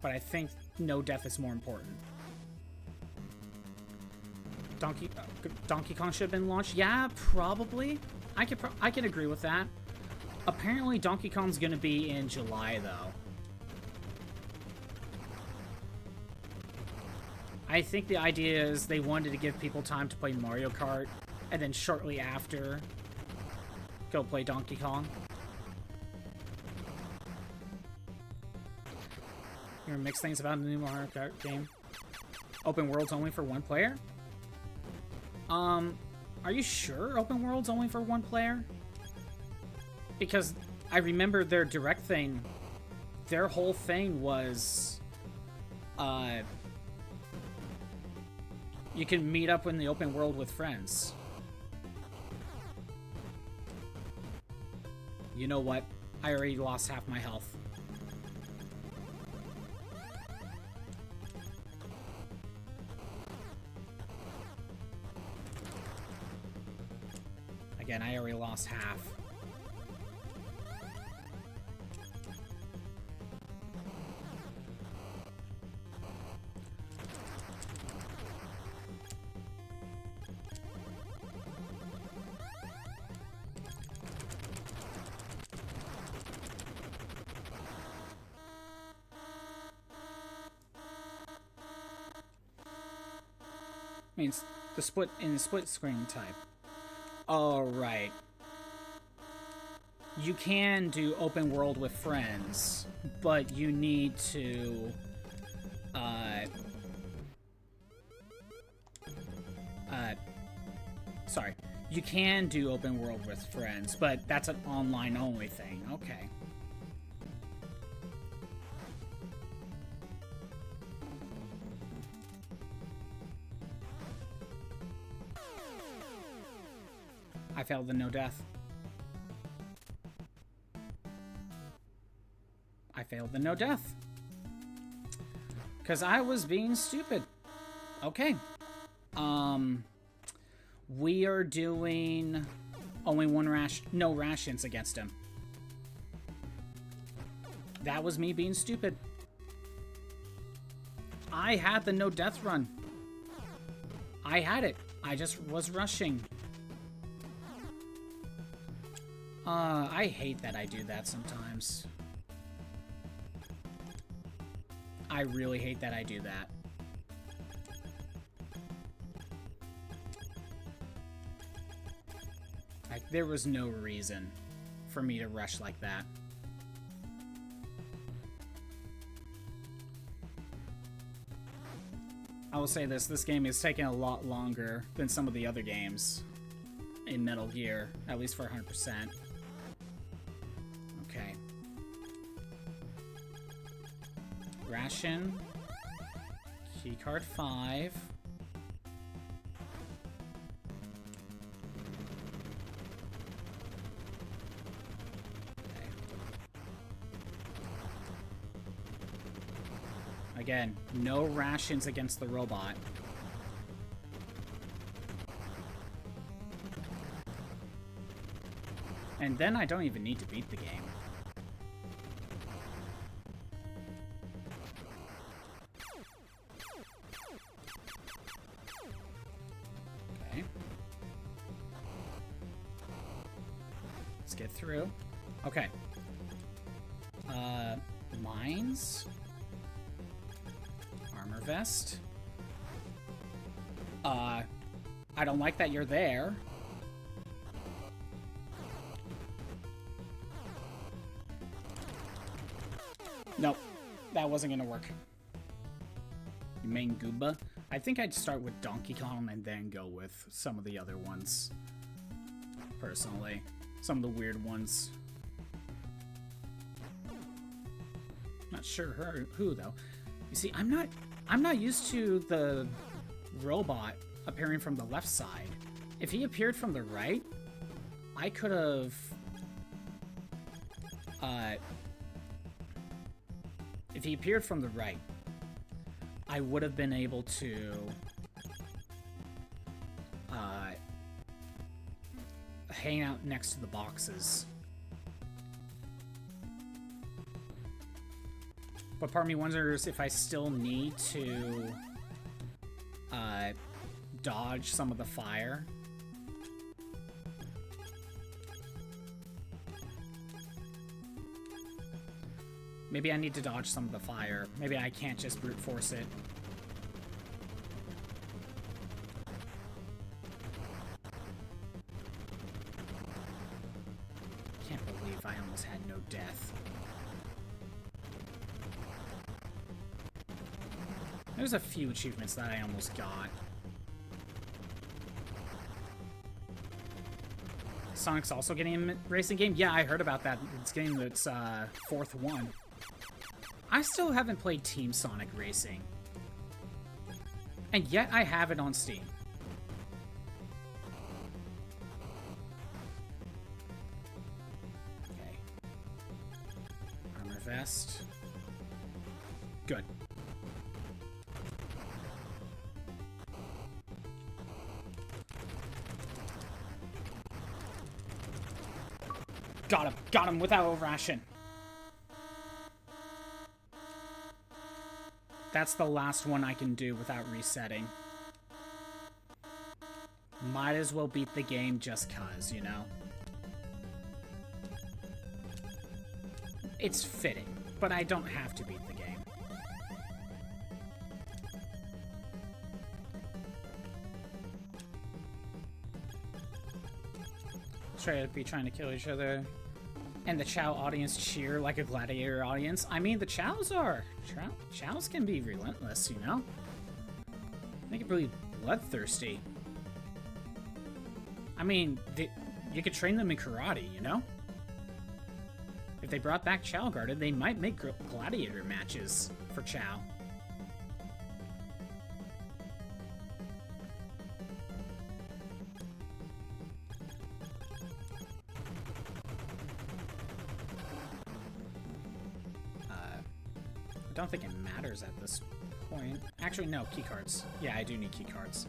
But I think no death is more important. Donkey Kong should have been launched? Yeah, probably. I can agree with that. Apparently Donkey Kong's gonna be in July, though. I think the idea is they wanted to give people time to play Mario Kart, and then shortly after, go play Donkey Kong. You hear mixed things about the new Mario Kart game? Open world's only for one player? Are you sure open world's only for one player? Because I remember their direct thing, their whole thing was, you can meet up in the open world with friends. you know what? I already lost half my health. Again, I already lost half. Means the split screen type. All right. You can do open world with friends, but you need to sorry. You can do open world with friends, but that's an online only thing. Okay. I failed the no death. I failed the no death. Because I was being stupid. Okay. We are doing only no rations against him. That was me being stupid. I had the no death run. I had it. I just was rushing. I hate that I do that sometimes. I really hate that I do that. Like, there was no reason for me to rush like that. I will say this game is taking a lot longer than some of the other games in Metal Gear, at least for 100%. Okay. Ration. Keycard 5. Okay. Again, no rations against the robot. And then I don't even need to beat the game. Okay. Let's get through. Okay. Mines. Armor vest. I don't like that you're there. Nope, that wasn't gonna work. You main Gooba? I think I'd start with Donkey Kong and then go with some of the other ones. Personally. Some of the weird ones. Not sure who though. You see, I'm not used to the robot appearing from the left side. If he appeared from the right, I could have if he appeared from the right, I would have been able to hang out next to the boxes. But part of me wonders if I still need to dodge some of the fire. Maybe I need to dodge some of the fire. Maybe I can't just brute force it. Can't believe I almost had no death. There's a few achievements that I almost got. Sonic's also getting a racing game? Yeah, I heard about that. It's getting its fourth one. I still haven't played Team Sonic Racing. And yet I have it on Steam. Okay. vest. Good. Got him without a ration. That's the last one I can do without resetting. Might as well beat the game just cuz, you know? It's fitting, but I don't have to beat the game. Straight up be trying to kill each other. And the Chow audience cheer like a gladiator audience. I mean, the Chows are... Chows can be relentless, you know? They can be bloodthirsty. I mean, you could train them in karate, you know? If they brought back Chow Garden, they might make gladiator matches for Chow. I don't think it matters at this point. Actually, no, keycards. Yeah, I do need keycards.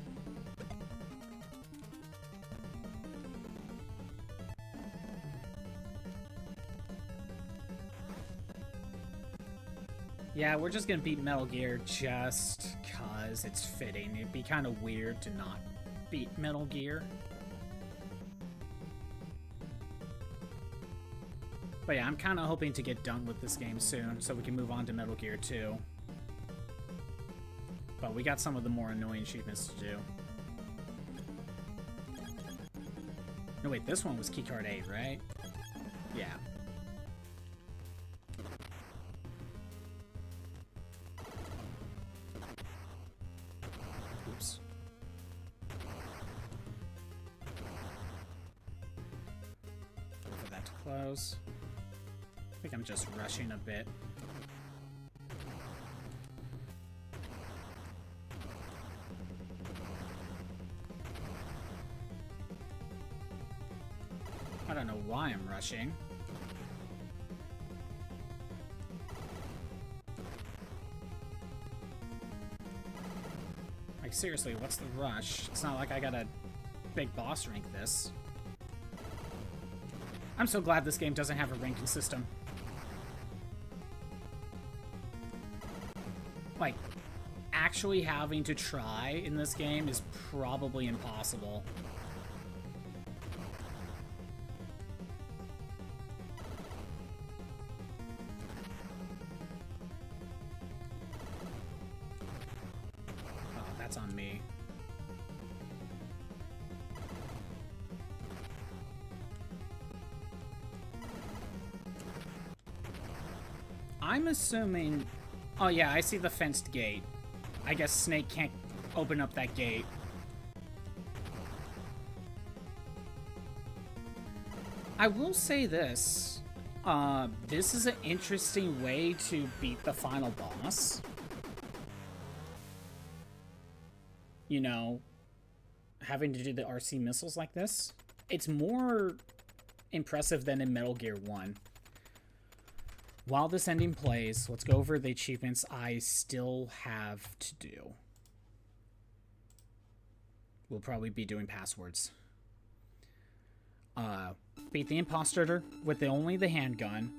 Yeah, we're just gonna beat Metal Gear just cause it's fitting. It'd be kind of weird to not beat Metal Gear. But yeah, I'm kind of hoping to get done with this game soon so we can move on to Metal Gear 2. But we got some of the more annoying achievements to do. No, wait, this one was keycard 8, right? Yeah. Oops. Wait for that to close. I think I'm just rushing a bit. I don't know why I'm rushing. Like, seriously, what's the rush? It's not like I gotta big boss rank this. I'm so glad this game doesn't have a ranking system. Like, actually having to try in this game is probably impossible. Oh, that's on me. I'm assuming... Oh yeah, I see the fenced gate. I guess Snake can't open up that gate. I will say this. This is an interesting way to beat the final boss. You know, having to do the RC missiles like this. It's more impressive than in Metal Gear 1. While this ending plays, let's go over the achievements I still have to do. We'll probably be doing passwords. Beat the imposter with only the handgun.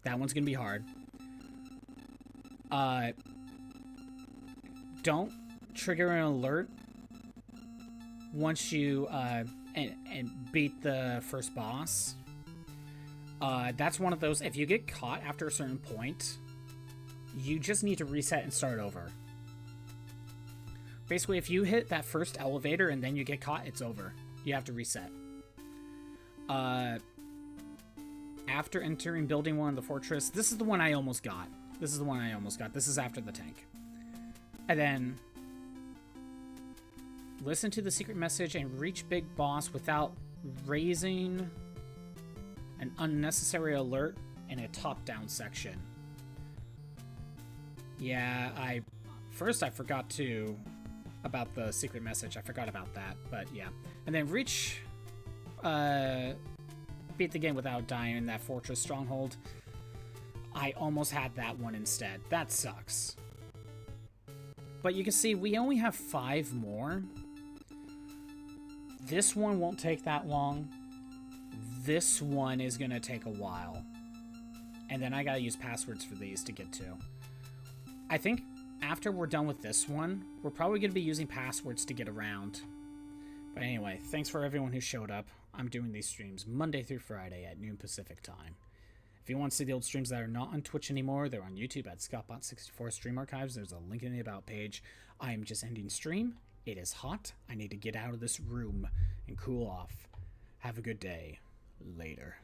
That one's gonna be hard. Don't trigger an alert once you and beat the first boss. That's one of those, if you get caught after a certain point, you just need to reset and start over. Basically, if you hit that first elevator and then you get caught, it's over. You have to reset. After entering Building 1 of the fortress, this is the one I almost got. This is after the tank. And then listen to the secret message and reach Big Boss without raising an unnecessary alert in a top-down section. Yeah, I forgot about the secret message. I forgot about that, but yeah. And then beat the game without dying in that fortress stronghold. I almost had that one instead. That sucks. But you can see we only have 5 more. This one won't take that long. This one is going to take a while. And then I got to use passwords for these to get to. I think after we're done with this one, we're probably going to be using passwords to get around. But anyway, thanks for everyone who showed up. I'm doing these streams Monday through Friday at noon Pacific time. If you want to see the old streams that are not on Twitch anymore, they're on YouTube at ScottBot64 Stream Archives. There's a link in the About page. I am just ending stream. It is hot. I need to get out of this room and cool off. Have a good day. Later.